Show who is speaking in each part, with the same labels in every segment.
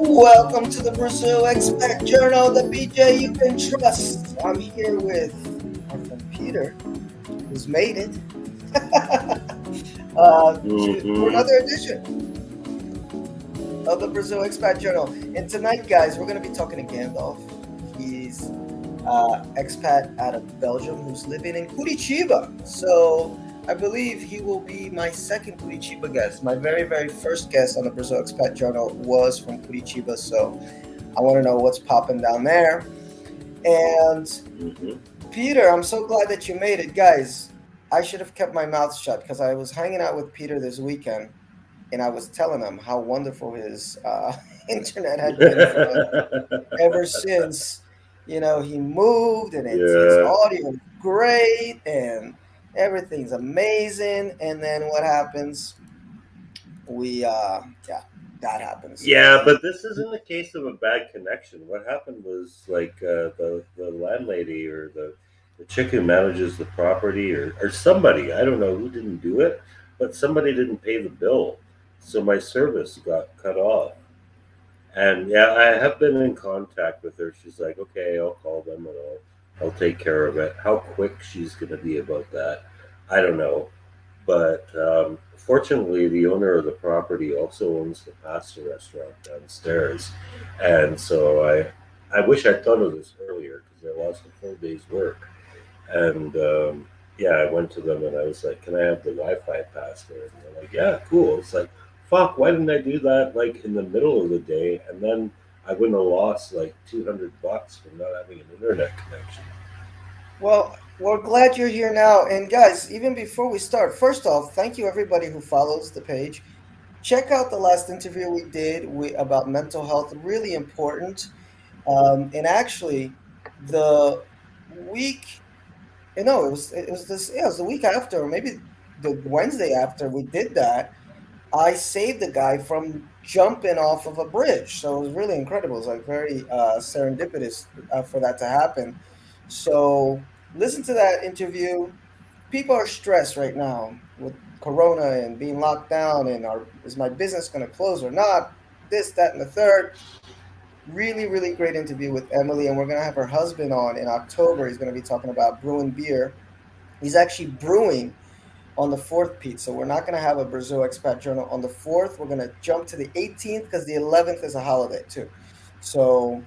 Speaker 1: Welcome to the Brazil Expat Journal, the BJ you can trust. I'm here with our friend Peter, who's made it for
Speaker 2: Mm-hmm.
Speaker 1: another edition of the Brazil Expat Journal. And tonight, guys, we're going to be talking to Gandalf. He's expat out of Belgium who's living in Curitiba. So I believe he will be my second Curitiba guest. My very, very first guest on the Brazil Expat Journal was from Curitiba. So I want to know what's popping down there. And
Speaker 2: Mm-hmm.
Speaker 1: Peter, I'm so glad that you made it. Guys, I should have kept my mouth shut because I was hanging out with Peter this weekend and I was telling him how wonderful his internet had been for us ever since he moved, and his
Speaker 2: Yeah.
Speaker 1: audio is great and everything's amazing. And then what happens? We yeah, that happens.
Speaker 2: Yeah, but this isn't a case of a bad connection. What happened was like the landlady or the chick who manages the property or somebody, I don't know who didn't do it, but somebody didn't pay the bill. So my service got cut off. And yeah, I have been in contact with her. She's like, okay, I'll call them and I'll take care of it. How quick she's going to be about that, I don't know. But fortunately, the owner of the property also owns the pasta restaurant downstairs, and so I wish I'd thought of this earlier because I lost a full day's work. And yeah, I went to them and I was like, "Can I have the Wi-Fi password?" And they're like, "Yeah, cool." It's like, "Fuck, why didn't I do that like in the middle of the day?" And then I wouldn't have lost like $200 from not having an internet connection.
Speaker 1: Well, we're glad you're here now. And guys, even before we start, first off, thank you everybody who follows the page. Check out the last interview we did about mental health, really important. And actually, the week, no, it was this, yeah, it was the week after, or maybe the Wednesday after we did that. I saved the guy from jumping off of a bridge. So it was really incredible. It was like very serendipitous for that to happen. So listen to that interview. People are stressed right now with Corona and being locked down, and is my business going to close or not? This, that, and the third. Really, really great interview with Emily, and we're going to have her husband on in October. He's going to be talking about brewing beer. He's actually brewing on the 4th, Pete. So we're not going to have a Brazil Expat Journal on the 4th. We're going to jump to the 18th because the 11th is a holiday too. So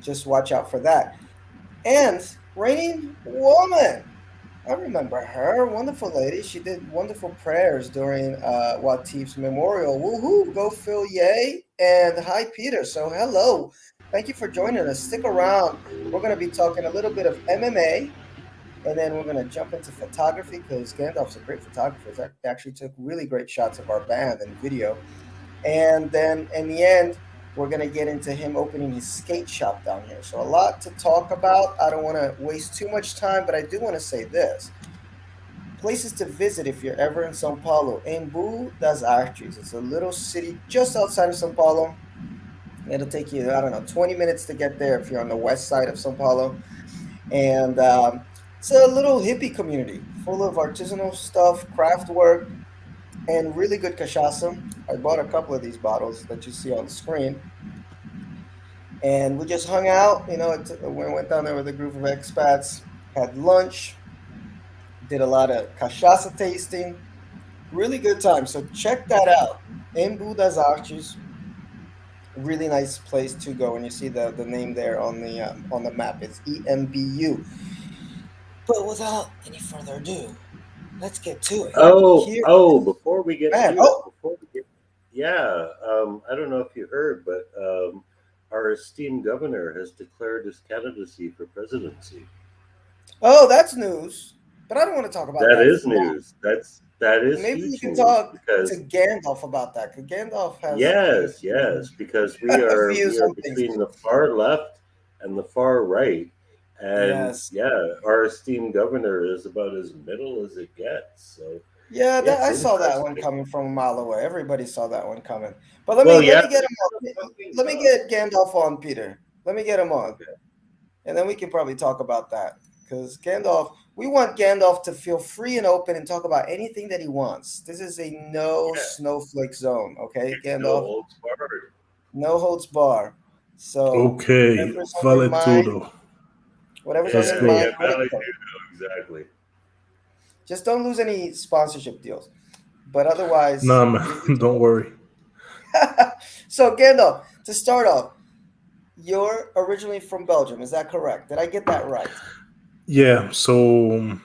Speaker 1: just watch out for that. And Raining Woman. I remember her. Wonderful lady. She did wonderful prayers during Watif's memorial. Woohoo! Go Phil, yay! And hi, Peter. So hello. Thank you for joining us. Stick around. We're going to be talking a little bit of MMA, and then we're gonna jump into photography because Gandalf's a great photographer. He actually took really great shots of our band and video. And then in the end, we're gonna get into him opening his skate shop down here. So a lot to talk about. I don't want to waste too much time, but I do want to say this: places to visit if you're ever in São Paulo. Embu das Artes. It's a little city just outside of São Paulo. It'll take you, I don't know, 20 minutes to get there if you're on the west side of São Paulo. And it's a little hippie community full of artisanal stuff, craft work, and really good cachaça. I bought a couple of these bottles that you see on the screen, and we just hung out. We went down there with a group of expats, had lunch, did a lot of cachaça tasting. Really good time. So check that out. Embu das Artes, really nice place to go. And you see the name there on the map. It's EMBU. But without any further ado, let's get to it.
Speaker 2: Oh,
Speaker 1: Here,
Speaker 2: before we get
Speaker 1: man.
Speaker 2: to it,
Speaker 1: Oh,
Speaker 2: yeah, I don't know if you heard, but our esteemed governor has declared his candidacy for presidency.
Speaker 1: oh, that's news. But I don't want to talk about
Speaker 2: That
Speaker 1: that
Speaker 2: is
Speaker 1: now.
Speaker 2: news. That is
Speaker 1: Maybe we
Speaker 2: huge
Speaker 1: can
Speaker 2: news
Speaker 1: talk to
Speaker 2: because
Speaker 1: Gandalf about that. Because Gandalf has quite a
Speaker 2: yes,
Speaker 1: few
Speaker 2: yes, because we are
Speaker 1: views
Speaker 2: we are
Speaker 1: on things.
Speaker 2: between the far left and the far right, and
Speaker 1: Yes.
Speaker 2: yeah, our esteemed governor is about as middle as it gets. So
Speaker 1: Yeah,
Speaker 2: it's
Speaker 1: I saw that one
Speaker 2: interesting.
Speaker 1: coming from a mile away. Everybody saw that one coming. But
Speaker 2: Well,
Speaker 1: let
Speaker 2: yeah,
Speaker 1: me
Speaker 2: but
Speaker 1: get him
Speaker 2: here's the
Speaker 1: on.
Speaker 2: fucking
Speaker 1: Let me
Speaker 2: tough.
Speaker 1: get Gandalf on, Peter. Let me get him on.
Speaker 2: Okay.
Speaker 1: And then we can probably talk about that. Because Gandalf, we want Gandalf to feel free and open and talk about anything that he wants. This is a no
Speaker 2: Yeah,
Speaker 1: snowflake zone, okay,
Speaker 2: it's no
Speaker 1: Gandalf?
Speaker 2: holds barred.
Speaker 1: No holds bar. So
Speaker 2: Okay,
Speaker 1: whatever's on your
Speaker 2: vale
Speaker 1: mind,
Speaker 2: todo.
Speaker 1: whatever's on
Speaker 2: Let's
Speaker 1: your
Speaker 2: go.
Speaker 1: mind,
Speaker 2: Yeah,
Speaker 1: let it
Speaker 2: Valley
Speaker 1: go.
Speaker 2: Judo, exactly.
Speaker 1: Just don't lose any sponsorship deals. But otherwise,
Speaker 2: Nah, man,
Speaker 1: you're good to
Speaker 2: don't worry.
Speaker 1: go. So, Gandalf, to start off, you're originally from Belgium. Is that correct? Did I get that right?
Speaker 2: Yeah, so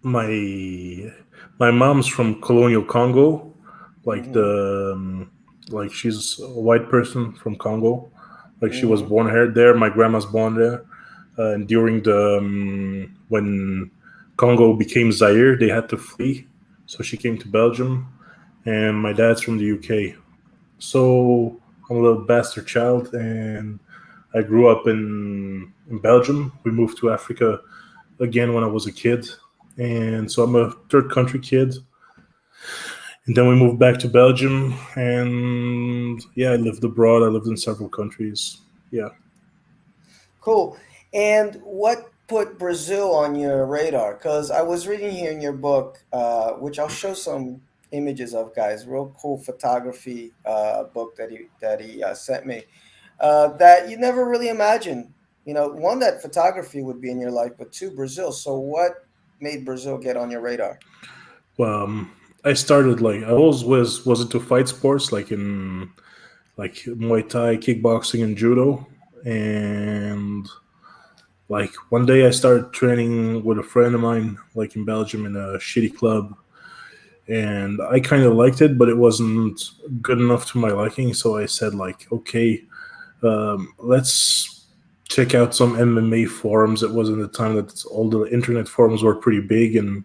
Speaker 2: my my mom's from colonial Congo, like
Speaker 1: Mm-hmm.
Speaker 2: like she's a white person from Congo, like she was
Speaker 1: Mm-hmm.
Speaker 2: born here there. My grandma's born there, and during the when Congo became Zaire, they had to flee, so she came to Belgium, and my dad's from the UK. So I'm a little bastard child, and I grew up in Belgium. We moved to Africa again when I was a kid, and so I'm a third country kid. And then we moved back to Belgium, and yeah, I lived abroad. I lived in several countries. Yeah.
Speaker 1: Cool. And what put Brazil on your radar? Because I was reading here in your book, which I'll show some images of, guys. Real cool photography book that he sent me. That you never really imagined. You know, one, that photography would be in your life, but two, Brazil. So what made Brazil get on your radar?
Speaker 2: Well, I started like I always was into fight sports, like Muay Thai, kickboxing, and judo. And like one day, I started training with a friend of mine, like in Belgium, in a shitty club, and I kind of liked it, but it wasn't good enough to my liking. So I said, like, okay, let's check out some MMA forums. It was in the time that all the internet forums were pretty big, and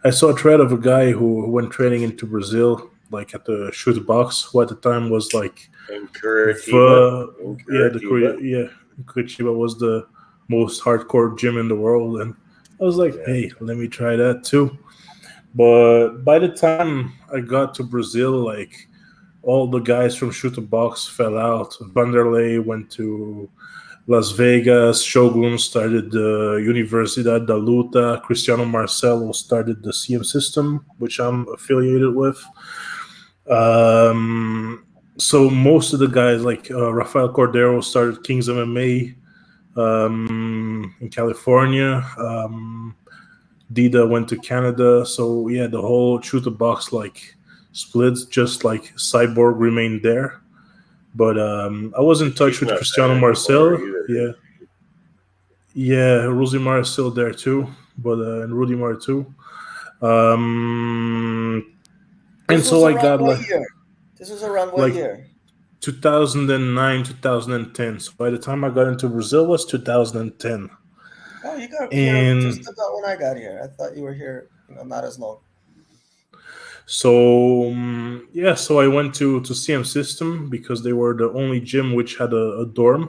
Speaker 2: I saw a thread of a guy who went training into Brazil, like at the shoot box, who at the time was like In Curitiba.
Speaker 1: Mm-hmm.
Speaker 2: In Curitiba.
Speaker 1: Mm-hmm.
Speaker 2: Yeah, Curitiba was the most hardcore gym in the world, and I was like,
Speaker 1: Yeah.
Speaker 2: hey, let me try that too. But by the time I got to Brazil, like all the guys from Shoot the Box fell out. Vanderlei went to Las Vegas. Shogun started the Universidad da Luta. Cristiano Marcelo started the CM system, which I'm affiliated with. Um, so most of the guys, like Rafael Cordero, started Kings MMA in California. Dida went to Canada. So yeah, the whole shoot the box like splits, just like Cyborg remained there. But I was in touch She's with not Cristiano there anymore
Speaker 1: Mm-hmm.
Speaker 2: either, Marcel.
Speaker 1: Mm-hmm.
Speaker 2: Yeah, yeah, Rosimar is still there too, but and Rudimar too. Um, and
Speaker 1: This
Speaker 2: so
Speaker 1: was
Speaker 2: I
Speaker 1: around
Speaker 2: got
Speaker 1: what year? This was around what
Speaker 2: like
Speaker 1: year?
Speaker 2: 2009, 2010. So by the time I got into Brazil was 2010.
Speaker 1: Oh, you got here just
Speaker 2: And
Speaker 1: about when I got here. I thought you were here, not as long.
Speaker 2: so yeah, so I went to CM System because they were the only gym which had a dorm,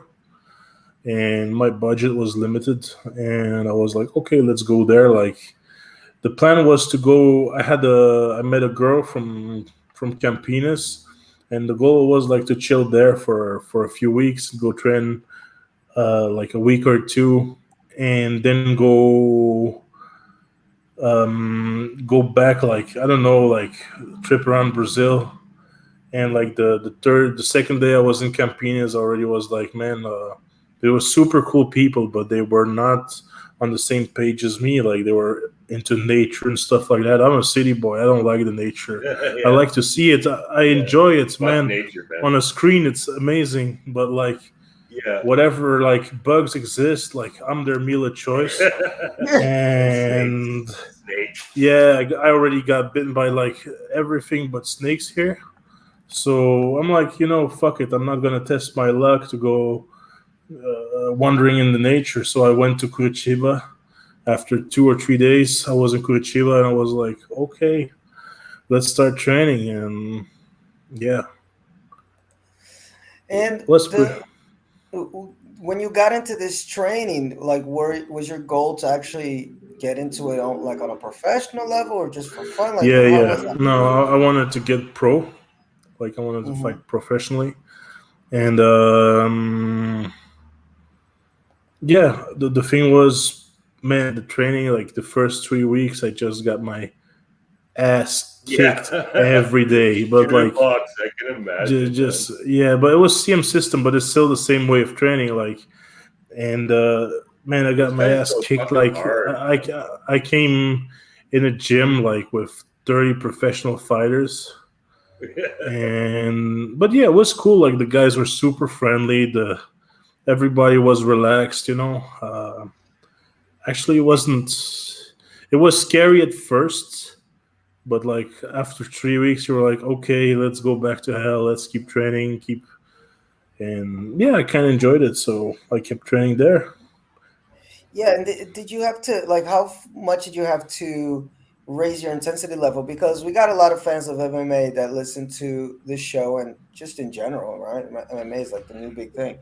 Speaker 2: and my budget was limited, and I was like, okay, let's go there. Like the plan was to go. I met a girl from Campinas, and the goal was like to chill there for a few weeks, go train like a week or two, and then go back, like I don't know, like trip around Brazil. And like the second day I was in Campinas already was like, man, they were super cool people, but they were not on the same page as me. Like they were into nature and stuff like that. I'm a city boy. I don't like the nature. I yeah,
Speaker 1: Mm-hmm.
Speaker 2: like to see it. I
Speaker 1: Yeah.
Speaker 2: enjoy it, fuck
Speaker 1: Mm-hmm.
Speaker 2: nature, man.
Speaker 1: Mm-hmm.
Speaker 2: man.
Speaker 1: Mm-hmm.
Speaker 2: On a screen, it's amazing, but like
Speaker 1: Yeah.
Speaker 2: whatever like bugs exist, like I'm their meal of choice.
Speaker 1: And snakes.
Speaker 2: And yeah, I already got bitten by like everything but snakes here. So I'm like, fuck it. I'm not gonna test my luck to go wandering in the nature. So I went to Curitiba. After 2 or 3 days, I was in Curitiba, and I was like, okay, let's start training. And yeah,
Speaker 1: And
Speaker 2: let's put.
Speaker 1: the when you got into this training, like, was your goal to actually get into it on, like, on a professional level, or just for fun? Like,
Speaker 2: Yeah,
Speaker 1: how
Speaker 2: yeah.
Speaker 1: was that?
Speaker 2: No, I wanted to get pro. Like I wanted to
Speaker 1: Mm-hmm.
Speaker 2: fight professionally. And yeah, the thing was, man, the training, like the first 3 weeks, I just got my
Speaker 3: ass
Speaker 2: Yeah.
Speaker 3: kicked every day, but
Speaker 2: In a
Speaker 3: like
Speaker 2: box, I can imagine, man.
Speaker 3: just yeah, but it was CM system, but it's still the same way of training. Like, and man, I got
Speaker 2: Those
Speaker 3: my
Speaker 2: guys
Speaker 3: ass
Speaker 2: go
Speaker 3: kicked.
Speaker 2: fucking
Speaker 3: Like,
Speaker 2: hard.
Speaker 3: I came in a gym like with 30 professional fighters, and but yeah, it was cool. Like the guys were super friendly. The everybody was relaxed. Actually, it wasn't. It was scary at first, but like after 3 weeks, you were like, okay, let's go back to hell. Let's keep training, keep and yeah, I kind of enjoyed it, so I kept training there.
Speaker 1: Yeah, and did you have to like much did you have to raise your intensity level? Because we got a lot of fans of MMA that listen to this show and just in general, right? MMA is like the new big thing.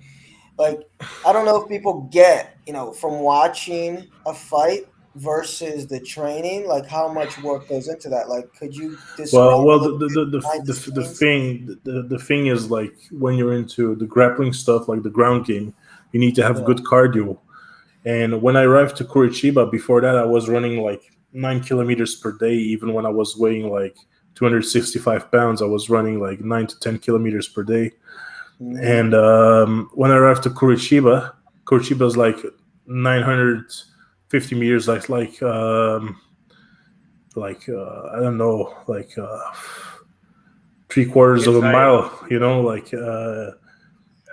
Speaker 1: Like, I don't know if people get, from watching a fight versus the training, like how much work goes into that. Like, could you describe a
Speaker 3: Well,
Speaker 1: little bit behind the scenes?
Speaker 3: the thing is like when you're into the grappling stuff, like the ground game, you need to have
Speaker 1: Yeah.
Speaker 3: good cardio. And when I arrived to Curitiba, before that, I was running like 9 kilometers per day. Even when I was weighing like 265 pounds, I was running like 9 to 10 kilometers per day.
Speaker 1: Hmm.
Speaker 3: And when I arrived to Curitiba, Curitiba is like 950 meters, I don't know, like 3 quarters of
Speaker 2: It's
Speaker 3: a
Speaker 2: high
Speaker 3: mile,
Speaker 2: enough.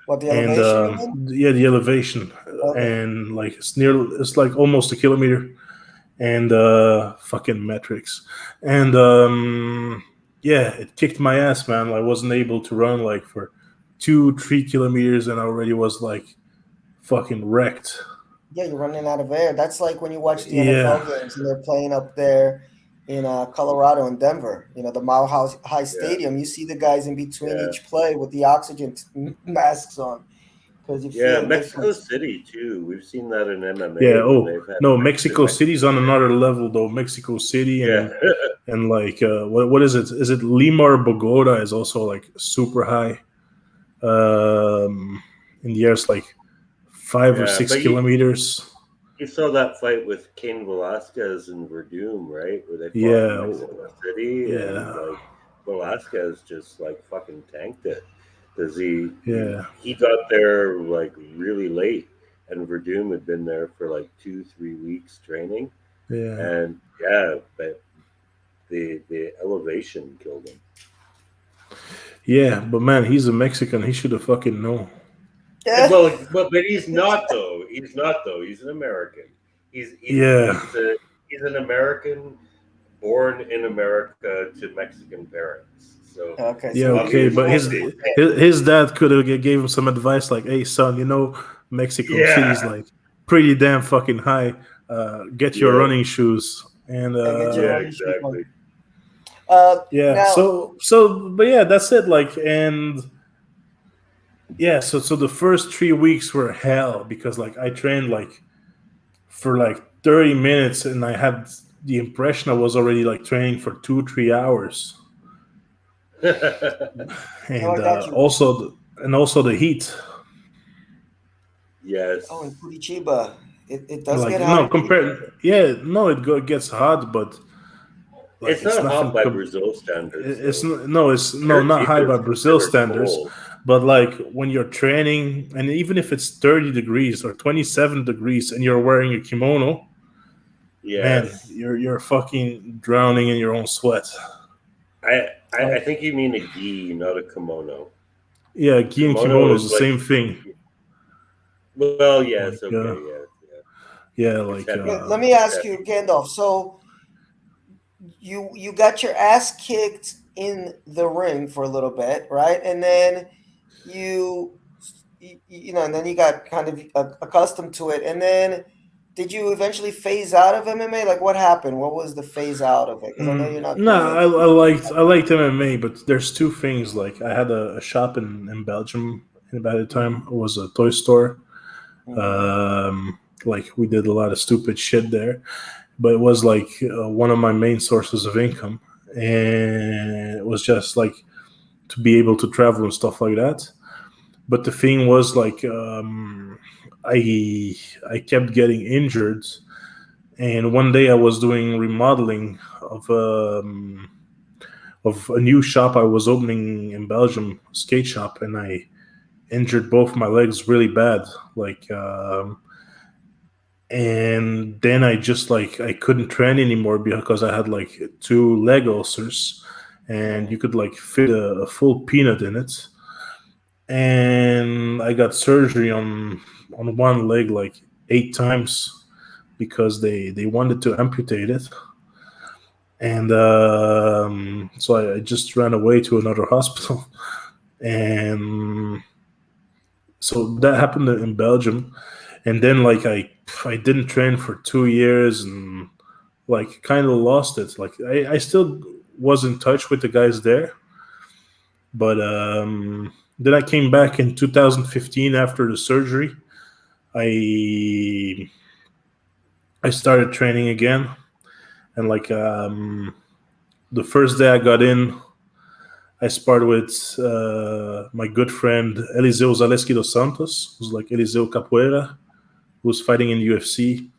Speaker 1: What, the
Speaker 3: and
Speaker 1: elevation you mean?
Speaker 3: yeah, the elevation,
Speaker 1: Okay.
Speaker 3: and like it's like almost a kilometer, and fucking metrics, and yeah, it kicked my ass, man. I wasn't able to run like for 2 3 kilometers, and I already was like fucking wrecked.
Speaker 1: Yeah, you're running out of air. That's like when you watch the
Speaker 3: Yeah,
Speaker 1: NFL games and they're playing up there in Colorado and Denver. The Mile High
Speaker 2: Yeah,
Speaker 1: Stadium. You see the guys in between
Speaker 2: yeah,
Speaker 1: each play with the oxygen masks on because you
Speaker 2: yeah.
Speaker 1: feel the
Speaker 2: Mexico
Speaker 1: difference.
Speaker 2: City too. We've seen that in
Speaker 3: yeah.
Speaker 2: MMA when
Speaker 3: Oh
Speaker 2: they've had
Speaker 3: no,
Speaker 2: fights in
Speaker 3: Mexico City's
Speaker 2: Mexico
Speaker 3: on
Speaker 2: City.
Speaker 3: another level though. Mexico City
Speaker 2: Yeah,
Speaker 3: and like what is it? Is it Lima or Bogota is also like super high. Um, in the air, it's like five or
Speaker 2: yeah.
Speaker 3: six
Speaker 2: But you
Speaker 3: kilometers.
Speaker 2: you saw that fight with Cain Velasquez and Verdum, right? Where they fought in
Speaker 3: Yeah,
Speaker 2: Mexico City, and
Speaker 3: yeah,
Speaker 2: like Velasquez just like fucking tanked it because
Speaker 3: yeah,
Speaker 2: he got there like really late, and Verdum had been there for like 2 3 weeks training,
Speaker 3: yeah,
Speaker 2: and yeah, but the elevation killed him.
Speaker 3: yeah. But man, he's a Mexican. He should have fucking known.
Speaker 1: Yeah.
Speaker 2: But he's not though. He's not though. He's an American. He's he's
Speaker 3: Yeah,
Speaker 2: he's a he's an American born in America to Mexican parents. So
Speaker 1: Okay,
Speaker 3: yeah,
Speaker 1: so
Speaker 3: okay.
Speaker 1: he
Speaker 3: But
Speaker 1: was.
Speaker 2: obviously,
Speaker 3: his dad could have gave him some advice, like, "Hey, son, Mexico
Speaker 2: yeah,
Speaker 3: City's like pretty damn fucking high. Get your
Speaker 2: yeah,
Speaker 3: running shoes." And
Speaker 1: Yeah, get your
Speaker 2: yeah,
Speaker 1: running shoes on.
Speaker 2: exactly.
Speaker 3: yeah,
Speaker 1: Now,
Speaker 3: but yeah, that's it. Like, and yeah, so the first 3 weeks were hell because like I trained like for like 30 minutes, and I had the impression I was already like training for 2 3 hours,
Speaker 1: no,
Speaker 3: and
Speaker 1: I got you.
Speaker 3: also the heat.
Speaker 1: Oh, in
Speaker 2: Yes,
Speaker 1: Curitiba, it does get
Speaker 3: Like
Speaker 1: hot
Speaker 3: no
Speaker 1: in Curitiba.
Speaker 3: compared, yeah, no, it gets hot, but like
Speaker 2: it's
Speaker 3: it's
Speaker 2: not hot
Speaker 3: nothing.
Speaker 2: by Brazil standards though.
Speaker 3: It's no not high
Speaker 2: Curitiba
Speaker 3: by
Speaker 2: is
Speaker 3: Brazil
Speaker 2: considered
Speaker 3: standards,
Speaker 2: cold.
Speaker 3: but like when you're training, and even if it's 30 degrees or 27 degrees, and you're wearing a kimono, man,
Speaker 2: Yes,
Speaker 3: you're fucking drowning in your own sweat.
Speaker 2: I
Speaker 1: Oh,
Speaker 2: think you mean a gi, not a kimono.
Speaker 3: Yeah, gi and
Speaker 2: Kimono
Speaker 3: kimono is
Speaker 2: is
Speaker 3: the
Speaker 2: like,
Speaker 3: same thing.
Speaker 2: well, yes,
Speaker 3: Like
Speaker 2: okay, yeah, yeah.
Speaker 3: yeah,
Speaker 2: It's
Speaker 3: like
Speaker 1: yeah,
Speaker 2: heavy.
Speaker 1: let me
Speaker 2: It's
Speaker 1: ask
Speaker 2: heavy.
Speaker 1: you, Gandalf. So you got your ass kicked in the ring for a little bit, right? And then you and then you got kind of accustomed to it. And then did you eventually phase out of MMA? Like what happened? What was the phase out of it? Because I know you're not
Speaker 3: no,
Speaker 1: doing it.
Speaker 3: I liked MMA, but there's two things. Like I had a shop in Belgium, and by the time it was a toy store.
Speaker 1: Mm-hmm.
Speaker 3: Like we did a lot of stupid shit there, but it was like one of my main sources of income, and it was just like to be able to travel and stuff like that. But the thing was like I kept getting injured, and one day I was doing remodeling of a new shop I was opening in Belgium, skate shop, and I injured both my legs really bad. Like, and then I just like I couldn't train anymore because I had like two leg ulcers, and you
Speaker 1: Mm.
Speaker 3: could like fit a full peanut in it. And I got surgery on one leg like 8 times because they wanted to amputate it. And so I just ran away to another hospital. And so that happened in Belgium. And then like I didn't train for 2 years and like kind of lost it. Like I still was in touch with the guys there, but then I came back in 2015 after the surgery. I I started training again, and like the first day I got in, I sparred with my good friend Eliseu Zaleski dos Santos, who's like Eliseu Capoeira, who's fighting in UFC,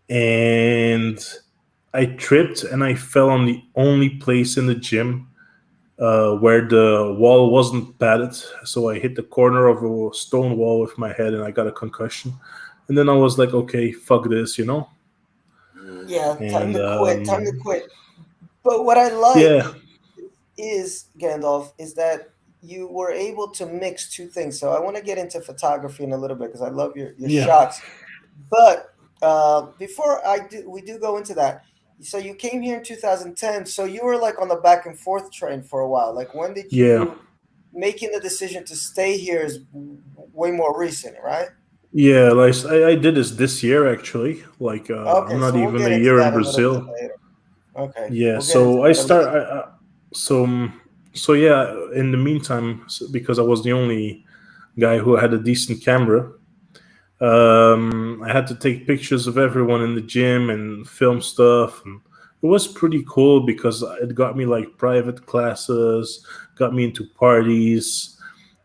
Speaker 3: and I tripped and I fell on the only place in the gym where the wall wasn't padded. So I hit the corner of a stone wall with my head and I got a concussion. And then I was like, okay, fuck this, you know?
Speaker 2: Mm.
Speaker 1: Yeah, time
Speaker 3: And
Speaker 1: to quit. Time to quit. But what I like
Speaker 3: yeah,
Speaker 1: is, Gandalf, is that you were able to mix two things. So I want to get into photography in a little bit because I love your
Speaker 3: yeah,
Speaker 1: shots. But before we do go into that. So you came here in 2010. So you were like on the back and forth train for a while. Like when did
Speaker 3: yeah,
Speaker 1: you making the decision to stay here is way more recent, right?
Speaker 3: yeah. Like I did this year actually. Like I'm
Speaker 1: Okay,
Speaker 3: not
Speaker 1: so we'll
Speaker 3: even a
Speaker 1: get into
Speaker 3: year in
Speaker 1: that a little bit
Speaker 3: Brazil.
Speaker 1: later. Okay,
Speaker 3: Yeah,
Speaker 1: we'll get into
Speaker 3: so I
Speaker 1: that a little
Speaker 3: start.
Speaker 1: bit.
Speaker 3: So so yeah. In the meantime, because I was the only guy who had a decent camera, I had to take pictures of everyone in the gym and film stuff. And it was pretty cool because it got me like private classes, got me into parties.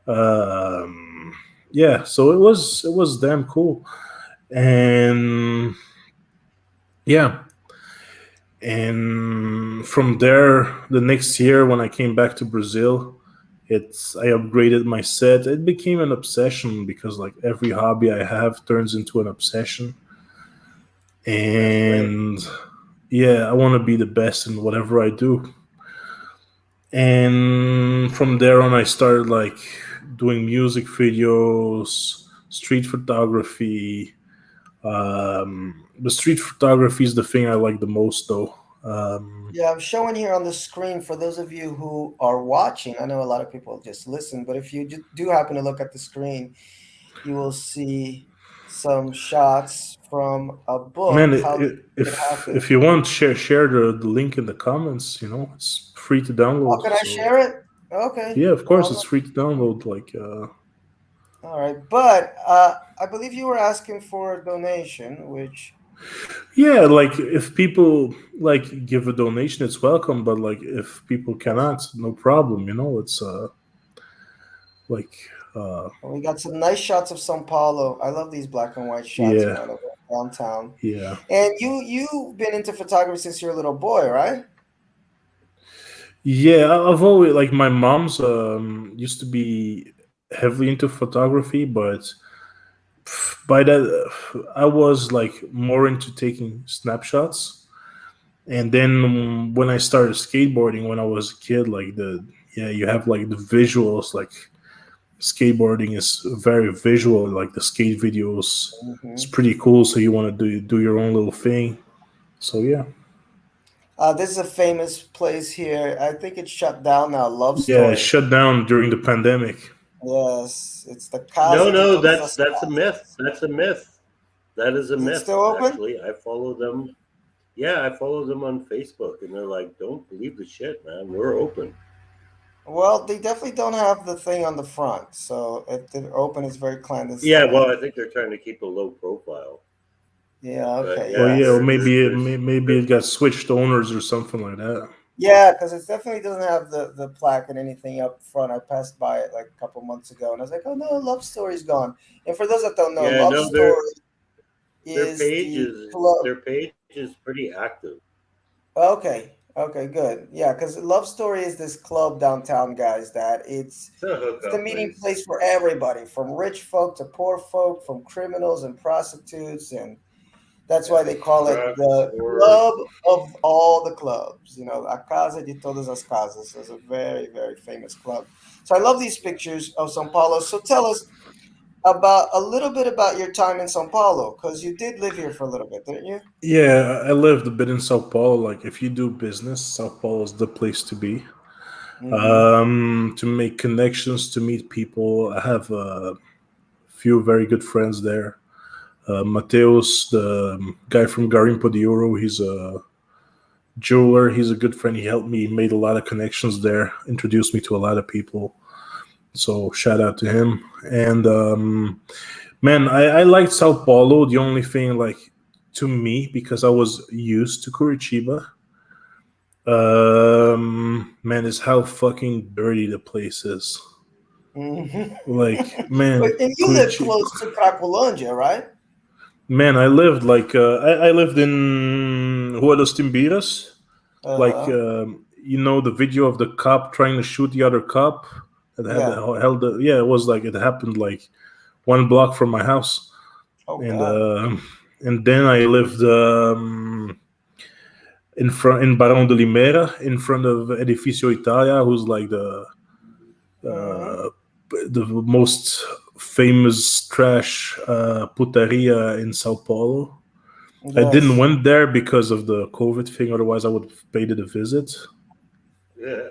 Speaker 3: Um, yeah, so it was damn cool. And yeah, and from there, the next year when I came back to Brazil, it's I upgraded my set. It became an obsession because like every hobby I have turns into an obsession.
Speaker 2: That's right.
Speaker 3: And yeah, I want to be the best in whatever I do. And from there on, I started like doing music videos, street photography. The street photography is the thing I like the most, though.
Speaker 1: Yeah, I'm showing here on the screen for those of you who are watching. I know a lot of people just listen, but if you do happen to look at the screen, you will see some shots from a
Speaker 3: Man,
Speaker 1: book, How Did It Happen?
Speaker 3: if you want, share the link in the comments. You know, it's free to
Speaker 1: Oh,
Speaker 3: download.
Speaker 1: can I
Speaker 3: So
Speaker 1: share it? Okay.
Speaker 3: yeah, of
Speaker 1: Well,
Speaker 3: course, it's free to download. Like
Speaker 1: all right. But I believe you were asking for a donation, which
Speaker 3: yeah, like if people like give a donation, it's welcome. But like if people
Speaker 1: yes,
Speaker 3: cannot, no problem. You know, it's like
Speaker 1: we got some nice shots of São Paulo. I love these black and white shots,
Speaker 3: yeah,
Speaker 1: man, of downtown.
Speaker 3: yeah,
Speaker 1: And you've been into photography since you're a little boy, right?
Speaker 3: yeah. I've always like my mom's used to be heavily into photography, but by that I was like more into taking snapshots. And then when I started skateboarding when I was a kid, like the yeah, you have like the visuals. Like skateboarding is very visual. Like the skate videos, it's
Speaker 1: Hmm.
Speaker 3: pretty cool. So you want to do your own little thing. So yeah,
Speaker 1: This is a famous place here. I think it's shut down now. Love
Speaker 3: yeah, it
Speaker 1: Story.
Speaker 3: shut down during the pandemic.
Speaker 1: Yes, it's the
Speaker 2: No,
Speaker 1: Casa de
Speaker 2: no,
Speaker 1: Todas
Speaker 2: that's
Speaker 1: as
Speaker 2: that's a myth.
Speaker 1: Casas.
Speaker 2: That's a myth. That is a
Speaker 1: Is it
Speaker 2: myth.
Speaker 1: still open?
Speaker 2: Actually, I follow them. Yeah, I follow them on Facebook, and they're like, "Don't believe the shit, man. We're open."
Speaker 1: Well, they definitely don't have the thing on the front. So if they're open, it's very
Speaker 2: Yeah, well,
Speaker 1: clandestine.
Speaker 2: I think they're trying to keep a low profile,
Speaker 1: Yeah,
Speaker 2: but
Speaker 1: okay,
Speaker 3: Or
Speaker 2: yeah,
Speaker 1: yeah.
Speaker 3: yeah, or maybe maybe
Speaker 2: there's
Speaker 3: it got switched owners or something like that.
Speaker 1: Yeah, because it definitely doesn't have the plaque and anything up front. I passed by it like a couple months ago and I was like, oh no, Love Story's gone. And for those that don't know,
Speaker 2: yeah,
Speaker 1: Love
Speaker 2: no,
Speaker 1: Story is the club.
Speaker 2: their page is pretty active.
Speaker 1: Okay. Okay, good. Yeah, because Love Story is this club downtown, guys, that
Speaker 2: It's a
Speaker 1: it's the
Speaker 2: hookup
Speaker 1: meeting
Speaker 2: place.
Speaker 1: place for everybody, from rich folk to poor folk, from criminals and prostitutes, and that's
Speaker 2: Yeah,
Speaker 1: why they call it
Speaker 2: drugs,
Speaker 1: the
Speaker 2: whores.
Speaker 1: club of all the clubs. You know, La Casa de Todas as Casas is a very, very famous club. So I love these
Speaker 2: Yeah.
Speaker 1: pictures of São Paulo. So tell us about a little bit about your time in São Paulo, because you did live here for a little bit, didn't you?
Speaker 3: Yeah, I lived a bit in Sao Paulo. Like, if you do business, Sao Paulo is the place to be.
Speaker 1: Mm-hmm.
Speaker 3: To make connections, to meet people. I have a few very good friends there. Mateus, the guy from Garimpo de Ouro, he's a jeweler. He's a good friend. He helped me, made a lot of connections there, introduced me to a lot of people. So shout out to him. And man, I liked Sao Paulo. The only thing, like, to me, because I was used to Curitiba, man, is how fucking dirty the place is.
Speaker 1: Mm-hmm.
Speaker 3: Like, man,
Speaker 1: And you live
Speaker 3: Curitiba.
Speaker 1: close to Cracolândia, right?
Speaker 3: Man, I lived like I lived in Rua dos Timbiras. Like,
Speaker 1: Uh-huh.
Speaker 3: you know, the video of the cop trying to shoot the other cop that had
Speaker 1: Yeah.
Speaker 3: held the, yeah, it was like, it happened like one block from my house.
Speaker 1: Oh
Speaker 3: and
Speaker 1: God.
Speaker 3: uh, and then I lived in Barão de Limeira, in front of Edifício Italia, who's like
Speaker 1: Mm-hmm.
Speaker 3: uh, the most famous trash putaria in Sao Paulo. I didn't
Speaker 1: Yes.
Speaker 3: went there because of the COVID thing. Otherwise, I would have paid it a visit.
Speaker 2: Yeah.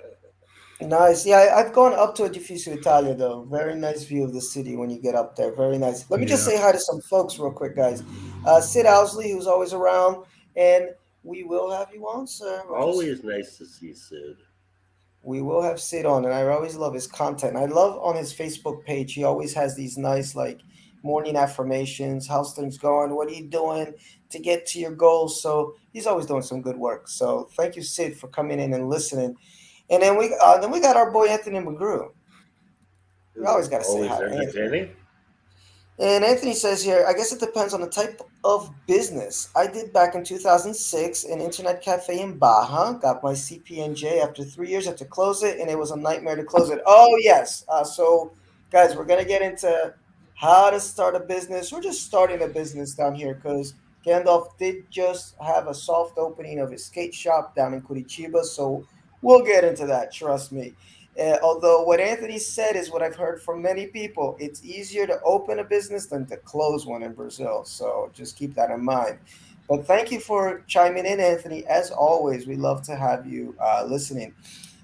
Speaker 1: Nice. Yeah, I've gone up to Edificio Italia though. Very nice view of the city when you get up there. Very nice. Let me just
Speaker 3: Yeah,
Speaker 1: say hi to some folks real quick, guys. Sid Owsley, who's always around, and we will have you on, sir. We're just
Speaker 2: Always nice to see Sid.
Speaker 1: we will have Sid on, and I always love his content. I love on his Facebook page. He always has these nice like morning affirmations. How's things going? What are you doing to get to your goals? So he's always doing some good work. So thank you, Sid, for coming in and listening. And then we got our boy Anthony McGrew. We
Speaker 2: Who's
Speaker 1: always got to say
Speaker 2: always
Speaker 1: hi to Anthony.
Speaker 2: entertaining.
Speaker 1: And Anthony says here, I guess it depends on the type of business. I did back in 2006 an internet cafe in Baja. Got my CPNJ after 3 years. Had to close it, and it was a nightmare to close it. Oh yes. So, guys, we're gonna get into how to start a business. We're just starting a business down here because Gandalf did just have a soft opening of his skate shop down in Curitiba. So we'll get into that. Trust me. Although what Anthony said is what I've heard from many people, it's easier to open a business than to close one in Brazil. So just keep that in mind. But thank you for chiming in, Anthony. As always, we love to have you listening.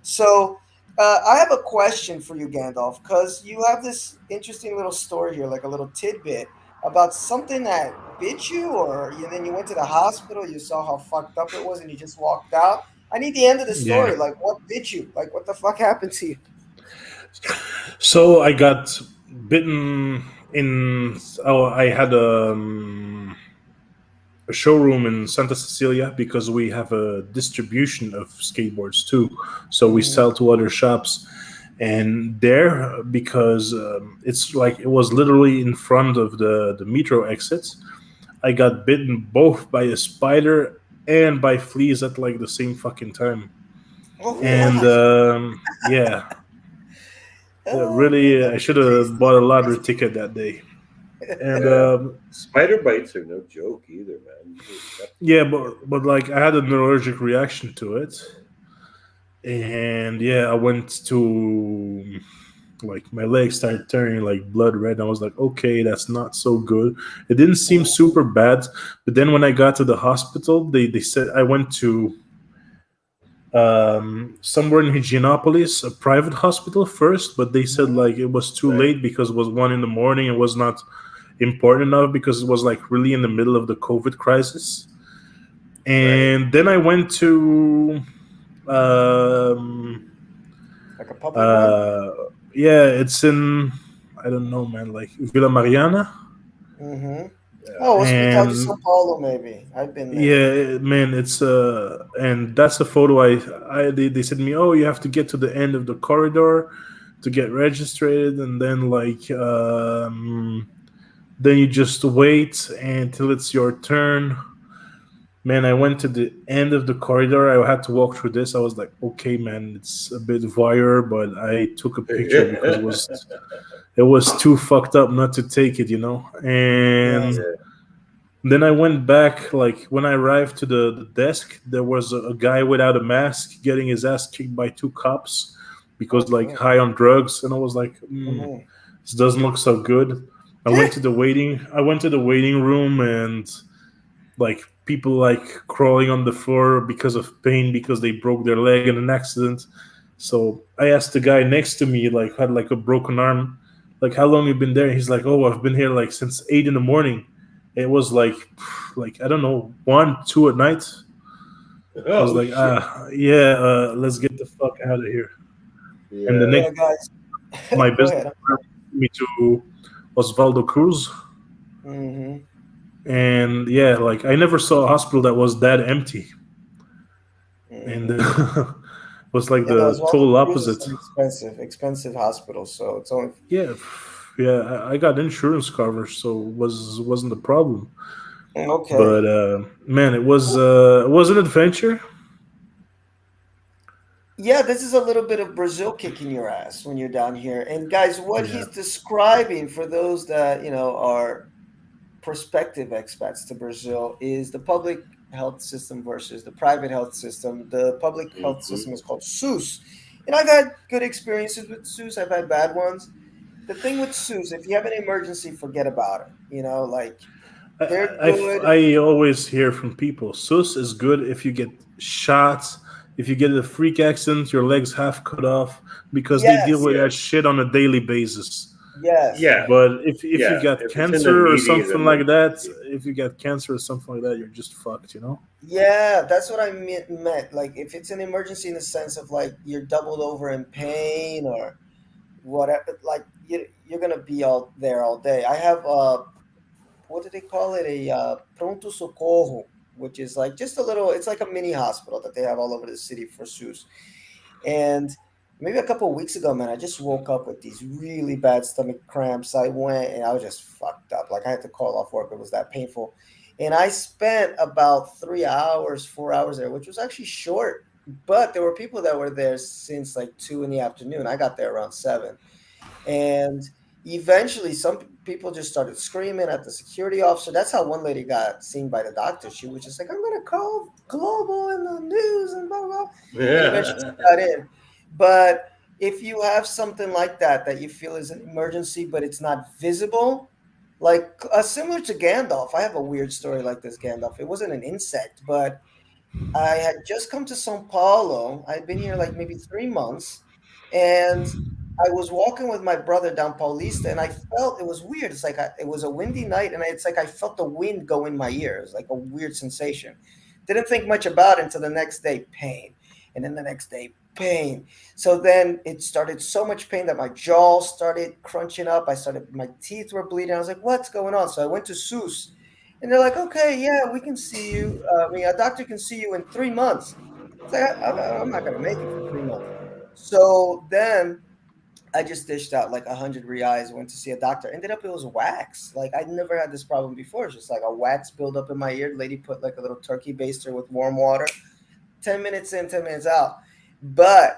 Speaker 1: So I have a question for you, Gandalf, because you have this interesting little story here, like a little tidbit about something that bit you, or then you went to the hospital, you saw how fucked up it was, and you just walked out. I need the end of the
Speaker 3: yeah.
Speaker 1: story. Like, what bit you? Like, what the fuck happened to you?
Speaker 3: So I got bitten in. Oh, I had a showroom in Santa Cecilia because we have a distribution of skateboards too. So we
Speaker 1: Mm-hmm.
Speaker 3: sell to other shops, and there, because it's like, it was literally in front of the metro exits. I got bitten both by a spider and by fleas at like the same fucking time.
Speaker 1: Oh,
Speaker 3: And
Speaker 1: why?
Speaker 3: yeah,
Speaker 1: Oh man,
Speaker 3: really,
Speaker 1: that
Speaker 3: I should
Speaker 1: tastes
Speaker 3: have bought a lottery
Speaker 1: crazy.
Speaker 3: ticket that day. And
Speaker 2: Yeah. Spider bites are no joke either, man. You have to
Speaker 3: yeah,
Speaker 2: be careful.
Speaker 3: but like, I had an allergic reaction to it, and yeah, I went to, like, my legs started turning like blood red. I was like, okay, that's not so good. It didn't seem
Speaker 1: Mhm.
Speaker 3: super bad, but then when I got to the hospital, they said I went to somewhere in Higienopolis, a private hospital first, but they said
Speaker 1: Mhm.
Speaker 3: like it was too
Speaker 2: Right.
Speaker 3: late because it was 1 in the morning. It was not important enough because it was like really in the middle of the COVID crisis.
Speaker 2: Right.
Speaker 3: And then I went to um,
Speaker 1: Like a public one.
Speaker 3: uh, yeah, it's in, I don't know, man, like Villa Mariana.
Speaker 1: Mm-hmm.
Speaker 2: Yeah.
Speaker 1: Oh, Hospital de
Speaker 3: And
Speaker 1: São Paulo, maybe. I've been there.
Speaker 3: yeah, man, it's and that's a photo they said to me, oh, you have to get to the end of the corridor to get registered, and then like then you just wait until it's your turn. Man, I went to the end of the corridor. I had to walk through this. I was like, okay, man, it's a bit wire, but I took a picture because it was too fucked up not to take it, you know.
Speaker 1: Yes.
Speaker 3: And
Speaker 2: Yeah.
Speaker 3: then I went back. Like when I arrived to the desk, there was a guy without a mask getting his ass kicked by two cops because like
Speaker 1: Okay.
Speaker 3: high on drugs, and I was like,
Speaker 1: Hmm.
Speaker 3: this doesn't look so good. I went to the waiting room, and like people like crawling on the floor because of pain because they broke their leg in an accident. So I asked the guy next to me, like had like a broken arm, like how long you been there? He's like, oh, I've been here like since 8 in the morning. It was like I don't know, 1, 2 at night. I was
Speaker 2: Oh
Speaker 3: like,
Speaker 2: shit.
Speaker 3: yeah, let's get the fuck out of here. And the
Speaker 2: Yeah.
Speaker 3: next,
Speaker 1: Yeah, guys.
Speaker 3: my
Speaker 1: Go
Speaker 3: business
Speaker 1: ahead. I'm
Speaker 3: partner
Speaker 1: sorry.
Speaker 3: took me to Osvaldo Cruz,
Speaker 1: Hmm.
Speaker 3: and yeah, like I never saw a hospital that was that empty, and
Speaker 1: Hmm.
Speaker 3: was like
Speaker 1: Yeah, no,
Speaker 3: the
Speaker 1: Oswaldo
Speaker 3: total
Speaker 1: Cruz is
Speaker 3: opposite.
Speaker 1: an expensive hospital, so it's only.
Speaker 3: Yeah, yeah, I got insurance coverage, so wasn't a problem.
Speaker 1: Okay.
Speaker 3: But man, it was an adventure.
Speaker 1: Yeah, this is a little bit of Brazil kicking your ass when you're down here. And guys, what
Speaker 3: Yeah,
Speaker 1: he's describing for those that, are prospective expats to Brazil is the public health system versus the private health system. The public health
Speaker 2: Hmm.
Speaker 1: system is called SUS. And I've had good experiences with SUS, I've had bad ones. The thing with SUS, if you have an emergency, forget about it. Like they're good.
Speaker 3: I always hear from people. SUS is good if you get shots, if you get in a freak accident, your legs half cut off, because they deal
Speaker 1: Yes,
Speaker 3: with that
Speaker 2: Yes.
Speaker 3: shit on a daily basis.
Speaker 1: yes.
Speaker 2: Yeah.
Speaker 3: But if you
Speaker 2: Yeah.
Speaker 3: got
Speaker 2: If it's in the
Speaker 3: cancer or
Speaker 2: immediate
Speaker 3: something like that,
Speaker 2: emergency.
Speaker 3: if you got cancer or something like that, you're just fucked, you know?
Speaker 1: Yeah, that's what I meant. Like, if it's an emergency in the sense of like you're doubled over in pain or whatever, like you're gonna be all there all day. I have what do they call it? A pronto socorro, which is like just a little. It's like a mini hospital that they have all over the city for SUS. And maybe a couple of weeks ago, man, I just woke up with these really bad stomach cramps. I went and I was just fucked up. Like I had to call off work. It was that painful. And I spent about 3 hours, 4 hours there, which was actually short. But there were people that were there since like 2 in the afternoon. I got there around 7. And eventually, some people just started screaming at the security officer. That's how one lady got seen by the doctor. She was just like, I'm going to call Global in the news and blah, blah, blah. And eventually she got in. But if you have something like that you feel is an emergency, but it's not visible, like similar to Gandalf, I have a weird story like this, Gandalf. It wasn't an insect, but I had just come to Sao Paulo. I'd been here like maybe 3 months, and I was walking with my brother down Paulista, and I felt it was weird. It's like it was a windy night, and it's like I felt the wind go in my ears, like a weird sensation. Didn't think much about it until the next day, pain, and then the next day, pain. So then it started so much pain that my jaw started crunching up. My teeth were bleeding. I was like, "What's going on?" So I went to Seuss, and they're like, okay, yeah, we can see you. I mean, a doctor can see you in 3 months. It's like, I'm not going to make it for 3 months. So then I just dished out like 100 reais, went to see a doctor. Ended up, it was wax. Like, I'd never had this problem before. It's just like a wax buildup in my ear. Lady put like a little turkey baster with warm water. 10 minutes in, 10 minutes out. But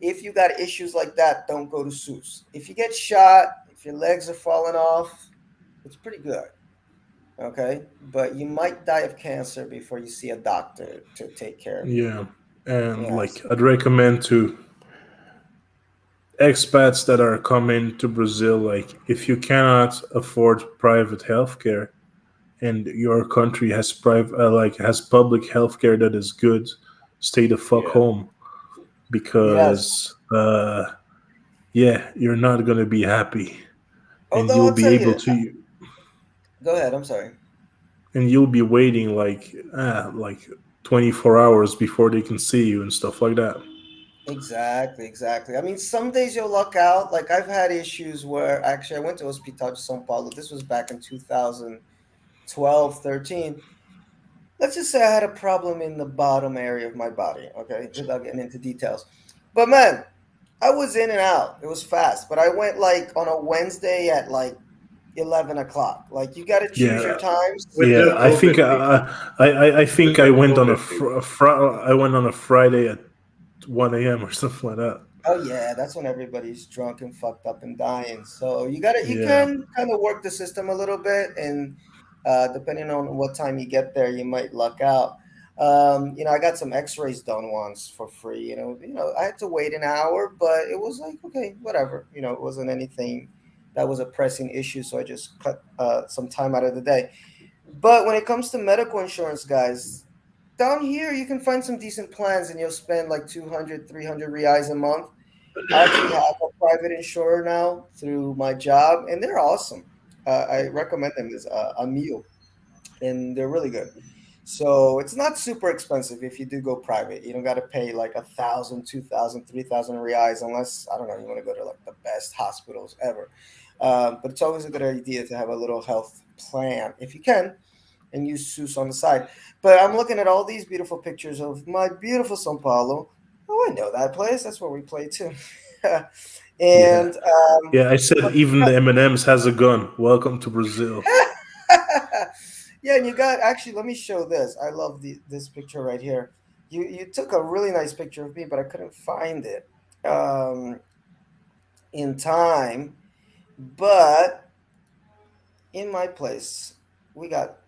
Speaker 1: if you got issues like that, don't go to Seuss. If you get shot, if your legs are falling off, it's pretty good. Okay, but you might die of cancer before you see a doctor to take care of you.
Speaker 3: Yeah. And like
Speaker 1: Yes.
Speaker 3: I'd recommend to expats that are coming to Brazil, like if you cannot afford private healthcare and your country has private has public healthcare that is good, stay the fuck
Speaker 2: Yeah.
Speaker 3: home,
Speaker 1: Yes.
Speaker 3: because yeah, you're not gonna be happy, and
Speaker 1: Although
Speaker 3: you'll
Speaker 1: I'll
Speaker 3: be
Speaker 1: tell
Speaker 3: able
Speaker 1: you,
Speaker 3: to,
Speaker 1: go ahead. I'm sorry.
Speaker 3: and you'll be waiting like 24 hours before they can see you and stuff like that.
Speaker 1: Exactly, exactly. I mean, some days you'll luck out. Like I've had issues where actually I went to Hospital de São Paulo. This was back in 2012, 13. Let's just say I had a problem in the bottom area of my body. Okay, without getting into details. But man, I was in and out. It was fast. But I went like on a Wednesday at like 11 o'clock. Like you got to choose your
Speaker 3: Yeah,
Speaker 1: times.
Speaker 2: with
Speaker 3: yeah.
Speaker 2: no
Speaker 3: I think
Speaker 2: COVID cases.
Speaker 3: I
Speaker 2: With
Speaker 3: think I
Speaker 2: no
Speaker 3: went on
Speaker 2: COVID cases.
Speaker 3: I went on a Friday at 1 a.m. or something like that.
Speaker 1: Oh yeah, that's when everybody's drunk and fucked up and dying. So you
Speaker 3: Yeah,
Speaker 1: can kind of work the system a little bit, and depending on what time you get there, you might luck out. I got some X-rays done once for free. I had to wait an hour, but it was like okay, whatever. It wasn't anything that was a pressing issue, so I just cut some time out of the day. But when it comes to medical insurance, guys, down here you can find some decent plans, and you'll spend like 200, 300 reais a month. I actually have a private insurer now through my job, and they're awesome. I recommend them as a meal, and they're really good. So it's not super expensive if you do go private. You don't got to pay like 1,000, 2,000, 3,000 reais unless I don't know you want to go to like the best hospitals ever. But it's always a good idea to have a little health plan if you can, and use SUS on the side. But I'm looking at all these beautiful pictures of my beautiful São Paulo. Oh, I know that place. That's where we play too.
Speaker 3: yeah,
Speaker 1: and
Speaker 3: yeah. I said
Speaker 1: but
Speaker 3: even the M&M's has a gun. Welcome to Brazil.
Speaker 1: yeah, and you got actually. Let me show this. I love this picture right here. You took a really nice picture of me, but I couldn't find it um, in time. But in my place, we got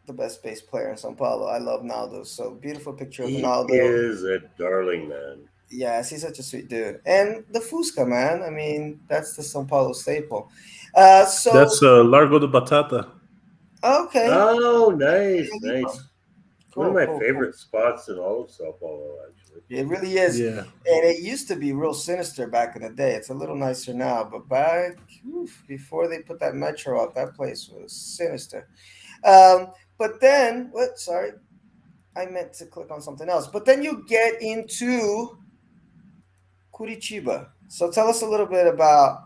Speaker 1: the best bass player in São Paulo. I love Naldo. So beautiful picture of
Speaker 2: He
Speaker 1: Naldo.
Speaker 2: is a darling man.
Speaker 1: Yes, he's such a sweet dude. And the Fusca, man. I mean, that's the São Paulo staple.
Speaker 3: That's
Speaker 1: So
Speaker 3: Largo de Batata.
Speaker 1: okay,
Speaker 2: Oh, nice, nice. One of
Speaker 1: cool,
Speaker 2: my
Speaker 1: cool, cool.
Speaker 2: favorite spots in all of Sao Paulo, actually.
Speaker 1: It really is.
Speaker 3: Yeah,
Speaker 1: And it used to be real sinister back in the day. It's a little nicer now, but back before they put that metro up, that place was sinister. Um, but then, what? Sorry, I meant to click on something else. But then you get into Curitiba. So tell us a little bit about,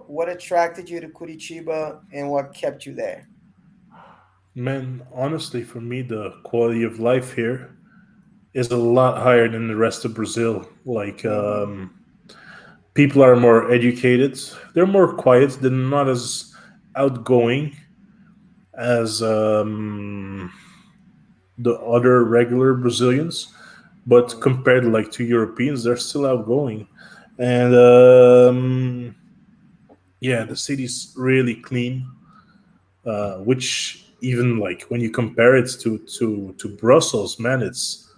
Speaker 1: what attracted you to Curitiba and what kept you there.
Speaker 3: man. Honestly, for me, the quality of life here is a lot higher than the rest of Brazil. Like,
Speaker 1: Mm-hmm.
Speaker 3: people are more educated. They're more quiet. They're not as outgoing as the other regular Brazilians, but
Speaker 1: Mm-hmm.
Speaker 3: compared like to Europeans, they're still outgoing. And yeah, the city's really clean, which even like when you compare it to Brussels, man, it's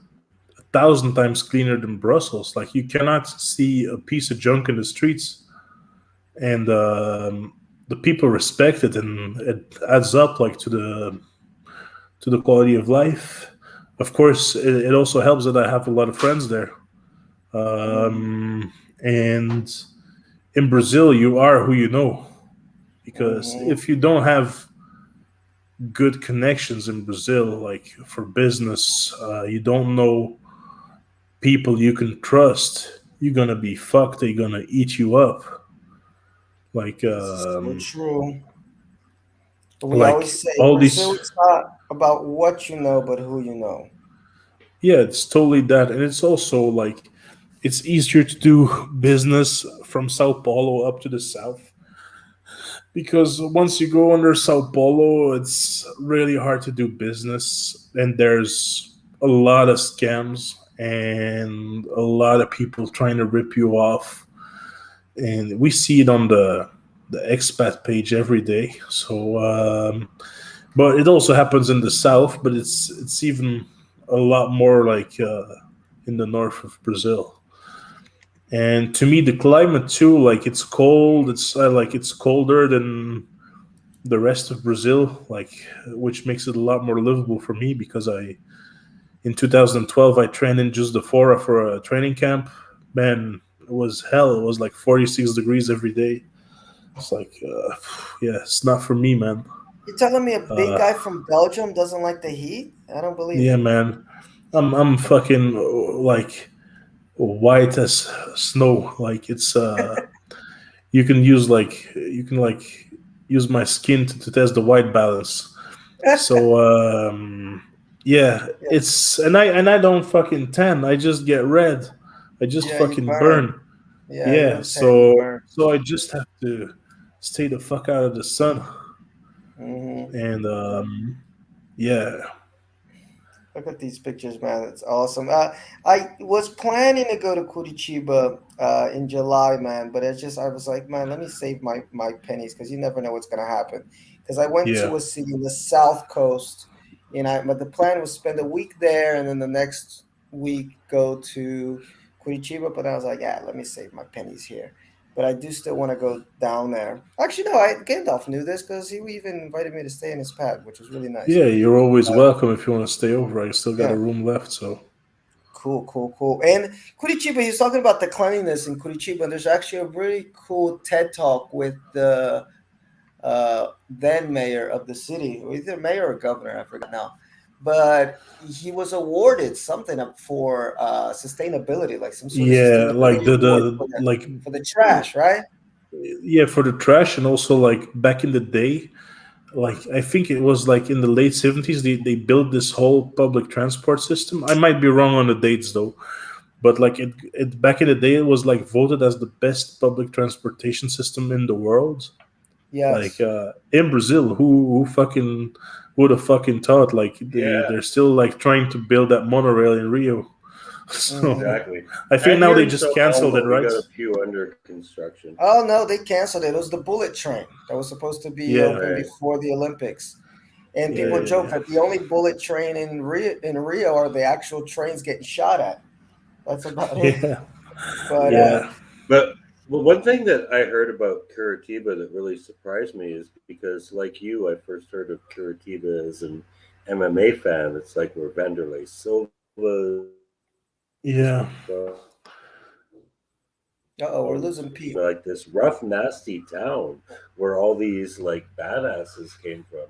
Speaker 3: 1,000 times cleaner than Brussels. Like you cannot see a piece of junk in the streets, and the people respect it, and it adds up like to the quality of life. Of course, it also helps that I have a lot of friends there. And in Brazil, you are who you know. Because
Speaker 1: Mm-hmm.
Speaker 3: if you don't have good connections in Brazil, like for business, you don't know people you can trust, you're gonna be fucked. They're gonna eat you up. Like,
Speaker 1: This is so true. We always
Speaker 3: like
Speaker 1: say
Speaker 3: all
Speaker 1: Brazil
Speaker 3: these.
Speaker 1: is not about what you know, but who you know.
Speaker 3: Yeah, it's totally that, and it's also like it's easier to do business from Sao Paulo up to the south because once you go under Sao Paulo, it's really hard to do business, and there's a lot of scams and a lot of people trying to rip you off, and we see it on the expat page every day. So, but it also happens in the south, but it's even a lot more like in the north of Brazil. And to me, the climate too, like it's cold. It's like it's colder than the rest of Brazil, like which makes it a lot more livable for me because I in 2012 I trained in Just the Fora for a training camp. Man, it was hell. It was like 46 degrees every day. It's like, yeah, it's not for me, man.
Speaker 1: You're telling me a big
Speaker 3: Uh,
Speaker 1: guy from Belgium doesn't like the heat? I don't believe
Speaker 3: yeah,
Speaker 1: it.
Speaker 3: man. I'm fucking like white as snow. Like it's you can use like you can like use my skin to test the white balance. So yeah,
Speaker 1: Yeah,
Speaker 3: it's and I don't fucking tan. I just get red. I just
Speaker 1: yeah, you
Speaker 3: fucking
Speaker 1: burn.
Speaker 3: burn.
Speaker 1: Yeah, you
Speaker 3: Yeah,
Speaker 1: don't tan, you
Speaker 3: so
Speaker 1: burn.
Speaker 3: I just have to stay the fuck out of the sun.
Speaker 1: Hmm.
Speaker 3: And yeah,
Speaker 1: Look at these pictures, man. It's awesome. I was planning to go to Curitiba in July, man, but it's just I was like, man, let me save my pennies because you never know what's gonna happen. Because I went
Speaker 3: yeah,
Speaker 1: to a city in the south coast, but the plan was spend a week there and then the next week go to Curitiba. But I was like, yeah, let me save my pennies here. But I do still want to go down there. Actually, no, Gandalf knew this because he even invited me to stay in his pad, which was really nice.
Speaker 3: yeah. You're always welcome if you want to stay over. I still got a
Speaker 1: Yeah.
Speaker 3: room left, so
Speaker 1: Cool, cool, cool. And Curitiba, he's talking about the cleanliness in Curitiba. There's actually a really cool TED talk with the then mayor of the city, or either mayor or governor, I forget now. But he was awarded something up for sustainability, like some sort of
Speaker 3: yeah, like
Speaker 1: sustainability award
Speaker 3: the like
Speaker 1: for the trash, right?
Speaker 3: yeah, for the trash. And also like back in the day, like I think it was like in the late 70s, they built this whole public transport system. I might be wrong on the dates though, but like it back in the day it was like voted as the best public transportation system in the world. Like
Speaker 1: Yes.
Speaker 3: in Brazil, who fucking would have fucking thought? Like
Speaker 2: Yeah,
Speaker 3: they're still like trying to build that monorail in Rio. So
Speaker 1: Hmm.
Speaker 2: exactly.
Speaker 3: I think
Speaker 2: And
Speaker 3: now
Speaker 2: here
Speaker 3: they
Speaker 2: in
Speaker 3: just
Speaker 2: Sao
Speaker 3: canceled it,
Speaker 2: Paulo, we
Speaker 3: right?
Speaker 2: got a few under construction.
Speaker 1: Oh no, they canceled it. It was the bullet train that was supposed to be
Speaker 3: Yeah,
Speaker 1: open
Speaker 2: Right.
Speaker 1: before the Olympics. And
Speaker 3: yeah,
Speaker 1: people
Speaker 3: yeah,
Speaker 1: joke
Speaker 3: yeah,
Speaker 1: that the only bullet train in Rio are the actual trains getting shot at. That's about it.
Speaker 3: yeah,
Speaker 1: But
Speaker 3: yeah,
Speaker 2: But one thing that I heard about Curitiba that really surprised me is because, like you, I first heard of Curitiba as an MMA fan. It's like where Vanderlei Silva's from.
Speaker 3: yeah,
Speaker 1: oh, we're
Speaker 2: Like
Speaker 1: losing
Speaker 2: this
Speaker 1: Pete.
Speaker 2: rough, nasty town where all these like badasses came from.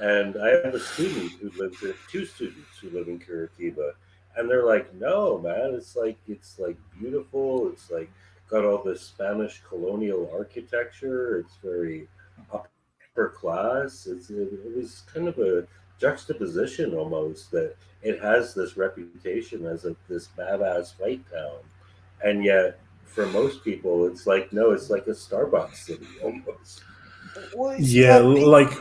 Speaker 2: And I have a student who lives in two students who live in Curitiba, and they're like, "No, man, it's like beautiful. It's like got all this Spanish colonial architecture. It's very upper class. It was kind of a juxtaposition almost that it has this reputation as this badass fight town, and yet for most people, it's like no, it's like a Starbucks city almost.
Speaker 1: Well, it's
Speaker 3: yeah.
Speaker 1: got Pete.
Speaker 3: Like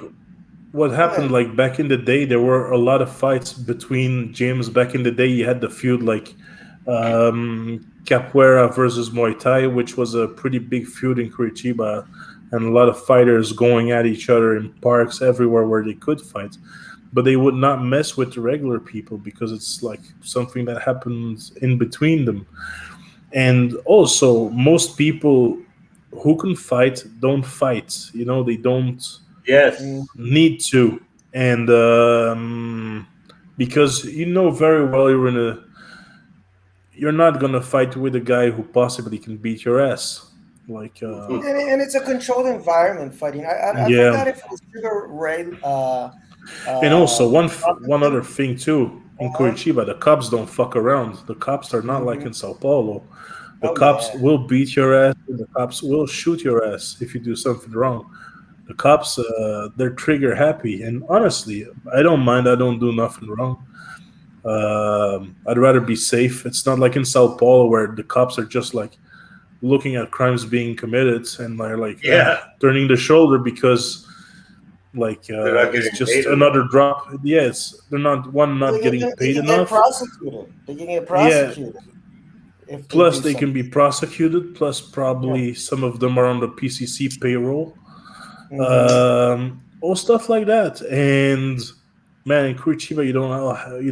Speaker 3: what
Speaker 1: Go
Speaker 3: happened
Speaker 1: ahead.
Speaker 3: like back in the day, there were a lot of fights between gyms. Back in the day you had the feud like capoeira versus muay thai, which was a pretty big feud in Curitiba, and a lot of fighters going at each other in parks everywhere where they could fight, but they would not mess with the regular people because it's like something that happens in between them. And also most people who can fight don't fight, they don't
Speaker 1: Mm.
Speaker 2: Yes,
Speaker 3: need to. And because you know very well you're not gonna fight with a guy who possibly can beat your ass. Like
Speaker 1: And it's a controlled environment fighting. I
Speaker 3: yeah.
Speaker 1: forgot if it was Sugar Ray.
Speaker 3: And also one
Speaker 1: Robinson.
Speaker 3: other thing too, in
Speaker 1: Uh-huh.
Speaker 3: Curitiba the cops don't fuck around. The cops are not like
Speaker 1: Hmm.
Speaker 3: in Sao Paulo. The
Speaker 1: Oh
Speaker 3: cops
Speaker 1: yeah.
Speaker 3: will beat your ass, and the cops will shoot your ass if you do something wrong. The cops, they're trigger happy, and honestly, I don't mind. I don't do nothing wrong. I'd rather be safe. It's not like in Sao Paulo where the cops are just like looking at crimes being committed and they're like
Speaker 2: yeah,
Speaker 3: turning the shoulder because like
Speaker 2: they're not
Speaker 3: it's
Speaker 2: getting
Speaker 3: just
Speaker 2: paid enough.
Speaker 3: another drop. Yes, they're not getting
Speaker 1: They
Speaker 3: paid
Speaker 1: can get
Speaker 3: enough.
Speaker 1: prosecuted. They can get
Speaker 3: Yeah.
Speaker 1: prosecuted if they
Speaker 3: Plus,
Speaker 1: do
Speaker 3: they can
Speaker 1: something.
Speaker 3: be prosecuted. Plus,
Speaker 1: Yeah.
Speaker 3: probably some of them are on the PCC payroll.
Speaker 1: Hmm.
Speaker 3: All stuff like that. And man, in Curitiba, you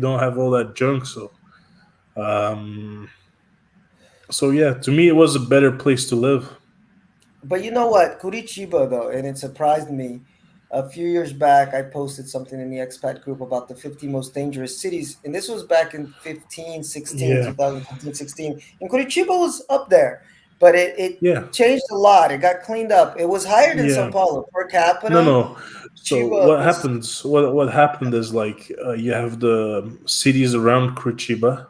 Speaker 3: don't have all that junk. Um, so yeah, to me, it was a better place to live.
Speaker 1: But you know what? Curitiba, though, and it surprised me. A few years back, I posted something in the expat group about the 50 most dangerous cities. And this was back in 2015,
Speaker 3: Yeah,
Speaker 1: 2016. And Curitiba was up there, but it
Speaker 3: yeah,
Speaker 1: changed a lot. It got cleaned up. It was higher than Sao
Speaker 3: yeah.
Speaker 1: Paulo per
Speaker 3: No,
Speaker 1: capita.
Speaker 3: no. So
Speaker 1: Curitiba
Speaker 3: what
Speaker 1: was.
Speaker 3: happens? What happened is like you have the cities around Curitiba,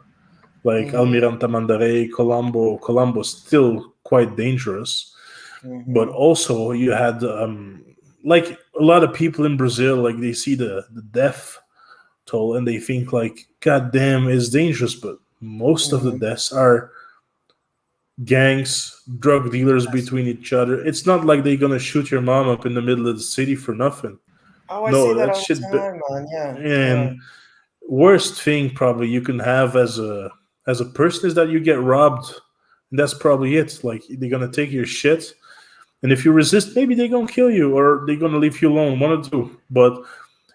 Speaker 3: like
Speaker 1: Hmm.
Speaker 3: Almirante Tamandaré, Colombo. Colombo still quite dangerous, but
Speaker 1: Hmm.
Speaker 3: also you had like a lot of people in Brazil, like they see the death toll and they think like, God damn, it's dangerous. But most of the
Speaker 1: Hmm.
Speaker 3: deaths are gangs, drug dealers
Speaker 1: Yes.
Speaker 3: between each other. It's not like they're gonna shoot your mom up in the middle of the city for nothing.
Speaker 1: Oh, I see
Speaker 3: No,
Speaker 1: that
Speaker 3: that
Speaker 1: all
Speaker 3: shit.
Speaker 1: the time, man. Yeah, yeah.
Speaker 3: And worst thing probably you can have as a person is that you get robbed, and that's probably it. Like they're gonna take your shit, and if you resist, maybe they're gonna kill you or they're gonna leave you alone. One or two, but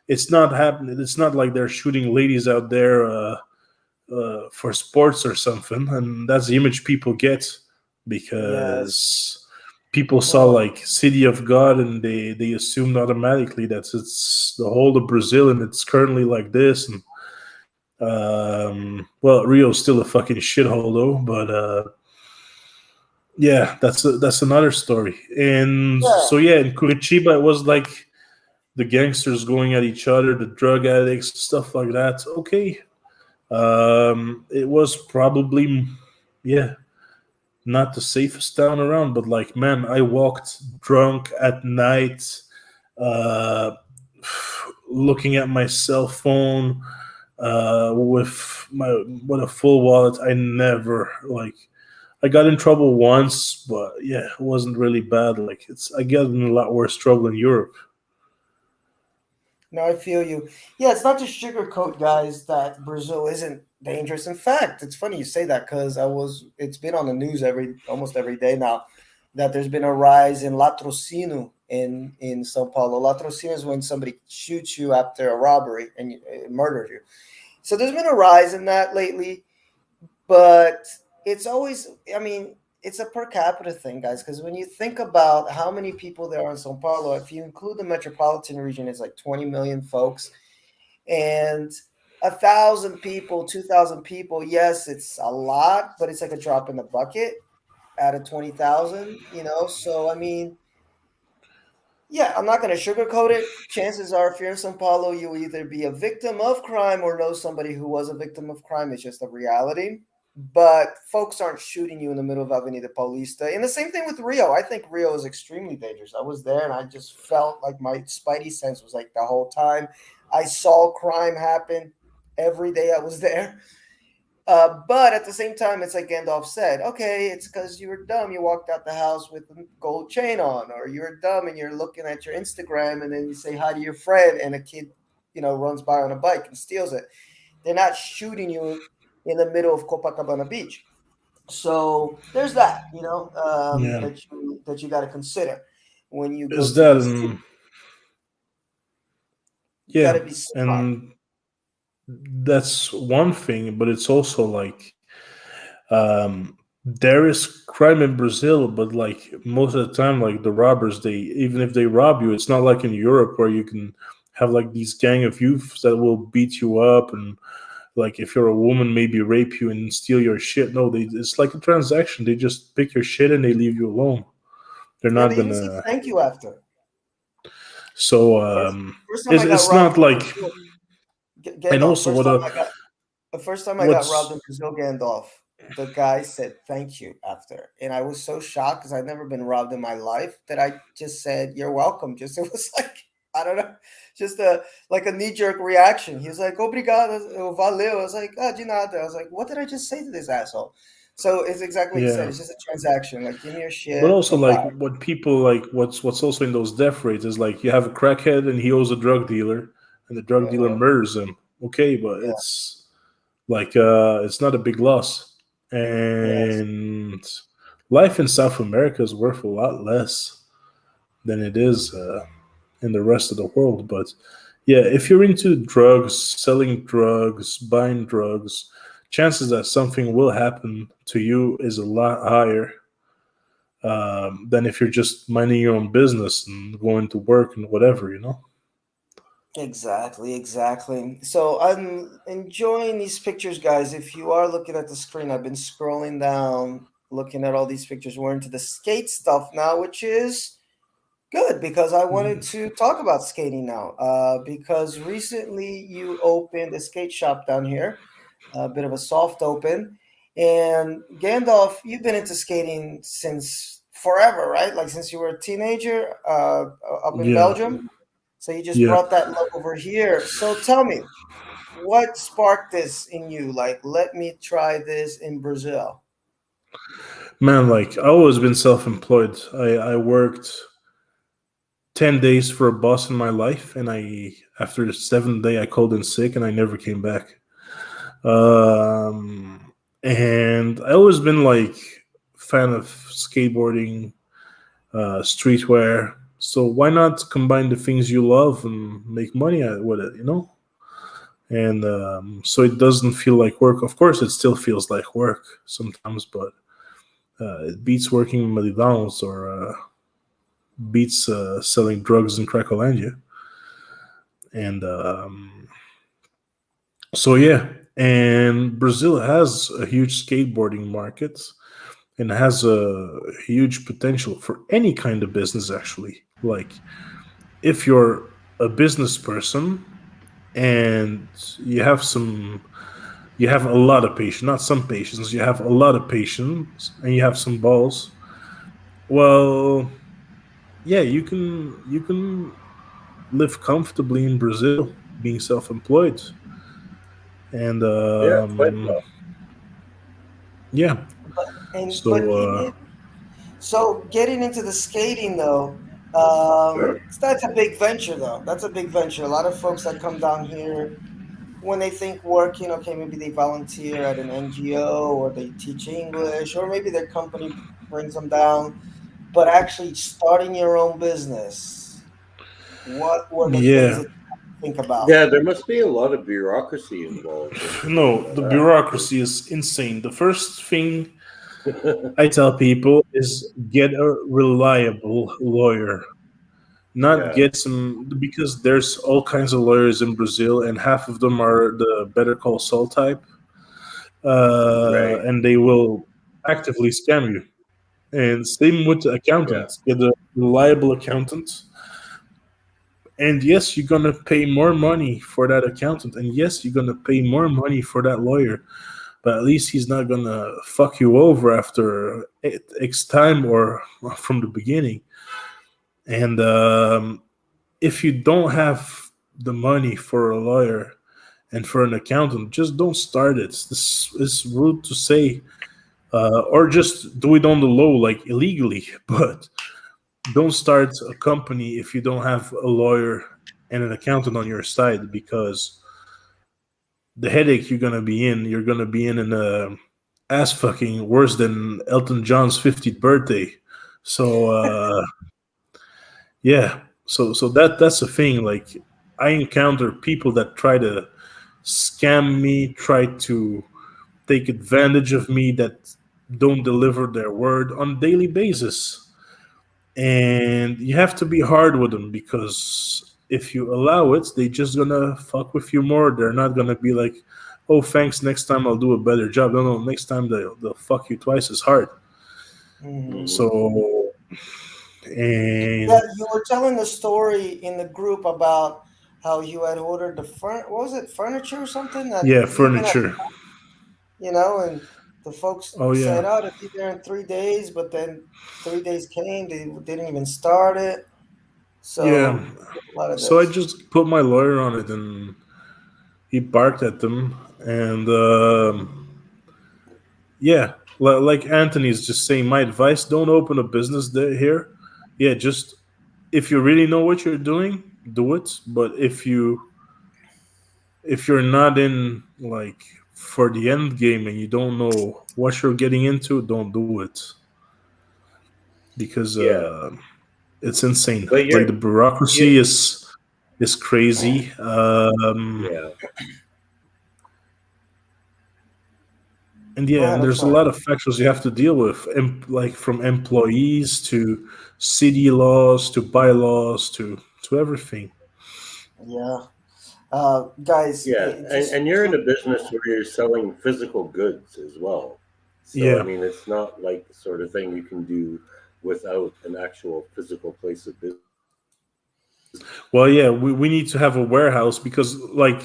Speaker 3: it's not happening. It's not like they're shooting ladies out there for sports or something, and that's the image people get
Speaker 1: Yes.
Speaker 3: because people saw
Speaker 1: Well,
Speaker 3: like City of God and they assumed automatically that it's the whole of Brazil and it's currently like this. And well, Rio's still a fucking shithole though, but yeah, that's another story. And
Speaker 1: yeah.
Speaker 3: so yeah, in Curitiba it was like the gangsters going at each other, the drug addicts, stuff like that. Okay, it was probably yeah not the safest town around, but like man, I walked drunk at night, uh, looking at my cell phone with a full wallet. I never like I got in trouble once, but yeah, it wasn't really bad. Like it's I get in a lot worse trouble in Europe.
Speaker 1: No, I feel you. Yeah, it's not to sugarcoat, guys, that Brazil isn't dangerous. In fact, it's funny you say that because it's been on the news almost every day now that there's been a rise in latrocínio in São Paulo. Latrocínio is when somebody shoots you after a robbery and murders you. So there's been a rise in that lately, but it's always, I mean, it's a per capita thing, guys, because when you think about how many people there are in Sao Paulo, if you include the metropolitan region, it's like 20 million folks, and 1,000 people, 2,000 people, yes, it's a lot, but it's like a drop in the bucket out of 20,000, So, I mean, yeah, I'm not going to sugarcoat it. Chances are, if you're in Sao Paulo, you'll either be a victim of crime or know somebody who was a victim of crime. It's just a reality. But folks aren't shooting you in the middle of Avenida Paulista. And the same thing with Rio. I think Rio is extremely dangerous. I was there and I just felt like my spidey sense was like the whole time. I saw crime happen every day I was there. But at the same time, it's like Gandalf said, okay, it's because you were dumb. You walked out the house with a gold chain on, or you were dumb and you're looking at your Instagram and then you say hi to your friend and a kid, runs by on a bike and steals it. They're not shooting you in the middle of Copacabana Beach. So there's that,
Speaker 3: Yeah,
Speaker 1: that you got to consider when you go
Speaker 3: is
Speaker 1: to
Speaker 3: that
Speaker 1: these cities.
Speaker 3: and
Speaker 1: You got
Speaker 3: yeah,
Speaker 1: to be smart.
Speaker 3: and that's one thing, but it's also like there is crime in Brazil, but like most of the time, like the robbers, they even if they rob you, it's not like in Europe where you can have like these gang of youths that will beat you up and like if you're a woman, maybe rape you and steal your shit. No, it's like a transaction. They just pick your shit and they leave you alone. They're
Speaker 1: Yeah,
Speaker 3: not
Speaker 1: they even say
Speaker 3: gonna.
Speaker 1: thank you after.
Speaker 3: So
Speaker 1: First, first time I got
Speaker 3: it's
Speaker 1: robbed
Speaker 3: not
Speaker 1: in
Speaker 3: like.
Speaker 1: Brazil,
Speaker 3: And
Speaker 1: Gandalf.
Speaker 3: also,
Speaker 1: The first time I got robbed in
Speaker 3: what's
Speaker 1: Brazil, Gandalf, the guy said thank you after. And I was so shocked because I'd never been robbed in my life that I just said, you're welcome. Just, it was like, I don't know, just like a knee jerk reaction. He was like, obrigado, valeu. I was like, ah, de nada. I was like, what did I just say to this asshole? So it's exactly what you said.
Speaker 3: yeah.
Speaker 1: It's just a transaction. Like, give me your
Speaker 3: But
Speaker 1: shit.
Speaker 3: also,
Speaker 1: Goodbye.
Speaker 3: like what people like, what's also in those death rates is like you have a crackhead and he owes a drug dealer, and the drug dealer
Speaker 1: Uh-huh.
Speaker 3: murders him. Okay, but
Speaker 1: Yeah.
Speaker 3: it's not a big loss,
Speaker 1: Yes.
Speaker 3: and life in South America is worth a lot less than it is in the rest of the world. But yeah, if you're into drugs, selling drugs, buying drugs, chances that something will happen to you is a lot higher than if you're just minding your own business and going to work and whatever, you know?
Speaker 1: Exactly, exactly. So I'm enjoying these pictures, guys. If you are looking at the screen, I've been scrolling down, looking at all these pictures. We're into the skate stuff now, which is good because I wanted to talk about skating now. Because recently you opened a skate shop down here, a bit of a soft open. And Gandalf, you've been into skating since forever, right? Like since you were a teenager, up in
Speaker 3: Yeah,
Speaker 1: Belgium. So you just
Speaker 3: yeah.
Speaker 1: brought that love over here. So tell me, what sparked this in you? Like, let me try this in Brazil.
Speaker 3: Man, like, I always been self employed. I worked 10 days for a boss in my life, and I after the seventh day I called in sick and I never came back. And I always been like fan of skateboarding, streetwear. So why not combine the things you love and make money with it? And so it doesn't feel like work. Of course, it still feels like work sometimes, but it beats working in McDonald's or beats selling drugs in Cracolandia. And so yeah, and Brazil has a huge skateboarding market and has a huge potential for any kind of business. Actually, like if you're a business person and you have a lot of patience, not some patience, you have a lot of patience and you have some balls. Well, yeah, you can live comfortably in Brazil being self-employed. And
Speaker 2: Yeah, quite well.
Speaker 3: yeah,
Speaker 1: And
Speaker 3: so
Speaker 1: but so getting into the skating though, that's a big venture though. That's a big venture. A lot of folks that come down here when they think working, okay, maybe they volunteer at an NGO or they teach English or maybe their company brings them down. But actually starting your own business, what were the things
Speaker 3: yeah,
Speaker 1: that you think about?
Speaker 2: Yeah, there must be a lot of bureaucracy involved in
Speaker 3: no, the
Speaker 2: that.
Speaker 3: bureaucracy is insane. The first thing I tell people is get a reliable lawyer, not
Speaker 2: Yeah,
Speaker 3: get some, because there's all kinds of lawyers in Brazil, and half of them are the Better Call Saul type,
Speaker 2: right.
Speaker 3: and they will actively scam you. And same with the
Speaker 2: Yeah,
Speaker 3: accountants. Get a reliable accountant. And yes, you're gonna pay more money for that accountant, and yes, you're gonna pay more money for that lawyer. But at least he's not gonna fuck you over after X time or from the beginning. And if you don't have the money for a lawyer and for an accountant, just don't start it. This is rude to say, or just do it on the low, like illegally. But don't start a company if you don't have a lawyer and an accountant on your side, because the headache you're gonna be in a ass fucking worse than Elton John's 50th birthday. So yeah, so that's the thing. Like I encounter people that try to scam me, try to take advantage of me, that don't deliver their word on a daily basis. And you have to be hard with them, because if you allow it, they just gonna fuck with you more. They're not gonna be like, "Oh, thanks. Next time I'll do a better job." No, no. Next time they'll fuck you twice as hard.
Speaker 1: Hmm.
Speaker 2: hmm
Speaker 3: So
Speaker 1: Yeah,
Speaker 3: and
Speaker 1: you were telling the story in the group about how you had ordered what was it, furniture or something that
Speaker 3: yeah,
Speaker 1: even at,
Speaker 3: furniture.
Speaker 1: and the folks
Speaker 3: Oh
Speaker 1: said,
Speaker 3: yeah,
Speaker 1: "Oh, it'll be there in 3 days," but then 3 days came, they didn't even start it.
Speaker 3: yeah.
Speaker 1: So a lot of
Speaker 3: So I
Speaker 1: this.
Speaker 3: just put my lawyer on it, and he barked at them, and yeah, like Anthony's just saying, my advice: don't open a business there here. Yeah, just if you really know what you're doing, do it. But if you're not in like for the end game and you don't know what you're getting into, don't do it, because
Speaker 2: yeah.
Speaker 3: it's insane.
Speaker 2: But
Speaker 3: Like the
Speaker 2: you,
Speaker 3: bureaucracy is crazy.
Speaker 2: yeah,
Speaker 3: And
Speaker 1: Go
Speaker 3: yeah,
Speaker 1: ahead.
Speaker 3: and
Speaker 1: I'm
Speaker 3: there's a
Speaker 1: sorry.
Speaker 3: lot of factors you have to deal with, like from employees to city laws to bylaws to everything.
Speaker 1: Yeah, guys,
Speaker 2: yeah,
Speaker 1: just
Speaker 2: and you're in a business where you're selling physical goods as well. So I
Speaker 3: Yeah.
Speaker 2: mean, it's not like the sort of thing you can do without an actual physical place of business.
Speaker 3: Well, yeah, we need to have a warehouse, because like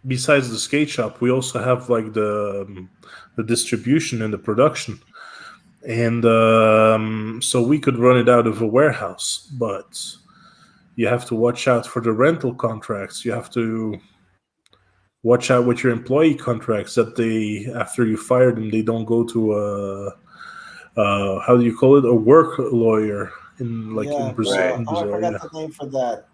Speaker 3: besides the skate shop, we also have like the distribution and the production, and so we could run it out of a warehouse. But you have to watch out for the rental contracts. You have to watch out with your employee contracts, that they, after you fire them, they don't go to a how do you call it, a work lawyer, in like
Speaker 1: Yeah.
Speaker 3: in Brazil.
Speaker 2: Right.
Speaker 3: In
Speaker 1: Oh, I
Speaker 3: Brazil,
Speaker 1: forgot
Speaker 3: yeah.
Speaker 1: the name for that.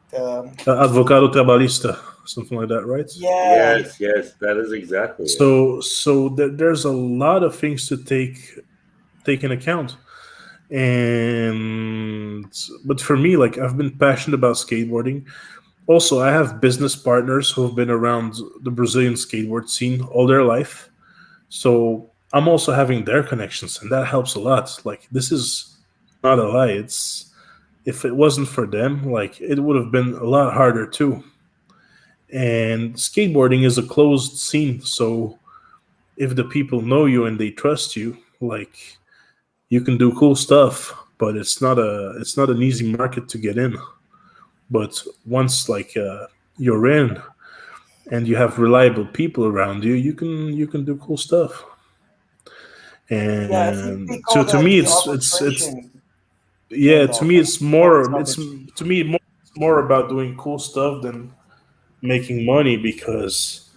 Speaker 3: Advogado trabalhista, something like that, right?
Speaker 1: Yeah.
Speaker 2: Yes, yes, that is exactly it.
Speaker 3: So there's a lot of things to take in account. And but for me, like I've been passionate about skateboarding. Also, I have business partners who have been around the Brazilian skateboard scene all their life. So I'm also having their connections, and that helps a lot. Like this is not a lie. It's if it wasn't for them, like it would have been a lot harder too. And skateboarding is a closed scene, so if the people know you and they trust you, like you can do cool stuff, but it's not an easy market to get in. But once you're in and you have reliable people around you, you can do cool stuff.
Speaker 1: Yeah. I think they
Speaker 3: And
Speaker 1: call
Speaker 3: to
Speaker 1: that
Speaker 3: me,
Speaker 1: the
Speaker 3: it's
Speaker 1: arbitration,
Speaker 3: yeah, to
Speaker 1: Gandalf.
Speaker 3: me
Speaker 1: I think
Speaker 3: it's
Speaker 1: they call this
Speaker 3: more it's
Speaker 1: arbitration.
Speaker 3: to me more it's more about doing cool stuff than making money, because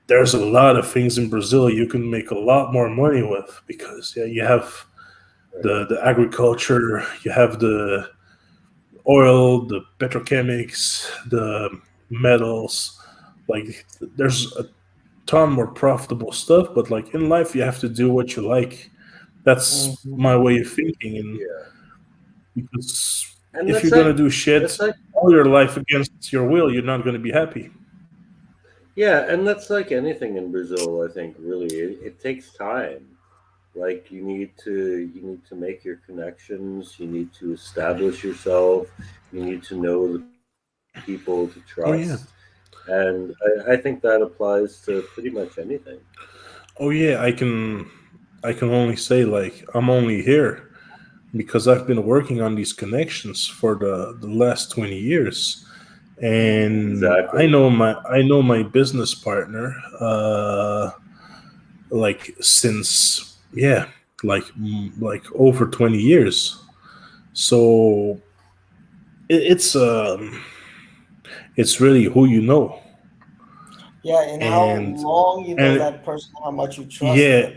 Speaker 3: there's a lot of things in Brazil you can make a lot more money with, because yeah, you have
Speaker 2: Right.
Speaker 3: the agriculture, you have the oil, the petrochemics, the metals. Like there's a ton more profitable stuff, but like in life you have to do what you like. That's
Speaker 1: Hmm.
Speaker 3: my way of thinking. And
Speaker 2: Yeah.
Speaker 3: because
Speaker 2: And
Speaker 3: if you're gonna do shit
Speaker 2: that's like
Speaker 3: all your life against your will, you're not gonna be happy.
Speaker 2: yeah, and that's like anything in Brazil, I think really it takes time. Like you need to make your connections, you need to establish yourself, you need to know the people to trust.
Speaker 3: Oh yeah.
Speaker 2: And I think that applies to pretty much anything.
Speaker 3: Oh yeah, I can only say like I'm only here because I've been working on these connections for the last 20 years. And
Speaker 2: Exactly.
Speaker 3: I know my business partner like since yeah, like over 20 years. So it's really who you know.
Speaker 1: Yeah, and how
Speaker 3: And
Speaker 1: long you know
Speaker 3: and
Speaker 1: that person, how much you trust
Speaker 3: yeah,
Speaker 1: them.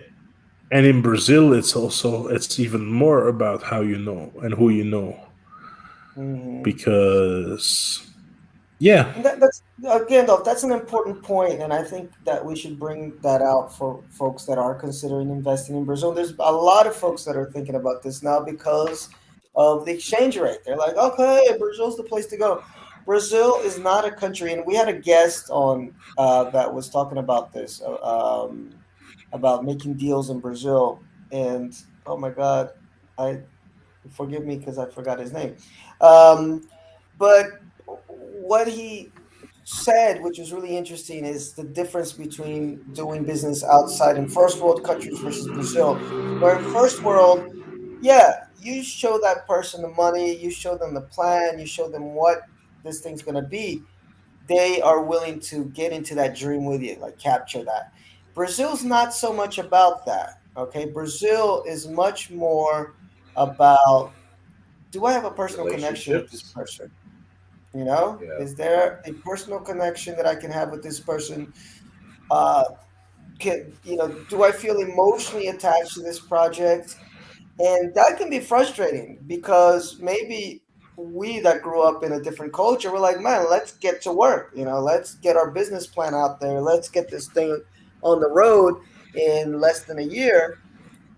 Speaker 3: and in Brazil it's even more about how you know and who you know,
Speaker 1: Hmm.
Speaker 3: because yeah.
Speaker 1: And that's again, though, that's an important point, and I think that we should bring that out for folks that are considering investing in Brazil. There's a lot of folks that are thinking about this now because of the exchange rate. They're like, okay, Brazil's the place to go. Brazil is not a country, and we had a guest on that was talking about this, about making deals in Brazil, and oh my God, I forgive me because I forgot his name. Um, but what he said, which was really interesting, is the difference between doing business outside in first world countries versus Brazil. Where in first world, yeah, you show that person the money, you show them the plan, you show them what this thing's going to be. They are willing to get into that dream with you, like capture that. Brazil's not so much about that. Okay, Brazil is much more about, do I have a personal connection with this
Speaker 2: Relationships.
Speaker 1: person? You know,
Speaker 2: Yeah.
Speaker 1: is there a personal connection that I can have with this person? Uh, do I feel emotionally attached to this project? And that can be frustrating because maybe we that grew up in a different culture, we're like, man, let's get to work. Let's get our business plan out there. Let's get this thing on the road in less than a year.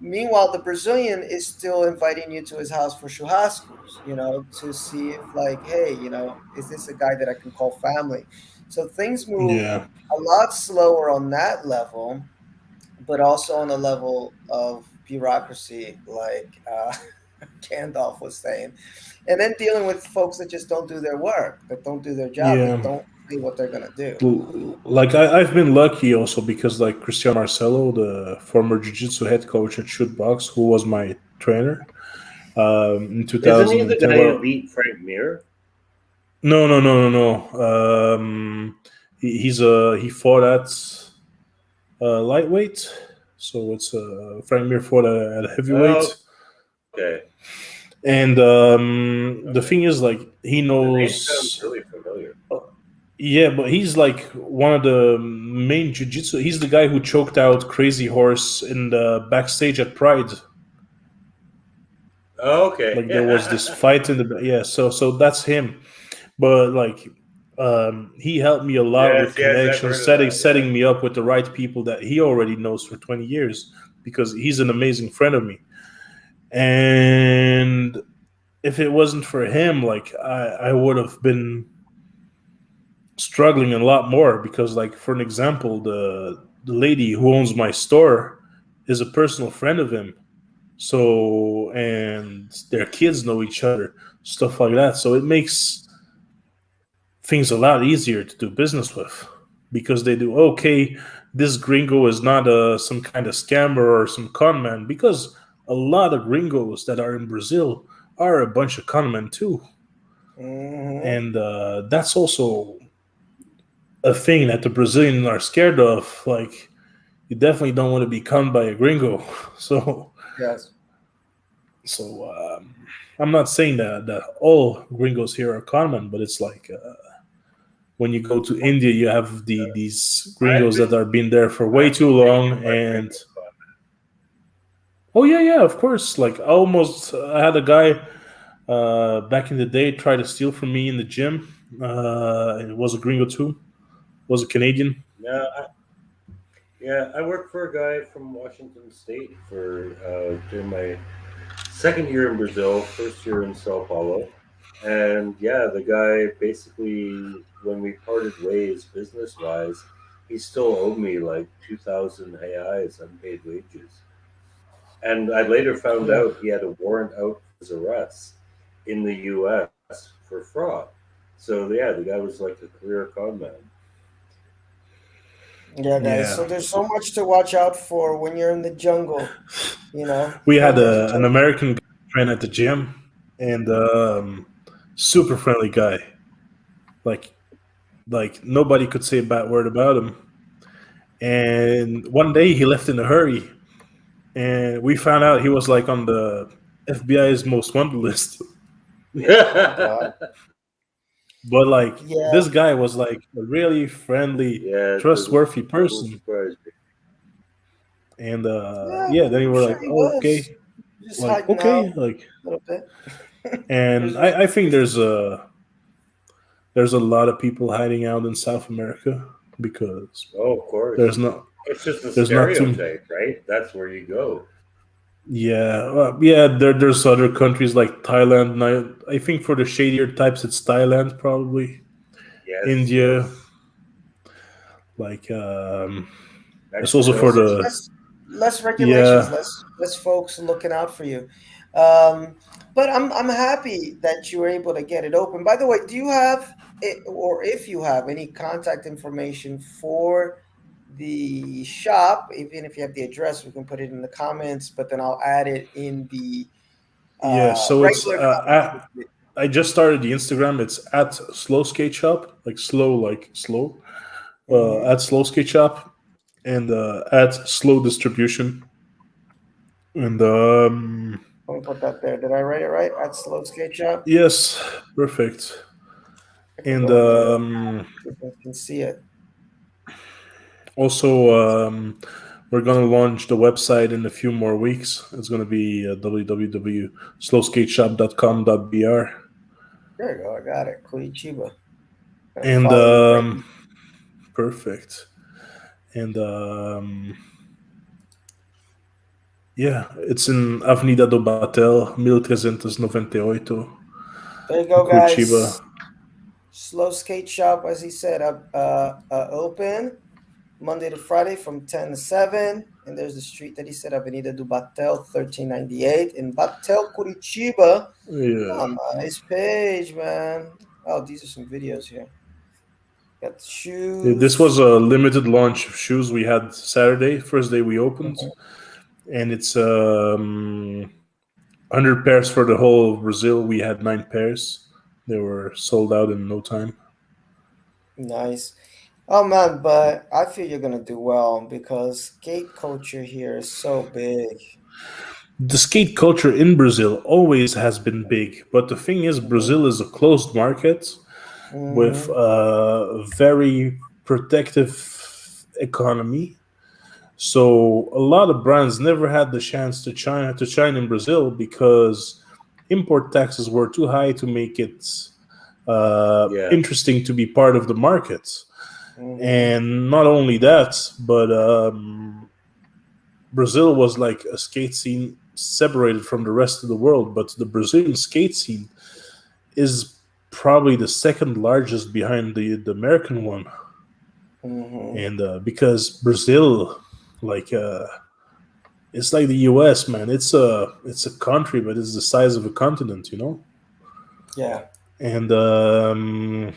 Speaker 1: Meanwhile, the Brazilian is still inviting you to his house for churrascos, to see if, like, hey, is this a guy that I can call family? So things move
Speaker 3: Yeah.
Speaker 1: a lot slower on that level, but also on the level of bureaucracy, like Gandalf was saying. And then dealing with folks that just don't do their work, that don't do their job, that
Speaker 3: Yeah.
Speaker 1: don't say what they're going to do.
Speaker 3: Like I've been lucky also because like Cristiano Marcelo, the former jiu-jitsu head coach at Shootbox, who was my trainer in
Speaker 2: Isn't he the
Speaker 3: 2010.
Speaker 2: guy who
Speaker 3: Well,
Speaker 2: beat Frank Mir?
Speaker 3: no, no, no, no, no. He fought at lightweight, so it's Frank Mir fought at heavyweight.
Speaker 2: Oh, okay.
Speaker 3: And the
Speaker 2: Okay.
Speaker 3: thing is, like, he
Speaker 2: The name sounds
Speaker 3: knows.
Speaker 2: really familiar.
Speaker 3: Yeah, but he's like one of the main jiu-jitsu. He's the guy who choked out Crazy Horse in the backstage at Pride.
Speaker 2: Oh, okay.
Speaker 3: Like there was this fight in the yeah. So that's him. But like he helped me a lot with
Speaker 2: Yes, yes, I've
Speaker 3: connections,
Speaker 2: heard of that. Yeah.
Speaker 3: setting me up with the right people that he already knows for 20 years because he's an amazing friend of me. And if it wasn't for him, like I would have been struggling a lot more because, like, for an example, the lady who owns my store is a personal friend of him. So, and their kids know each other, stuff like that. So it makes things a lot easier to do business with because they do okay. This gringo is not some kind of scammer or some con man because a lot of gringos that are in Brazil are a bunch of con men too,
Speaker 1: Hmm.
Speaker 3: and that's also a thing that the Brazilians are scared of. Like, you definitely don't want to be conned by a gringo. So,
Speaker 1: Yes.
Speaker 3: so I'm not saying that all gringos here are con men, but it's like when you go to India, you have these
Speaker 2: I've
Speaker 3: gringos that
Speaker 2: been
Speaker 3: are been there for way
Speaker 2: I've
Speaker 3: too
Speaker 2: been taken
Speaker 3: long.
Speaker 2: by
Speaker 3: And
Speaker 2: gringos.
Speaker 3: oh yeah, yeah, of course. Like I had a guy back in the day try to steal from me in the gym. It was a gringo too. Was a Canadian.
Speaker 2: No, yeah, I worked for a guy from Washington State for during my second year in Brazil, first year in Sao Paulo, and yeah, the guy basically when we parted ways business wise, he still owed me like 2,000 AIs unpaid wages, and I later found
Speaker 1: Yeah.
Speaker 2: out he had a warrant out for his arrest in the U.S. for fraud. So yeah, the guy was like a career con man.
Speaker 1: Yeah, guys.
Speaker 3: Yeah,
Speaker 1: So there's so much to watch out for when you're in the jungle.
Speaker 3: we had
Speaker 1: When there's a
Speaker 3: an
Speaker 1: jungle.
Speaker 3: American guy train at the gym, and super friendly guy. Like like nobody could say a bad word about him. And one day he left in a hurry, and we found out he was like on the FBI's most wanted list.
Speaker 1: Oh God.
Speaker 3: But like
Speaker 1: Yeah.
Speaker 3: this guy was like a really friendly,
Speaker 2: Yeah, it
Speaker 3: trustworthy
Speaker 2: doesn't
Speaker 3: person.
Speaker 2: surprise me.
Speaker 3: And
Speaker 1: Yeah,
Speaker 3: yeah, then we
Speaker 1: I'm
Speaker 3: were
Speaker 1: sure
Speaker 3: like,
Speaker 1: he
Speaker 3: oh,
Speaker 1: was. Just hiding out
Speaker 3: okay, like,
Speaker 1: a little bit.
Speaker 3: and
Speaker 1: There's
Speaker 3: I think
Speaker 1: just
Speaker 3: there's a lot of people hiding out in South America because
Speaker 2: Oh, of course.
Speaker 3: there's not
Speaker 2: It's just a
Speaker 3: there's not too
Speaker 2: stereotype, right? That's where you go.
Speaker 3: yeah yeah there's other countries like Thailand. And I think for the shadier types it's Thailand probably,
Speaker 2: Yes,
Speaker 3: India,
Speaker 2: yes.
Speaker 3: like it's also
Speaker 1: because
Speaker 3: for
Speaker 2: Mexico.
Speaker 1: there's
Speaker 3: the
Speaker 1: less regulations,
Speaker 3: yeah
Speaker 1: less folks looking out for you. Um, but I'm happy that you were able to get it open. By the way, do you have it, or if you have any contact information for the shop? Even if you have the address, we can put it in the comments. But then I'll add it in the
Speaker 3: yeah. So it's
Speaker 1: regular comments.
Speaker 3: I just started the Instagram. It's at Slow Skate Shop, like slow,
Speaker 1: Mm-hmm.
Speaker 3: at Slow Skate Shop, and at Slow Distribution. And
Speaker 1: Let me put that there. Did I write it right? At Slow Skate Shop.
Speaker 3: yes, perfect.
Speaker 1: I can
Speaker 3: And
Speaker 1: go in there. People can see it.
Speaker 3: also, we're gonna launch the website in a few more weeks. It's gonna be www.slowskateshop.com.br.
Speaker 1: There you go. I got it. Curitiba. Gonna
Speaker 3: And
Speaker 1: follow you right now.
Speaker 3: perfect. And yeah, it's in Avenida do Batel, 1398,
Speaker 1: There you
Speaker 3: in
Speaker 1: go,
Speaker 3: Curitiba.
Speaker 1: guys. Slow Skate Shop, as he said, open Monday to Friday from 10 to 7. And there's the street that he said, Avenida do Batel, 1398 in Batel, Curitiba.
Speaker 3: Yeah.
Speaker 1: Oh, nice page, man. Oh, these are some videos here. Got the
Speaker 3: This was
Speaker 1: shoes.
Speaker 3: a limited launch of shoes we had Saturday, first day we opened,
Speaker 1: Mhm.
Speaker 3: and it's 100 pairs for the whole of Brazil. We had 9 pairs. They were sold out in no time.
Speaker 1: Nice. Oh, man, but I feel you're going to do well because skate culture here is so big.
Speaker 3: The skate culture in Brazil always has been big, but the thing is,
Speaker 1: Hmm.
Speaker 3: Brazil is a closed market with
Speaker 1: Hmm.
Speaker 3: a very protective economy. So a lot of brands never had the chance to shine in Brazil because import taxes were too high to make it
Speaker 2: Yeah.
Speaker 3: interesting to be part of the market.
Speaker 1: Hmm.
Speaker 3: And not only that, but Brazil was like a skate scene separated from the rest of the world. But the Brazilian skate scene is probably the second largest behind the American one.
Speaker 1: Hmm.
Speaker 3: And because Brazil, like, it's like the U.S., man. It's a country, but it's the size of a continent, you know.
Speaker 1: Yeah.
Speaker 3: And that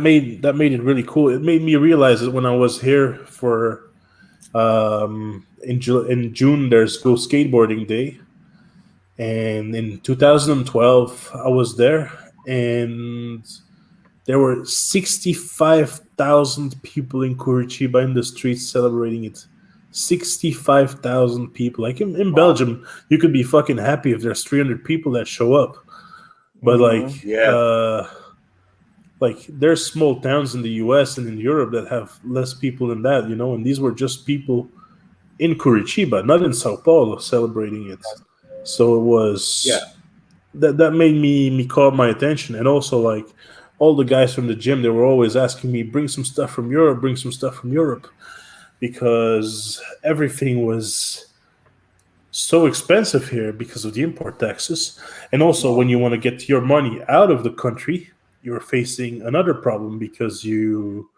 Speaker 3: made it really cool. It made me realize that when I was here for in June, there's Go Skateboarding Day, and in 2012 I was there, and there were 65,000 people in Curitiba in the streets celebrating it. 65,000 people. Like in
Speaker 1: Wow.
Speaker 3: Belgium, you could be fucking happy if there's 300 people that show up. But
Speaker 1: Hmm.
Speaker 2: Yeah.
Speaker 3: like there's small towns in the US and in Europe that have less people than that, you know, and these were just people in Curitiba, not in Sao Paulo, celebrating it. So it
Speaker 2: Yeah.
Speaker 3: was that made me caught my attention, and also like all the guys from the gym, they were always asking me, bring some stuff from Europe, bring some stuff from Europe, because everything was so expensive here because of the import taxes. And also,
Speaker 1: Yeah.
Speaker 3: when you want to get your money out of the country, you're facing another problem because you,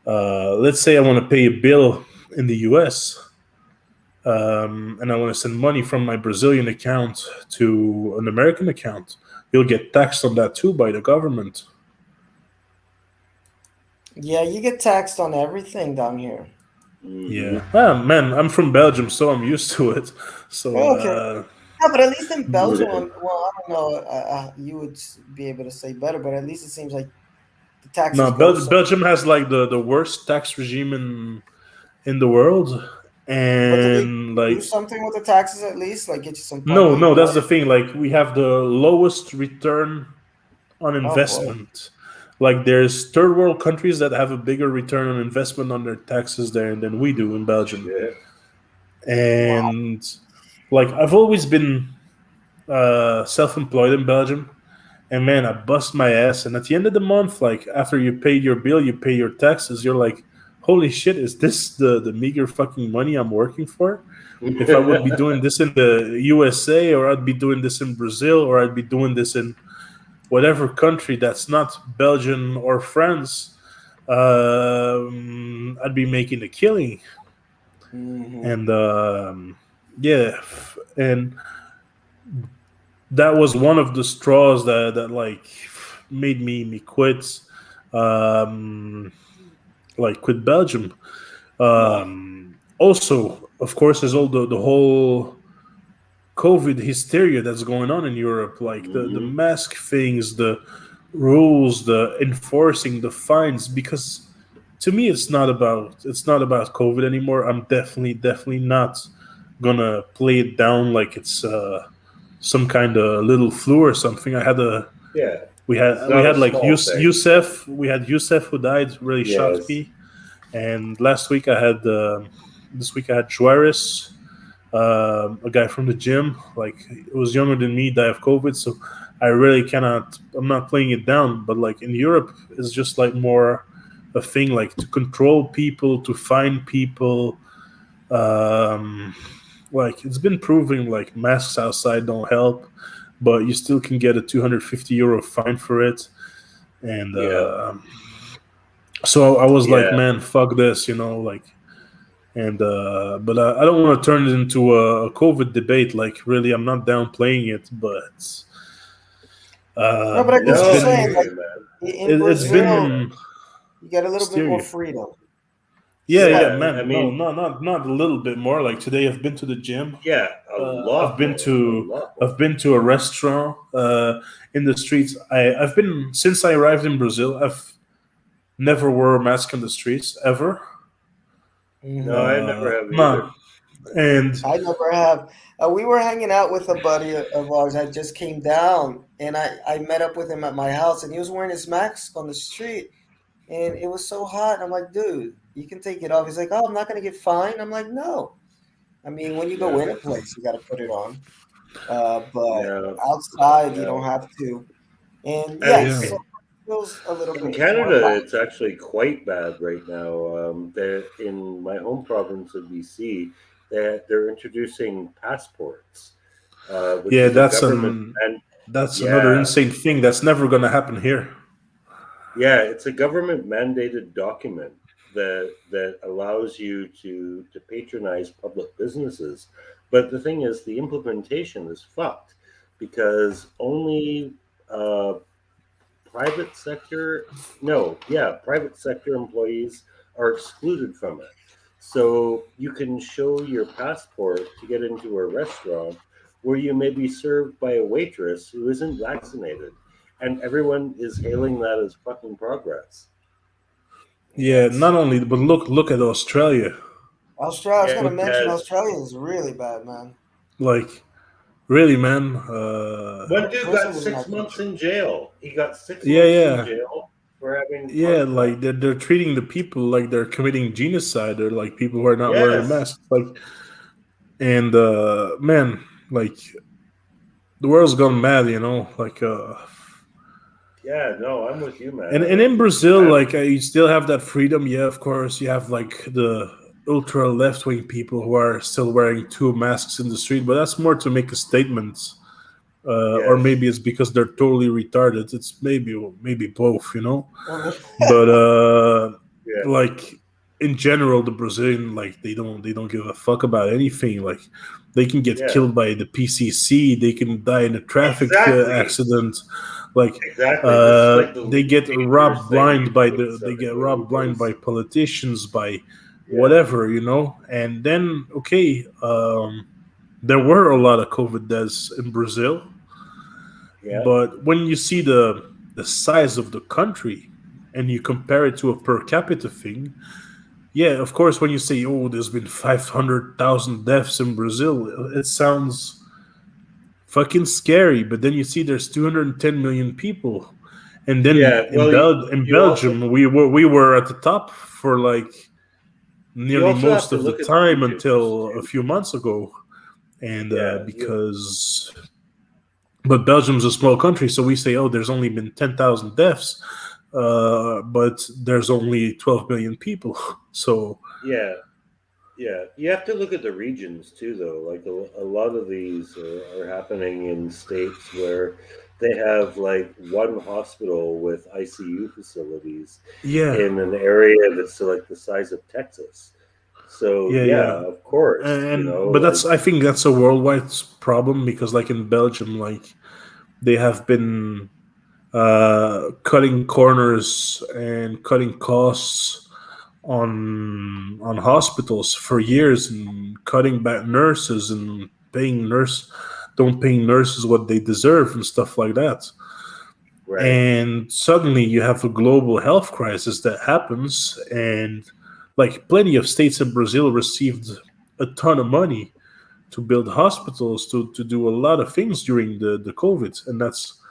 Speaker 3: let's say, I want to pay a bill in the US, and I want to send money from my Brazilian account to an American account. You'll get taxed on that too by the government.
Speaker 1: Yeah, you get taxed on everything down here.
Speaker 2: Hmm.
Speaker 3: Yeah. Ah, man, I'm from Belgium, so I'm used to it. So,
Speaker 1: Oh, okay. Yeah, but at least in Belgium,
Speaker 2: Yeah.
Speaker 1: well, I don't know. You would be able to say better, but at least it seems like the taxes
Speaker 3: no,
Speaker 1: go so.
Speaker 3: Belgium has like the worst tax regime in the world.
Speaker 1: But did they
Speaker 3: And
Speaker 1: do
Speaker 3: like,
Speaker 1: something with the taxes at least, like get you some
Speaker 3: no,
Speaker 1: public
Speaker 3: no, that's
Speaker 1: money?
Speaker 3: the thing. Like, we have the lowest return on
Speaker 1: Oh boy.
Speaker 3: investment. Like, there's third world countries that have a bigger return on investment on their taxes there than we do in Belgium.
Speaker 2: Shit.
Speaker 1: Wow.
Speaker 3: And like, I've always been self-employed in Belgium, and man, I bust my ass. And at the end of the month, like after you pay your bill, you pay your taxes. You're like, holy shit, is this the meager fucking money I'm working for? If I would be doing this in the USA, or I'd be doing this in Brazil, or I'd be doing this in whatever country that's not Belgium or France, I'd be making a killing.
Speaker 1: Hmm.
Speaker 3: And yeah, and that was one of the straws that like made me quit, um, like quit Belgium.
Speaker 1: Yeah.
Speaker 3: Also, of course, there's all the whole COVID hysteria that's going on in Europe, like the
Speaker 2: Hmm.
Speaker 3: mask things, the rules, the enforcing, the fines. Because to me, it's not about COVID anymore. I'm definitely not gonna play it down like it's some kind of little flu or something. I had a
Speaker 2: Yeah.
Speaker 3: we
Speaker 2: It's
Speaker 3: had we
Speaker 2: not a
Speaker 3: had like
Speaker 2: small thing.
Speaker 3: Yusef. We had Yusef who died. Really shocked
Speaker 2: Yes.
Speaker 3: me. And last week I had this week I had Juarez, a guy from the gym. Like, it was younger than me, die of COVID. So I really cannot. I'm not playing it down. But like in Europe, it's just like more a thing like to control people, to find people. Um, like, it's been proven like masks outside don't help, but you still can get a 250 euro fine for it. And
Speaker 2: Yeah.
Speaker 3: so I was like,
Speaker 2: Yeah.
Speaker 3: man, fuck this, like. And but I don't want to turn it into a COVID debate. Like, really, I'm not downplaying it, but
Speaker 1: No, but I get
Speaker 3: it's
Speaker 1: what you're
Speaker 2: No, I
Speaker 1: saying.
Speaker 2: hear
Speaker 3: been
Speaker 2: you, man.
Speaker 1: In
Speaker 3: it's
Speaker 1: Brazil,
Speaker 3: been
Speaker 1: you get a little bit more
Speaker 3: hysteria.
Speaker 1: freedom.
Speaker 3: Yeah, yeah,
Speaker 2: Yeah. I
Speaker 3: man. No,
Speaker 2: mean,
Speaker 3: not a little bit more. Like today, I've been to the gym.
Speaker 2: yeah, a
Speaker 3: I've
Speaker 2: lot
Speaker 3: been
Speaker 2: more. A
Speaker 3: to
Speaker 2: lot more.
Speaker 3: I've been to a restaurant in the streets. I've been since I arrived in Brazil. I've never wore a mask on the streets ever.
Speaker 2: No,
Speaker 1: Hmm.
Speaker 2: I never have
Speaker 3: No,
Speaker 2: either.
Speaker 3: and
Speaker 1: I never have. We were hanging out with a buddy of ours that just came down, and I met up with him at my house, and he was wearing his mask on the street, and it was so hot. I'm like, dude, you can take it off. He's like, oh, I'm not gonna get fined. I'm like, no. I mean, when you go
Speaker 2: Yeah.
Speaker 1: in a place, you got to put it on. But
Speaker 2: Yeah,
Speaker 1: outside you
Speaker 2: yeah.
Speaker 1: don't have to. And
Speaker 2: And
Speaker 1: yeah,
Speaker 3: Yeah.
Speaker 1: so it feels a little
Speaker 2: in
Speaker 1: bit more
Speaker 2: Canada,
Speaker 1: light.
Speaker 2: it's actually quite bad right now. In my home province of BC, they're introducing passports, which
Speaker 3: Yeah,
Speaker 2: is a government and
Speaker 3: that's another
Speaker 2: yeah,
Speaker 3: insane thing that's never gonna happen here.
Speaker 2: yeah, it's a government mandated document that allows you to patronize public businesses. But the thing is, the implementation is fucked because only uh, private sector, no, yeah, private sector employees are excluded from it. So you can show your passport to get into a restaurant where you may be served by a waitress who isn't vaccinated. And everyone is hailing that as fucking progress.
Speaker 3: Yeah,
Speaker 1: Yes.
Speaker 3: not only but look at Australia.
Speaker 1: Australia, I was
Speaker 2: Yeah,
Speaker 1: gonna mention Australia is really bad, man.
Speaker 3: Like really, man.
Speaker 2: one
Speaker 1: The
Speaker 2: dude got
Speaker 1: prisons in that
Speaker 2: 6 months
Speaker 1: country.
Speaker 2: in jail. He got six
Speaker 3: Yeah,
Speaker 2: months in
Speaker 3: yeah,
Speaker 2: jail for having
Speaker 3: yeah.
Speaker 2: heart attack.
Speaker 3: Like they're treating the people like they're committing genocide. They're like people who are not wearing
Speaker 2: Yes.
Speaker 3: masks. Like and man, like the world's gone mad. Like
Speaker 2: Yeah, no, I'm with you, man.
Speaker 3: and in
Speaker 2: Like it's
Speaker 3: Brazil,
Speaker 2: bad.
Speaker 3: like you still have that freedom. Yeah, of course, you have like the ultra left wing people who are still wearing two masks in the street, but that's more to make a statement. Or
Speaker 2: Yes.
Speaker 3: maybe it's because they're totally retarded. It's maybe both.
Speaker 1: Well,
Speaker 3: But
Speaker 2: Yeah.
Speaker 3: like in general, the Brazilian like they don't give a fuck about anything. Like they can get
Speaker 2: Yeah.
Speaker 3: killed by the PCC, they can die in a traffic
Speaker 2: Exactly.
Speaker 3: accident. Like
Speaker 2: Exactly. This is like the
Speaker 3: they
Speaker 2: least
Speaker 3: get
Speaker 2: dangerous
Speaker 3: robbed
Speaker 2: thing
Speaker 3: blind
Speaker 2: you
Speaker 3: by
Speaker 2: could
Speaker 3: they get
Speaker 2: somebody
Speaker 3: robbed blind
Speaker 2: because
Speaker 3: by politicians, by
Speaker 2: yeah.
Speaker 3: whatever. And then okay, there were a lot of COVID deaths in Brazil,
Speaker 2: Yeah.
Speaker 3: but when you see the size of the country and you compare it to a per capita thing, yeah, of course, when you say, "Oh, there's been 500,000 deaths in Brazil," it sounds fucking scary. But then you see there's 210 million people, and then
Speaker 2: Yeah. Well,
Speaker 3: In
Speaker 2: you also
Speaker 3: Belgium, we were at the top for like
Speaker 2: you
Speaker 3: nearly
Speaker 2: also have
Speaker 3: most
Speaker 2: to
Speaker 3: of the
Speaker 2: look at the
Speaker 3: time
Speaker 2: regions
Speaker 3: until a
Speaker 2: too.
Speaker 3: few months ago, and
Speaker 2: Yeah.
Speaker 3: because but Belgium's a small country, so we say, oh, there's only been 10,000 deaths, but there's only 12 million people. So,
Speaker 2: Yeah. Yeah, you have to look at the regions too, though. Like a lot of these are happening in states where they have like one hospital with ICU facilities
Speaker 3: yeah,
Speaker 2: in an area that's like the size of Texas. So
Speaker 3: yeah,
Speaker 2: yeah,
Speaker 3: yeah.
Speaker 2: of course,
Speaker 3: And but
Speaker 2: like
Speaker 3: I think that's a worldwide problem because, like in Belgium, like they have been cutting corners and cutting costs on hospitals for years and cutting back nurses and don't paying nurses what they deserve and stuff like that.
Speaker 2: right,
Speaker 3: And suddenly you have a global health crisis that happens, and like plenty of states in Brazil received a ton of money to build hospitals, to do a lot of things during the COVID, and that's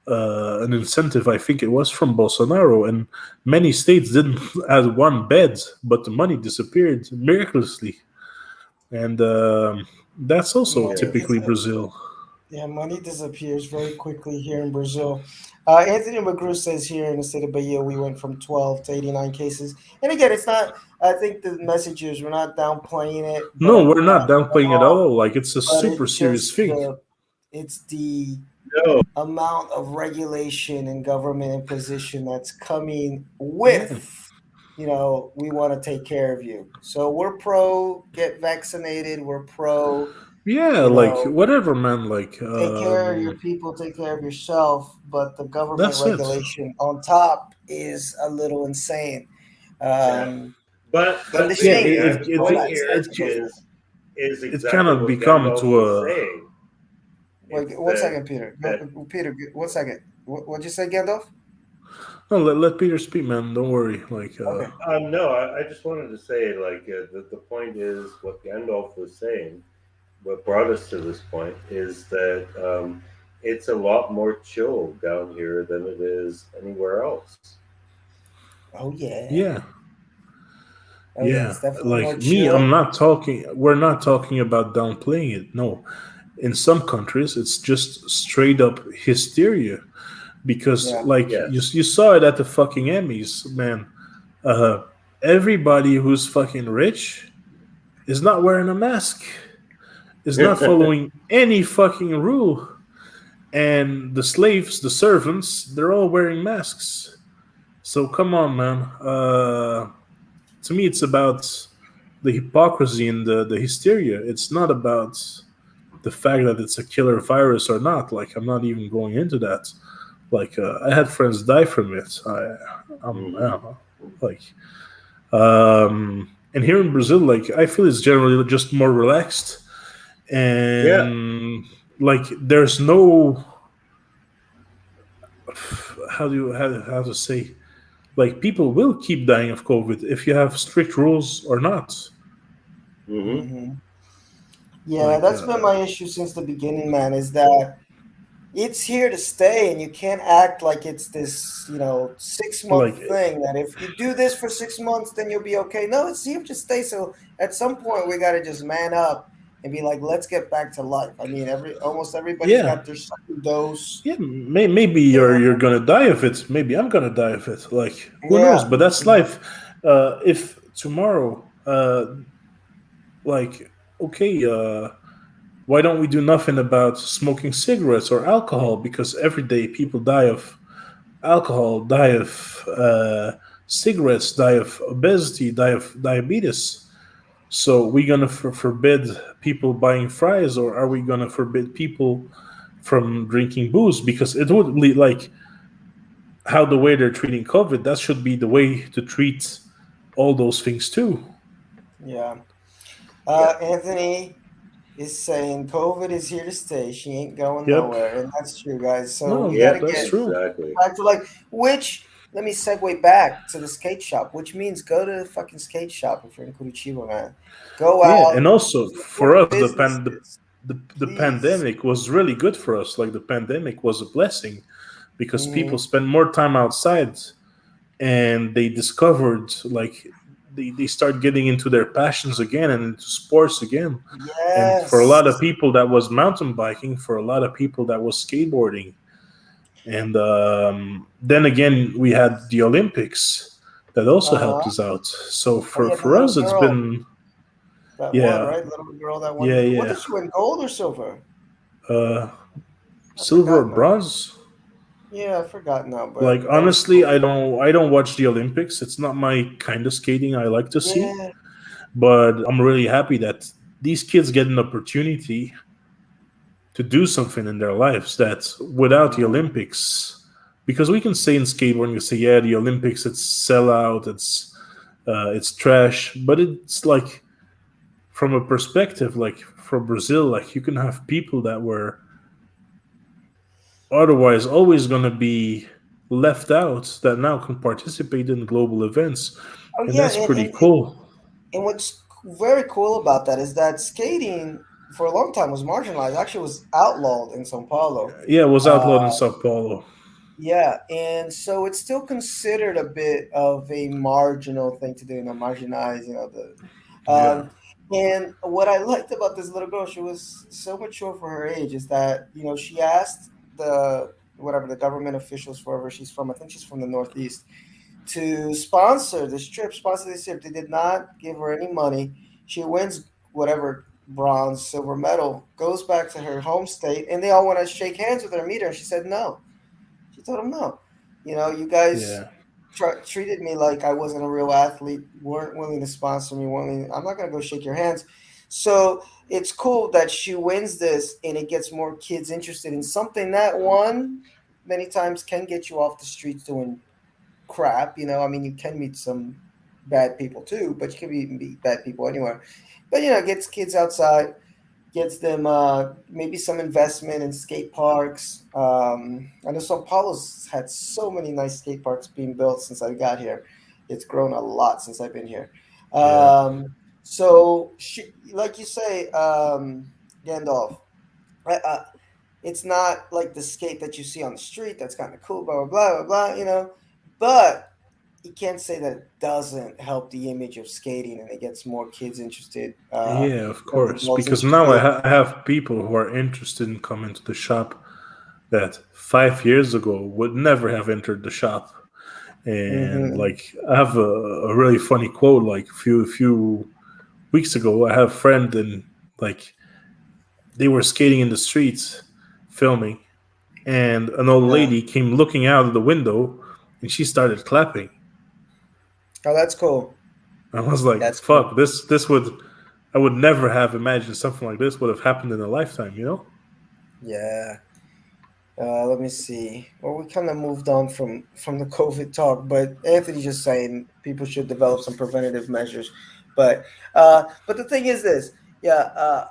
Speaker 3: an incentive, I think it was from Bolsonaro, and many states didn't add one bed, but the money disappeared miraculously, and that's also
Speaker 1: money
Speaker 2: yeah,
Speaker 3: typically
Speaker 1: disappears.
Speaker 3: Brazil.
Speaker 1: Yeah, money disappears very quickly here in Brazil. Anthony McGrew says here in the state of Bahia, we went from 12 to 89 cases. And again, it's not, I think the message is we're not downplaying it,
Speaker 3: No,
Speaker 1: but
Speaker 3: we're not
Speaker 1: at
Speaker 3: downplaying it at
Speaker 1: all.
Speaker 3: all. Like it's a
Speaker 1: But
Speaker 3: super serious thing.
Speaker 1: it's the
Speaker 2: no,
Speaker 1: amount of regulation and government imposition that's coming
Speaker 3: Yeah,
Speaker 1: with, we want to take care of you. So we're pro get vaccinated. We're pro,
Speaker 3: yeah,
Speaker 1: you
Speaker 3: like
Speaker 1: know,
Speaker 3: whatever, man. Like
Speaker 1: take care of your people, take care of yourself. But the government
Speaker 3: that's it.
Speaker 1: regulation on top is a little insane.
Speaker 2: yeah.
Speaker 1: Um, and the
Speaker 2: But
Speaker 3: Yeah,
Speaker 2: Vinny,
Speaker 1: shame is
Speaker 2: the
Speaker 1: all
Speaker 2: point
Speaker 1: that
Speaker 2: here
Speaker 1: stuff that goes with it.
Speaker 2: is
Speaker 3: it kind
Speaker 2: exactly
Speaker 3: of
Speaker 2: what
Speaker 3: become
Speaker 2: Gandalf
Speaker 3: to
Speaker 2: was
Speaker 3: a
Speaker 2: saying.
Speaker 1: Wait,
Speaker 2: It's
Speaker 1: one second, Peter.
Speaker 2: that
Speaker 1: Peter, 1 second. What'd you say, Gandalf?
Speaker 3: no. Let Peter speak, man. Don't worry. Like
Speaker 1: Okay.
Speaker 2: no, I just wanted to say like the point is what Gandalf was saying. What brought us to this point is that it's a lot more chill down here than it is anywhere else.
Speaker 1: Oh yeah.
Speaker 3: yeah,
Speaker 1: Oh yeah.
Speaker 3: yeah.
Speaker 1: It's definitely more
Speaker 3: Like me, I'm
Speaker 1: chill.
Speaker 3: not talking. We're not talking about downplaying it. No, In some countries, it's just straight up hysteria because,
Speaker 1: Yeah.
Speaker 3: like,
Speaker 2: Yes.
Speaker 3: you saw it at the fucking Emmys, man. Uh, Everybody who's fucking rich is not wearing a mask, is not following any fucking rule, and the slaves, the servants, they're all wearing masks. So come on, man. To me, it's about the hypocrisy and the hysteria. It's not about the fact that it's a killer virus or not. Like, I'm not even going into that. Like, I had friends die from it. I
Speaker 2: Hmm.
Speaker 3: don't know. Like, and here in Brazil, like, I feel it's generally just more relaxed,
Speaker 2: Yeah.
Speaker 3: and like, there's no, how to say, like, people will keep dying of COVID if you have strict rules or not.
Speaker 2: Hmm.
Speaker 1: Hmm. Yeah,
Speaker 3: Like,
Speaker 1: that's been my issue since the beginning, man, is that it's here to stay and you can't act like it's this, 6 month
Speaker 3: like,
Speaker 1: thing that if you do this for 6 months, then you'll be okay. No, it's here to stay. So at some point we got to just man up and be like, let's get back to life. I mean, almost everybody's
Speaker 3: yeah,
Speaker 1: got their second dose.
Speaker 3: yeah. Maybe
Speaker 1: You
Speaker 3: you're
Speaker 1: know?
Speaker 3: gonna die of it. Maybe I'm gonna die of it. Like, who knows?
Speaker 1: Yeah.
Speaker 3: But that's
Speaker 1: Yeah.
Speaker 3: life. If tomorrow, like, okay, why don't we do nothing about smoking cigarettes or alcohol? Because every day people die of alcohol, die of cigarettes, die of obesity, die of diabetes. So we gonna forbid people buying fries, or are we gonna forbid people from drinking booze? Because it would be like how the way they're treating COVID. That should be the way to treat all those things too.
Speaker 1: Yeah.
Speaker 2: Yeah.
Speaker 1: Anthony is saying COVID is here to stay. She ain't going
Speaker 3: Yep.
Speaker 1: nowhere. And that's true, guys. So we
Speaker 3: No,
Speaker 1: got
Speaker 2: Yeah.
Speaker 1: to
Speaker 3: that's
Speaker 1: get
Speaker 3: true.
Speaker 2: Exactly.
Speaker 1: back to life, which let me segue back to the skate shop, which means go to the fucking skate shop if you're in Curitiba, man. Go
Speaker 3: Yeah,
Speaker 1: out,
Speaker 3: and also for
Speaker 1: support
Speaker 3: us,
Speaker 1: businesses,
Speaker 3: the
Speaker 1: please.
Speaker 3: pandemic was really good for us. Like, the pandemic was a blessing because people
Speaker 1: Hmm.
Speaker 3: spend more time outside, and they discovered, like, they start getting into their passions again and into sports again. And for a lot of
Speaker 1: Yes.
Speaker 3: people, that was mountain biking. For a lot of people, that was skateboarding. And then again, we had the Olympics that also helped
Speaker 1: Uh-huh.
Speaker 3: us out. So
Speaker 1: Oh yeah, the
Speaker 3: for
Speaker 1: little
Speaker 3: us, it's
Speaker 1: girl
Speaker 3: been,
Speaker 1: that won,
Speaker 3: yeah,
Speaker 1: right? The little girl that won.
Speaker 3: yeah,
Speaker 1: What
Speaker 3: yeah.
Speaker 1: did she win? Gold or silver?
Speaker 3: Uh,
Speaker 1: I
Speaker 3: Silver or
Speaker 1: forgot now.
Speaker 3: bronze?
Speaker 1: Yeah, I forgot now,
Speaker 3: Like,
Speaker 1: but that was
Speaker 3: honestly,
Speaker 1: cool.
Speaker 3: I don't watch the Olympics. It's not my kind of skating I like to see.
Speaker 1: Yeah.
Speaker 3: But I'm really happy that these kids get an opportunity to do something in their lives that without the
Speaker 1: Mhm.
Speaker 3: Olympics, because we can say in skateboarding, you say, yeah, the Olympics, it's sellout, it's trash, but it's like, from a perspective, like, for Brazil, like, you can have people that were otherwise always going to be left out that now can participate in global events,
Speaker 1: Oh
Speaker 3: and
Speaker 1: yeah,
Speaker 3: that's pretty cool.
Speaker 1: and what's very cool about that is that skating for a long time was marginalized. Actually, was outlawed in São Paulo.
Speaker 3: Yeah, it was
Speaker 1: Uh,
Speaker 3: outlawed in Sao Paulo.
Speaker 1: yeah, and so it's still considered a bit of a marginal thing to do, marginalize, the.
Speaker 3: Yeah,
Speaker 1: And what I liked about this little girl, she was so mature for her age, is that she asked the whatever the government officials wherever she's from. I think she's from the Northeast to sponsor this trip. They did not give her any money. She wins whatever bronze, silver medal, goes back to her home state, and they all want to shake hands with her, meet her. And she said no. She told them no. You guys
Speaker 3: yeah,
Speaker 1: treated me like I wasn't a real athlete, weren't willing to sponsor me, I'm not going to go shake your hands. So it's cool that she wins this and it gets more kids interested in something that one many times can get you off the streets doing crap. I mean, you can meet some bad people too, but you can meet bad people anywhere. But it gets kids outside, gets them maybe some investment in skate parks. I know Sao Paulo's had so many nice skate parks being built since I got here. It's grown a lot since I've been here.
Speaker 3: yeah,
Speaker 1: So, like you say, Gandalf, I, it's not like the skate that you see on the street. That's kind of cool, blah blah blah blah blah. But you can't say that it doesn't help the image of skating and it gets more kids interested,
Speaker 3: Yeah, of
Speaker 1: more
Speaker 3: course.
Speaker 1: adults
Speaker 3: Because now
Speaker 1: interested.
Speaker 3: I have people who are interested in coming to the shop that 5 years ago would never have entered the shop. And
Speaker 1: Hmm.
Speaker 3: like I have a really funny quote. Like few weeks ago, I have a friend and like they were skating in the streets, filming, and an old
Speaker 1: Yeah.
Speaker 3: lady came looking out of the window, and she started clapping.
Speaker 1: Oh, that's cool.
Speaker 3: I was like,
Speaker 1: That's cool.
Speaker 3: "Fuck! This would I would never have imagined something like this would have happened in a lifetime." You know?
Speaker 1: Yeah. Let me see. Well, we kind of moved on from the COVID talk, but Anthony's just saying people should develop some preventative measures. But the thing is this, yeah,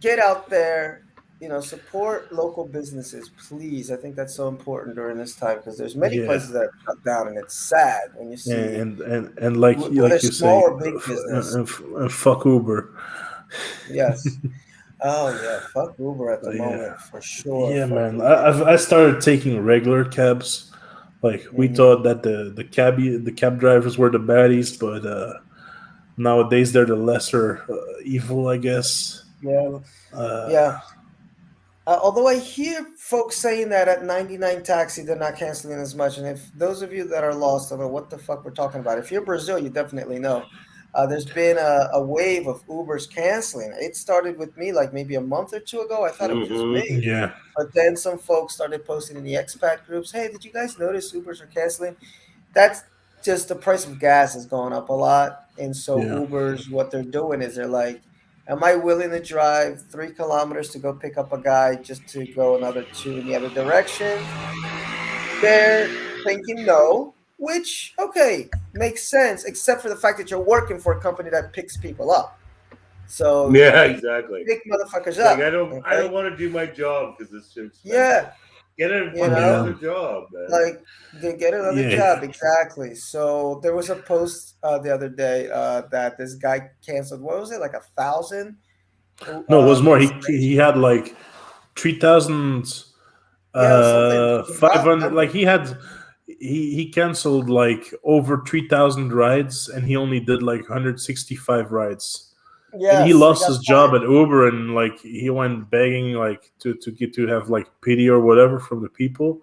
Speaker 1: get out there, support local businesses, please. I think that's so important during this time because there's many
Speaker 3: Yeah.
Speaker 1: places that are shut down, and it's sad when you see
Speaker 3: And
Speaker 1: whether
Speaker 3: like you
Speaker 1: small
Speaker 3: say,
Speaker 1: or big business.
Speaker 3: and fuck Uber.
Speaker 1: Yes. Oh yeah, fuck Uber at the
Speaker 3: Yeah,
Speaker 1: moment for sure.
Speaker 3: yeah,
Speaker 1: Fuck
Speaker 3: man.
Speaker 1: Uber.
Speaker 3: I started taking regular cabs. Like we
Speaker 1: Hmm.
Speaker 3: thought that the cab drivers were the baddies, but nowadays they're the lesser evil, I guess.
Speaker 1: Yeah,
Speaker 3: Uh,
Speaker 1: yeah. Although I hear folks saying that at 99 Taxi, they're not canceling as much. And if those of you that are lost don't know what the fuck we're talking about, if you're Brazil, you definitely know. There's been a wave of Ubers canceling. It started with me like maybe a month or two ago. I thought it was just
Speaker 2: Hmm.
Speaker 1: me.
Speaker 3: yeah,
Speaker 1: But then some folks started posting in the expat groups, hey, did you guys notice Ubers are canceling? That's just the price of gas is going up a lot. And so
Speaker 3: yeah.
Speaker 1: Ubers, what they're doing is they're like, am I willing to drive 3 kilometers to go pick up a guy just to go another two in the other direction? They're thinking no, which, okay, makes sense, except for the fact that you're working for a company that picks people up. So
Speaker 2: Yeah, exactly.
Speaker 1: pick motherfuckers
Speaker 2: Like
Speaker 1: up,
Speaker 2: I don't
Speaker 1: okay?
Speaker 2: want to do my job because it's too
Speaker 1: Yeah,
Speaker 2: expensive. Get a
Speaker 1: you
Speaker 2: fucking
Speaker 3: Yeah,
Speaker 1: know,
Speaker 2: other job, man.
Speaker 1: like they get another
Speaker 3: yeah.
Speaker 1: job, exactly. So there was a post the other day that this guy canceled, what was it, like 1,000
Speaker 3: No, it was more. He
Speaker 1: reservations?
Speaker 3: had like 3,000
Speaker 1: Yeah, it was something
Speaker 3: five
Speaker 1: wild
Speaker 3: hundred.
Speaker 1: number.
Speaker 3: Like he canceled like over 3,000 rides, and he only did like 165 rides. And he
Speaker 1: Yes, he
Speaker 3: lost
Speaker 1: got
Speaker 3: his job
Speaker 1: fired.
Speaker 3: at Uber, and like he went begging like to get to have like pity or whatever from the people.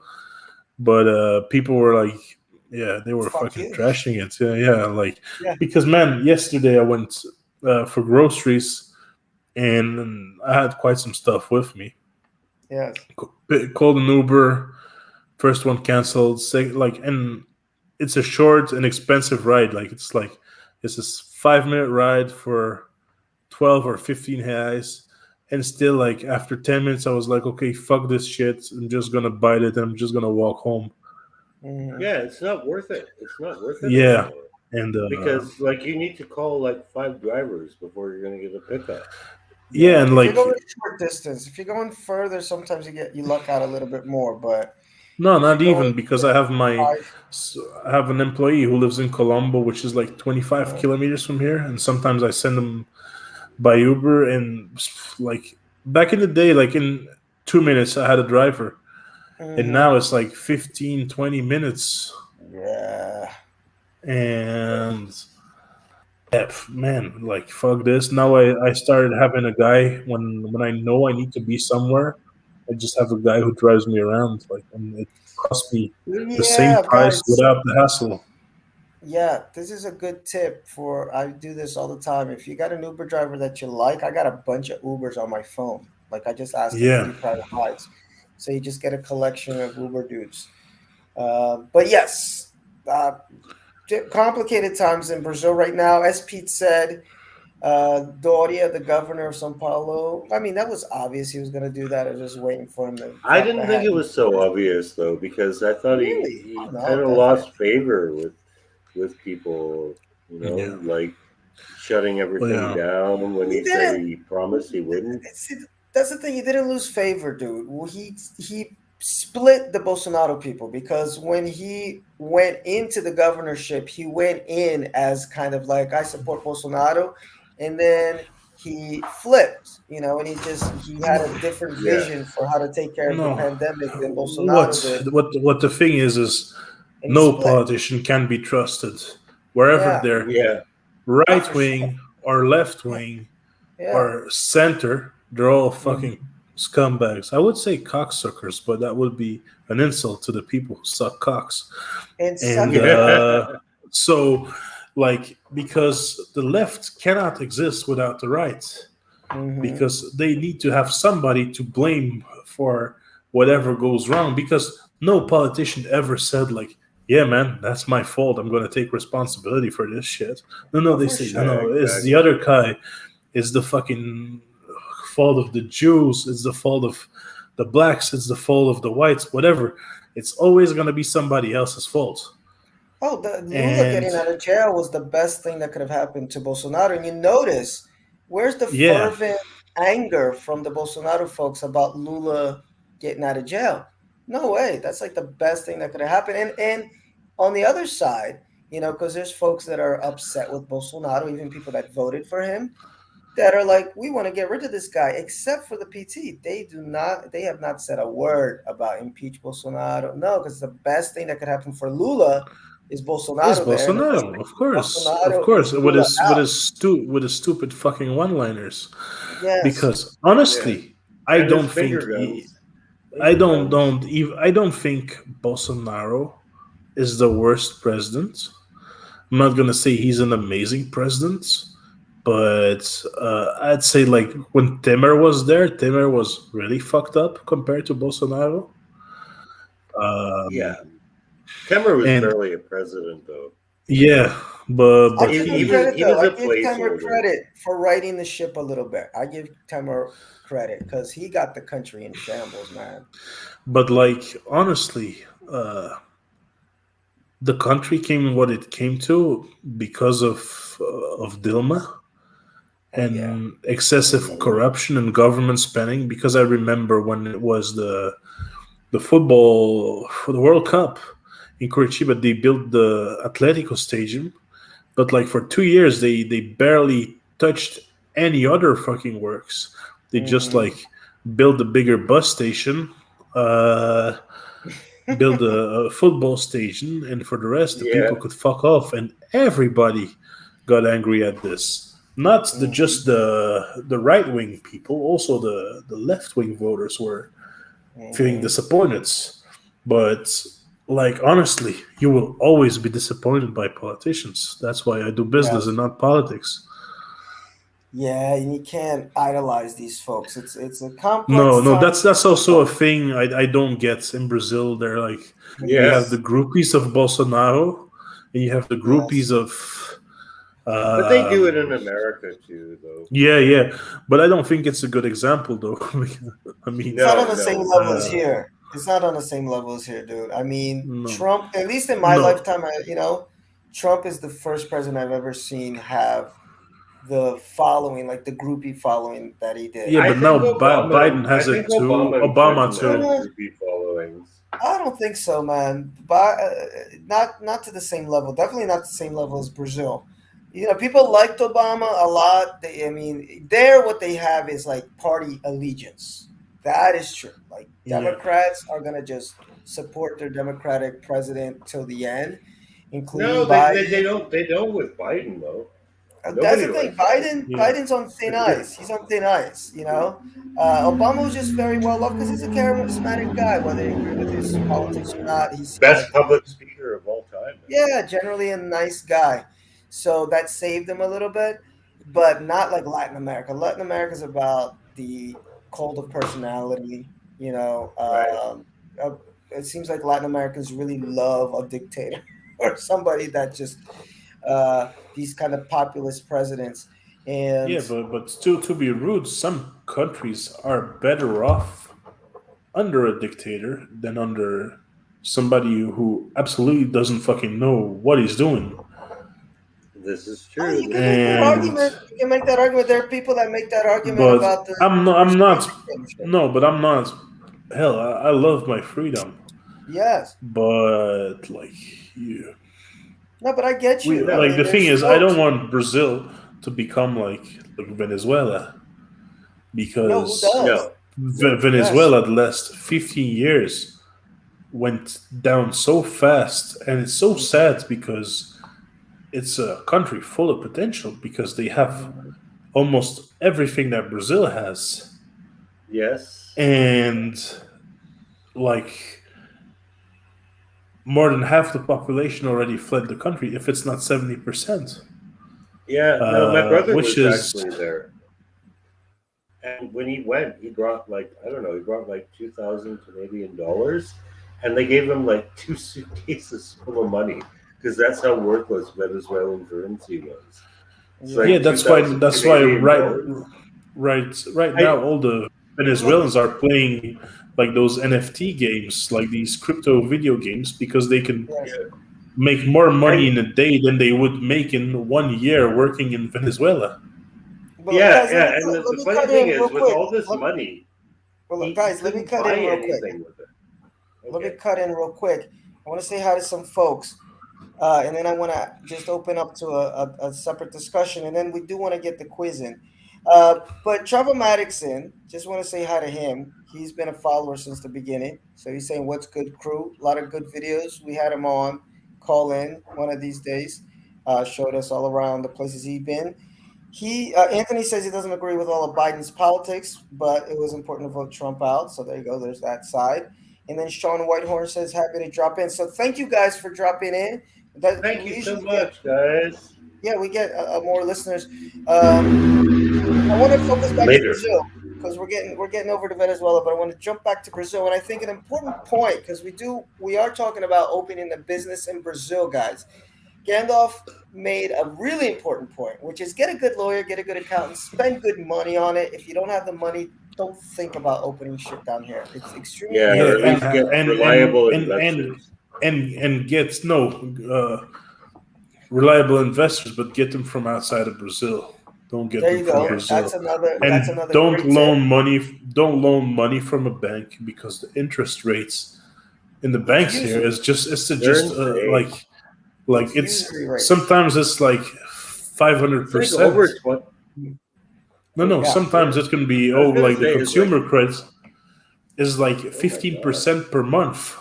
Speaker 3: But people were like, yeah, they were
Speaker 1: Fuck
Speaker 3: fucking
Speaker 1: you.
Speaker 3: trashing it. Yeah, yeah, like
Speaker 1: Yeah,
Speaker 3: because man, yesterday I went for groceries, and I had quite some stuff with me.
Speaker 1: yes.
Speaker 3: Called an Uber. First one canceled. Like, and it's a short and expensive ride. Like it's this 5 minute ride for 12 or 15 reais. And still, like after 10 minutes, I was like, okay, fuck this shit. I'm just gonna bite it, and I'm just gonna walk home.
Speaker 1: Hmm.
Speaker 2: Yeah, it's not worth it. It's not worth it
Speaker 3: Yeah,
Speaker 2: anymore
Speaker 3: and
Speaker 2: because like you need to call like five drivers before you're gonna get a pickup.
Speaker 3: yeah,
Speaker 1: Yeah,
Speaker 3: and
Speaker 1: if you're
Speaker 3: like
Speaker 1: going short distance, if you're going further, sometimes you luck out a little bit more. But
Speaker 3: no,
Speaker 1: if you're
Speaker 3: not
Speaker 1: going
Speaker 3: even because I have
Speaker 1: five,
Speaker 3: I have an employee who lives in Colombo, which is like 25
Speaker 1: uh,
Speaker 3: kilometers from here, and sometimes I send him by Uber, and like back in the day, like in 2 minutes I had a driver, and
Speaker 1: hmm.
Speaker 3: now it's like 15, 20 minutes.
Speaker 1: Yeah,
Speaker 3: And yeah, man, like fuck this. Now I started having a guy when I know I need to be somewhere. I just have a guy who drives me around, like, and it costs me the same
Speaker 1: yeah,
Speaker 3: price
Speaker 1: guys.
Speaker 3: without the hassle.
Speaker 1: Yeah, this is a good tip for. I do this all the time. If you got an Uber driver that you like, I got a bunch of Ubers on my phone. Like I just ask them to
Speaker 3: Yeah,
Speaker 1: do private rides, so you just get a collection of Uber dudes. But yes, uh, complicated times in Brazil right now. As Pete said, Doria, the governor of São Paulo. I mean, that was obvious he was going to do that. I was just waiting for him to
Speaker 2: I
Speaker 1: drop the
Speaker 2: didn't think
Speaker 1: hat.
Speaker 2: it was so obvious though because I thought
Speaker 1: Really?
Speaker 2: he
Speaker 1: Oh no,
Speaker 2: kind of
Speaker 1: definitely.
Speaker 2: lost favor with people. You
Speaker 3: yeah,
Speaker 2: know, like shutting
Speaker 3: well,
Speaker 2: everything
Speaker 3: yeah,
Speaker 2: down when
Speaker 1: He
Speaker 2: he said
Speaker 1: didn't.
Speaker 2: he promised he wouldn't.
Speaker 1: See, that's the thing. He didn't lose favor, dude. Well, he split the Bolsonaro people because when he went into the governorship, he went in as kind of like I support Bolsonaro, and then he flipped, and he had a different
Speaker 2: Yeah.
Speaker 1: vision for how to take care of the
Speaker 3: no.
Speaker 1: pandemic than Bolsonaro
Speaker 3: What
Speaker 1: did.
Speaker 3: what the thing is
Speaker 1: and he
Speaker 3: No
Speaker 1: split.
Speaker 3: politician can be trusted, wherever
Speaker 1: Yeah,
Speaker 3: they're
Speaker 2: Yeah.
Speaker 1: not
Speaker 3: right
Speaker 1: for sure.
Speaker 3: wing or left
Speaker 1: Yeah,
Speaker 3: wing
Speaker 1: yeah.
Speaker 3: or center. They're all fucking
Speaker 1: Mhm.
Speaker 3: scumbags. I would say cocksuckers, but that would be an insult to the people who suck cocks.
Speaker 1: And
Speaker 3: And
Speaker 1: suck it.
Speaker 3: so, like, because the left cannot exist without the right,
Speaker 1: Hmm.
Speaker 3: because they need to have somebody to blame for whatever goes wrong, because no politician ever said like, yeah man, that's my fault, I'm going to take responsibility for this shit. No,
Speaker 1: No,
Speaker 3: they
Speaker 1: for
Speaker 3: say no,
Speaker 2: Yeah,
Speaker 1: sure.
Speaker 3: no, it's the
Speaker 2: exactly.
Speaker 3: other guy, it's the fucking fault of the Jews, it's the fault of the blacks, it's the fault of the whites, whatever. It's always going to be somebody else's fault.
Speaker 1: Oh, the Lula
Speaker 3: And
Speaker 1: getting out of jail was the best thing that could have happened to Bolsonaro. And you notice, where's the
Speaker 3: yeah,
Speaker 1: fervent anger from the Bolsonaro folks about Lula getting out of jail? No way. That's like the best thing that could have happened. And on the other side, because there's folks that are upset with Bolsonaro, even people that voted for him, that are like, we want to get rid of this guy, except for the PT. They have not said a word about impeach Bolsonaro. No, because the best thing that could happen for Lula is
Speaker 3: it's
Speaker 1: Bolsonaro there, and the best
Speaker 3: Bolsonaro,
Speaker 1: thing
Speaker 3: of
Speaker 1: for
Speaker 3: course, of
Speaker 1: Bolsonaro
Speaker 3: course,
Speaker 1: is Lula out.
Speaker 3: with his stupid fucking one-liners.
Speaker 1: Yes.
Speaker 3: Because
Speaker 2: Yeah.
Speaker 3: honestly, I
Speaker 2: And his
Speaker 3: don't think
Speaker 2: finger guns.
Speaker 3: I
Speaker 2: Finger guns.
Speaker 3: don't even I don't think Bolsonaro is the worst president. I'm not gonna say he's an amazing president, but I'd say like when Temer was there, Temer was really fucked up compared to Bolsonaro.
Speaker 2: Yeah.
Speaker 3: Um,
Speaker 2: Temer was
Speaker 3: and
Speaker 2: barely a president, though.
Speaker 3: yeah,
Speaker 1: I
Speaker 3: but
Speaker 1: give him
Speaker 3: he
Speaker 1: credit
Speaker 2: He
Speaker 1: though.
Speaker 2: was
Speaker 1: I
Speaker 2: a
Speaker 1: give Timer
Speaker 2: placeholder.
Speaker 1: credit for righting the ship a little bit. I give Timer credit because he got the country in shambles, man.
Speaker 3: but like honestly, the country came what it came to because of Dilma
Speaker 1: Oh yeah.
Speaker 3: and excessive
Speaker 2: Hmm.
Speaker 3: corruption and government spending. Because I remember when it was the football for the World Cup in Curitiba, they built the Atletico Stadium, but like for 2 years they barely touched any other fucking works. They just
Speaker 1: Hmm.
Speaker 3: like built a bigger bus station, uh, build a football station, and for the rest, the people
Speaker 2: Yeah.
Speaker 3: could fuck off. And everybody got angry at this. Not
Speaker 1: Hmm.
Speaker 3: just the right wing people, also the left wing voters were feeling
Speaker 1: Hmm.
Speaker 3: disappointed. But like honestly, you will always be disappointed by politicians. That's why I do business and
Speaker 1: Yes.
Speaker 3: not politics.
Speaker 1: Yeah, and you can't idolize these folks. It's a
Speaker 3: No,
Speaker 1: complex
Speaker 3: no,
Speaker 1: time.
Speaker 3: that's also a thing I don't get in Brazil. They're like, you
Speaker 2: Yeah.
Speaker 3: have the
Speaker 1: Yes.
Speaker 3: groupies of Bolsonaro, and you have the groupies
Speaker 1: Yes.
Speaker 3: of
Speaker 2: But they do it
Speaker 3: um,
Speaker 2: in America, too, though.
Speaker 3: yeah, yeah. But I don't think it's a good example, though. I mean,
Speaker 1: It's not on
Speaker 2: No,
Speaker 1: the same
Speaker 2: no, it's
Speaker 1: level as
Speaker 2: not.
Speaker 3: uh,
Speaker 1: here. It's not on the same level as here, dude. I mean,
Speaker 3: no,
Speaker 1: Trump, at least in my
Speaker 3: no.
Speaker 1: lifetime, Trump is the first president I've ever seen have the following, like the groupie following that he did.
Speaker 3: Yeah,
Speaker 2: I
Speaker 3: but
Speaker 2: think
Speaker 3: now
Speaker 2: Obama.
Speaker 3: Biden
Speaker 2: I
Speaker 3: has
Speaker 2: think
Speaker 3: it too.
Speaker 2: Obama and
Speaker 3: Obama
Speaker 2: Clinton had
Speaker 3: too.
Speaker 1: Uh,
Speaker 2: groupie followings.
Speaker 1: I don't think so, man. But not to the same level. Definitely not the same level as Brazil. People liked Obama a lot. I mean, there what they have is like party allegiance. That is true. Like
Speaker 3: Yeah,
Speaker 1: Democrats are gonna just support their Democratic president till the end,
Speaker 2: No,
Speaker 1: including
Speaker 2: they
Speaker 1: Biden.
Speaker 2: don't. They don't with Biden though.
Speaker 1: That's
Speaker 2: Nobody
Speaker 1: the thing.
Speaker 2: likes Biden.
Speaker 3: yeah.
Speaker 1: Biden's on thin ice. He's on thin ice. Obama was just very well loved because he's a charismatic guy. Whether you agree with his politics or not, he seemed
Speaker 2: Best
Speaker 1: like
Speaker 2: public speaker of all time, man.
Speaker 1: yeah, generally a nice guy. So that saved him a little bit, but not like Latin America. Latin America is about the cult of personality. You know,
Speaker 2: Right.
Speaker 1: uh, it seems like Latin Americans really love a dictator or somebody that just these kind of populist presidents. And
Speaker 3: Yeah, but to be rude, some countries are better off under a dictator than under somebody who absolutely doesn't fucking know what he's doing.
Speaker 2: This is
Speaker 1: oh,
Speaker 2: true.
Speaker 1: you can
Speaker 2: This is
Speaker 1: make that
Speaker 2: true.
Speaker 3: And
Speaker 1: argument. You can make that argument. There are people that make that argument
Speaker 3: but
Speaker 1: about the
Speaker 3: I'm
Speaker 1: Brazilian
Speaker 3: not
Speaker 1: dictatorship.
Speaker 3: no, but I'm not. Hell, I love my freedom,
Speaker 1: Yes.
Speaker 3: but like you,
Speaker 1: No, but I get
Speaker 3: we
Speaker 1: you. I
Speaker 3: like
Speaker 2: No.
Speaker 1: mean,
Speaker 3: the thing
Speaker 1: there's
Speaker 3: is, I don't
Speaker 1: folks.
Speaker 3: want Brazil to become like Venezuela,
Speaker 1: No, who
Speaker 3: because
Speaker 1: does?
Speaker 2: No. No.
Speaker 1: Yes.
Speaker 3: Venezuela the last 15 years went down so fast, and it's so sad because it's a country full of potential because they have
Speaker 1: Mhm.
Speaker 3: almost everything that Brazil has,
Speaker 2: Yes.
Speaker 3: and like more than half the population already fled the country, if it's not 70%,
Speaker 2: Yeah. No, my brother
Speaker 3: which
Speaker 2: was
Speaker 3: is
Speaker 2: actually there, and when he went, he brought like I don't know, he brought like 2,000 Canadian dollars, and they gave him like two suitcases full of money because that's how worthless Venezuelan currency was. It's
Speaker 1: Yeah.
Speaker 3: yeah.
Speaker 2: like two
Speaker 3: That's why
Speaker 2: thousand
Speaker 3: that's why
Speaker 2: Canadian dollars.
Speaker 3: right
Speaker 2: I
Speaker 3: now all the Venezuelans are playing like those NFT games, like these crypto video games, because they can
Speaker 1: Yes.
Speaker 2: yeah,
Speaker 3: make more money
Speaker 2: I
Speaker 3: in a day than they would make in 1 year working in Venezuela.
Speaker 1: But
Speaker 2: yeah,
Speaker 1: guys,
Speaker 2: yeah. And
Speaker 1: let
Speaker 2: the
Speaker 1: me
Speaker 2: funny
Speaker 1: cut
Speaker 2: thing
Speaker 1: in
Speaker 2: is,
Speaker 1: real
Speaker 2: with
Speaker 1: quick.
Speaker 2: all this money,
Speaker 1: Well,
Speaker 2: he
Speaker 1: guys, let me
Speaker 2: couldn't
Speaker 1: cut in
Speaker 2: buy
Speaker 1: real quick.
Speaker 2: anything with it.
Speaker 1: Let me
Speaker 2: Okay.
Speaker 1: cut in real quick. I want to say hi to some folks. And then I want to just open up to a separate discussion, and then we do want to get the quiz in. But Trevor Maddoxon, just want to say hi to him. He's been a follower since the beginning. So he's saying, "What's good, crew? A lot of good videos. We had him on, call in one of these days. Showed us all around the places he's been. He Anthony says he doesn't agree with all of Biden's politics, but it was important to vote Trump out. So there you go. There's that side. And then Sean Whitehorn says happy to drop in. So thank you guys for dropping in. That
Speaker 2: Thank
Speaker 1: we
Speaker 2: you so
Speaker 1: usually get,
Speaker 2: much, guys.
Speaker 1: yeah, we get more listeners. Um, I want to focus back to
Speaker 2: Later.
Speaker 1: Brazil because we're getting over to Venezuela, but I want to jump back to Brazil. And I think an important point because we are talking about opening a business in Brazil, guys. Gandalf made a really important point, which is get a good lawyer, get a good accountant, spend good money on it. If you don't have the money, don't think about opening shit down here. It's extremely
Speaker 2: Yeah,
Speaker 3: Yeah,
Speaker 2: or
Speaker 1: important,
Speaker 2: at
Speaker 1: guys.
Speaker 2: least get
Speaker 3: and
Speaker 2: reliable
Speaker 3: and and
Speaker 2: investors.
Speaker 3: and get no reliable investors, but get them from outside of Brazil. Don't get
Speaker 1: There
Speaker 3: them
Speaker 1: you
Speaker 3: from
Speaker 1: go.
Speaker 2: Yeah.
Speaker 3: Brazil,
Speaker 1: That's
Speaker 3: and
Speaker 1: another great tip.
Speaker 3: don't loan money from a bank because the interest rates in the
Speaker 1: It's
Speaker 3: banks here
Speaker 1: usury.
Speaker 3: is just
Speaker 2: They're insane.
Speaker 3: like
Speaker 1: It's
Speaker 3: it's
Speaker 1: usury rates.
Speaker 3: sometimes it's like five hundred
Speaker 2: It's like
Speaker 3: percent.
Speaker 2: over 20.
Speaker 3: No,
Speaker 1: Yeah.
Speaker 3: sometimes it can be
Speaker 2: I was going to
Speaker 3: like the
Speaker 2: say, it's like,
Speaker 3: consumer credit is like
Speaker 2: oh my God.
Speaker 3: 15% per month.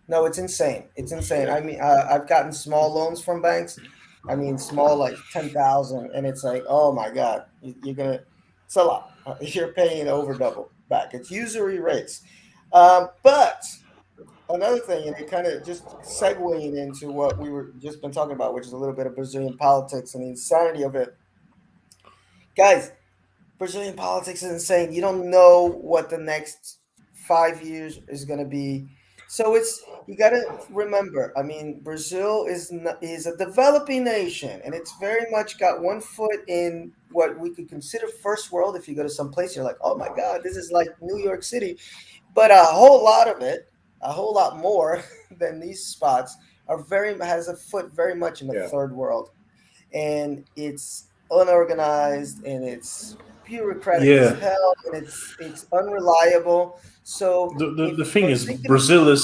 Speaker 1: No, it's insane. It's insane. I
Speaker 2: Shit.
Speaker 1: mean, I've gotten small loans from banks. I mean, small like 10,000, and it's like, oh my God, you're gonna. It's a lot. You're paying over double back. It's usury rates. But another thing, and it kind of just segueing into what we were just been talking about, which is a little bit of Brazilian politics and the insanity of it, guys. Brazilian politics is insane. You don't know what the next 5 years is going to be. So it's you got to remember. I mean, Brazil is a developing nation, and it's very much got one foot in what we could consider first world. If you go to some place, you're like, oh my God, this is like New York City, but a whole lot of it, a whole lot more than these spots are very has a foot very much in the
Speaker 2: Yeah.
Speaker 1: third world, and it's unorganized and it's bureaucratic as
Speaker 3: Yeah,
Speaker 1: hell and it's unreliable. So
Speaker 3: the
Speaker 1: if you
Speaker 3: thing
Speaker 1: are
Speaker 3: is,
Speaker 1: thinking of
Speaker 3: Brazil is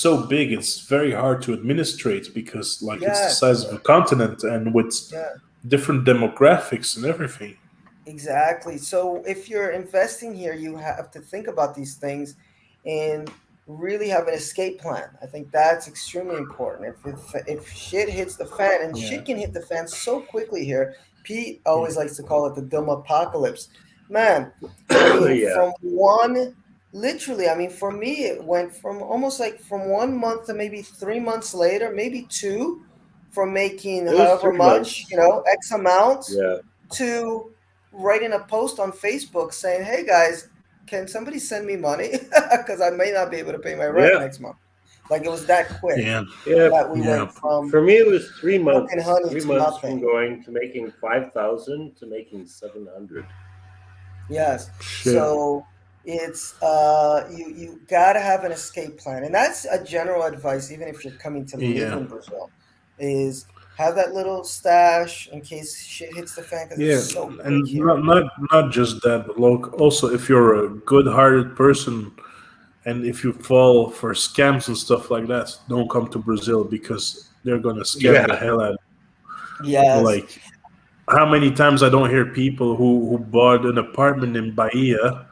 Speaker 3: so big, it's very hard to administrate because like it's the size
Speaker 1: yes,
Speaker 3: of a continent and with
Speaker 1: yeah,
Speaker 3: different demographics and everything.
Speaker 1: exactly. So if you're investing here, you have to think about these things and really have an escape plan. I think that's extremely important. If shit hits the fan, and
Speaker 3: Yeah,
Speaker 1: shit can hit the fan so quickly here. Pete always likes to call it the dumb apocalypse. Man, I mean,
Speaker 2: Yeah.
Speaker 1: literally, I mean, for me, it went from almost like from 1 month to maybe 3 months later, maybe two, from making
Speaker 2: It was
Speaker 1: however
Speaker 2: three
Speaker 1: much,
Speaker 2: months.
Speaker 1: X amount
Speaker 2: Yeah.
Speaker 1: to writing a post on Facebook saying, "Hey guys, can somebody send me money because I may not be able to pay my rent
Speaker 2: Yeah.
Speaker 1: next month." Like it was that quick
Speaker 3: yeah,
Speaker 2: Yeah.
Speaker 1: that we
Speaker 3: yeah.
Speaker 1: went from
Speaker 2: For me, it was three
Speaker 1: milk and
Speaker 2: months.
Speaker 1: honey
Speaker 2: Three
Speaker 1: to
Speaker 2: months from
Speaker 1: nothing.
Speaker 2: going to making 5,000 to making 700.
Speaker 1: Yes.
Speaker 3: Shit.
Speaker 1: So it's you gotta have an escape plan, and that's a general advice. Even if you're coming to live
Speaker 3: Yeah,
Speaker 1: in Brazil, is have that little stash in case shit hits the fan because it's
Speaker 3: yeah,
Speaker 1: so quick
Speaker 3: and
Speaker 1: here.
Speaker 3: not just that, but look, also if you're a good-hearted person and if you fall for scams and stuff like that, don't come to Brazil because they're gonna scam the
Speaker 2: Yeah.
Speaker 3: hell out of you.
Speaker 1: Yes.
Speaker 3: Like how many times I don't hear people who bought an apartment in Bahia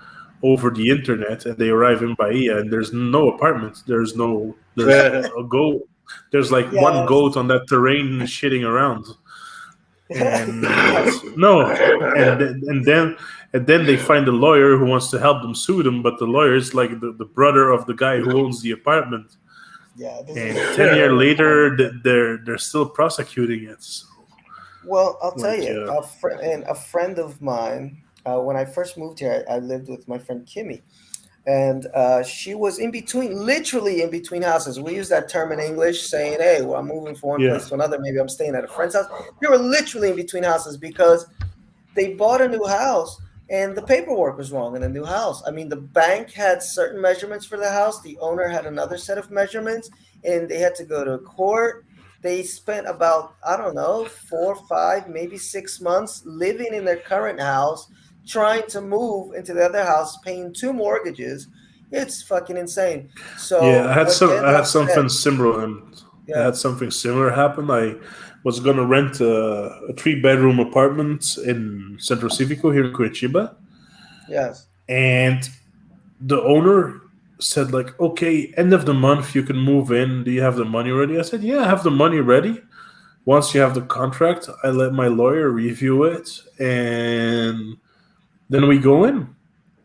Speaker 3: over the internet, and they arrive in Bahia, and there's no apartments. There's a goat. There's like one
Speaker 1: Yes.
Speaker 3: goat on that terrain shitting around, and
Speaker 1: Yes.
Speaker 3: no, and then they find a lawyer who wants to help them sue them, but the lawyer is like the brother of the guy who owns the apartment.
Speaker 1: Yeah, this
Speaker 3: And
Speaker 1: is
Speaker 3: 10 years
Speaker 1: very
Speaker 3: later,
Speaker 1: common.
Speaker 3: they're still prosecuting it. So,
Speaker 1: Well, I'll tell
Speaker 3: like,
Speaker 1: you, a friend of mine, when I first moved here, I lived with my friend Kimmy, and she was in between, literally in between houses. We use that term in English, saying, "Hey, well, I'm moving from one
Speaker 3: yeah,
Speaker 1: place to another. Maybe I'm staying at a friend's house." They were literally in between houses because they bought a new house and the paperwork was wrong in the new house. I mean, the bank had certain measurements for the house, the owner had another set of measurements, and they had to go to court. They spent about, I don't know, 4, 5, maybe 6 months living in their current house, trying to move into the other house, paying two mortgages. It's fucking insane.
Speaker 3: yeah.
Speaker 1: So what
Speaker 3: I had
Speaker 1: Gandalf said,
Speaker 3: something similar, and I
Speaker 1: yeah,
Speaker 3: had something similar happen. I was gonna rent a 3 bedroom apartment in Centro Cívico here in Curitiba,
Speaker 1: yes,
Speaker 3: and the owner said like, "Okay, end of the month you can move in. Do you have the money ready?" I said, "Yeah, I have the money ready." Once you have the contract, I let my lawyer review it, and then we go in.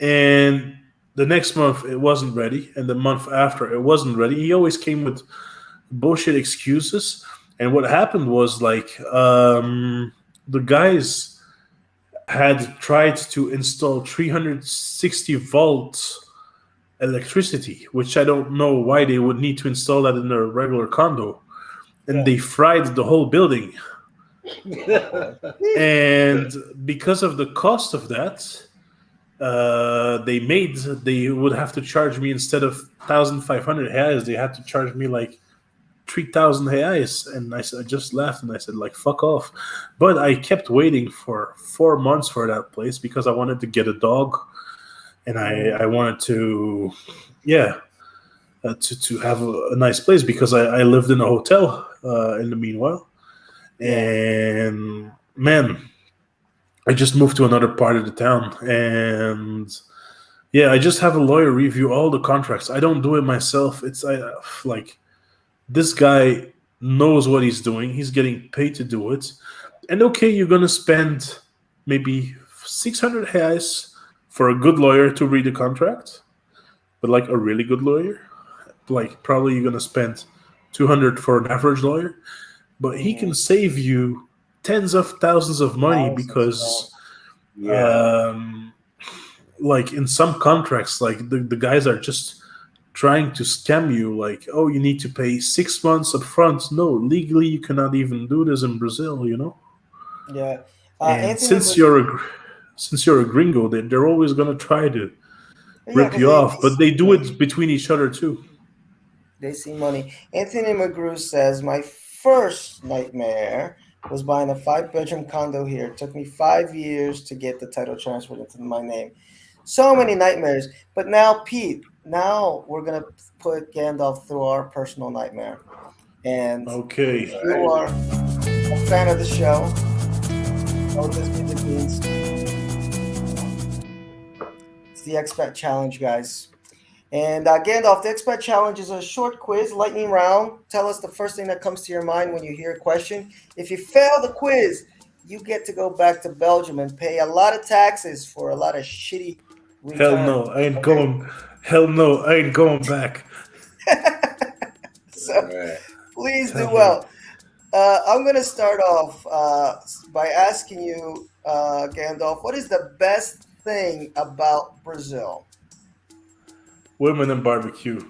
Speaker 3: And the next month it wasn't ready, and the month after it wasn't ready. He always came with bullshit excuses. And what happened was like the guys had tried to install 360 volts electricity, which I don't know why they would need to install that in a regular condo. And
Speaker 1: yeah.
Speaker 3: they fried the whole building.
Speaker 1: Oh boy.
Speaker 3: And because of the cost of that, they would have to charge me, instead of 1,500 reais, they had to charge me like 3,000 reais. And I just laughed and I said like fuck off. But I kept waiting for 4 months for that place because I wanted to get a dog, and
Speaker 1: Mhm.
Speaker 3: I wanted to, yeah, to have a nice place because I lived in a hotel in the meanwhile.
Speaker 1: Yeah.
Speaker 3: And man, I just moved to another part of the town, and yeah, I just have a lawyer review all the contracts. I don't do it myself. It's like this guy knows what he's doing. He's getting paid to do it. And okay, you're gonna spend maybe 600 reais for a good lawyer to read the contract, but like a really good lawyer, like probably you're gonna spend 200 for an average lawyer. But he can
Speaker 1: Mhm.
Speaker 3: save you tens of thousands of money
Speaker 1: Thousands. Yeah.
Speaker 3: because
Speaker 2: Yeah.
Speaker 3: um, like in some contracts, like the guys are just trying to scam you, like, oh, you need to pay 6 months up front. No, legally you cannot even do this in Brazil, you know.
Speaker 1: Yeah.
Speaker 3: And
Speaker 1: Anthony, Mag-
Speaker 3: since you're a gringo, they're always gonna try to
Speaker 1: yeah,
Speaker 3: rip
Speaker 1: because
Speaker 3: you
Speaker 1: they
Speaker 3: off, but they
Speaker 1: see
Speaker 3: do
Speaker 1: money.
Speaker 3: it between each other too.
Speaker 1: They see money. Anthony McGrew says, my first nightmare was buying a five-bedroom condo here. It took me 5 years to get the title transferred into my name. So many nightmares. But now, Pete, now we're going to put Gandalf through our personal nightmare. And if
Speaker 3: Okay,
Speaker 1: you
Speaker 2: All right.
Speaker 1: are a fan of the show, you know what this music means. It's the Expat Challenge, guys. And Gandalf, the Expat Challenge is a short quiz, lightning round. Tell us the first thing that comes to your mind when you hear a question. If you fail the quiz, you get to go back to Belgium and pay a lot of taxes for a lot of shitty
Speaker 3: hell
Speaker 1: returns.
Speaker 3: no, I ain't
Speaker 1: Okay?
Speaker 3: going. Hell no, I ain't going back.
Speaker 1: So
Speaker 2: All right.
Speaker 1: please do
Speaker 3: Hell no.
Speaker 1: well. I'm going to start off by asking you, Gandalf, what is the best thing about Brazil?
Speaker 3: Women and barbecue.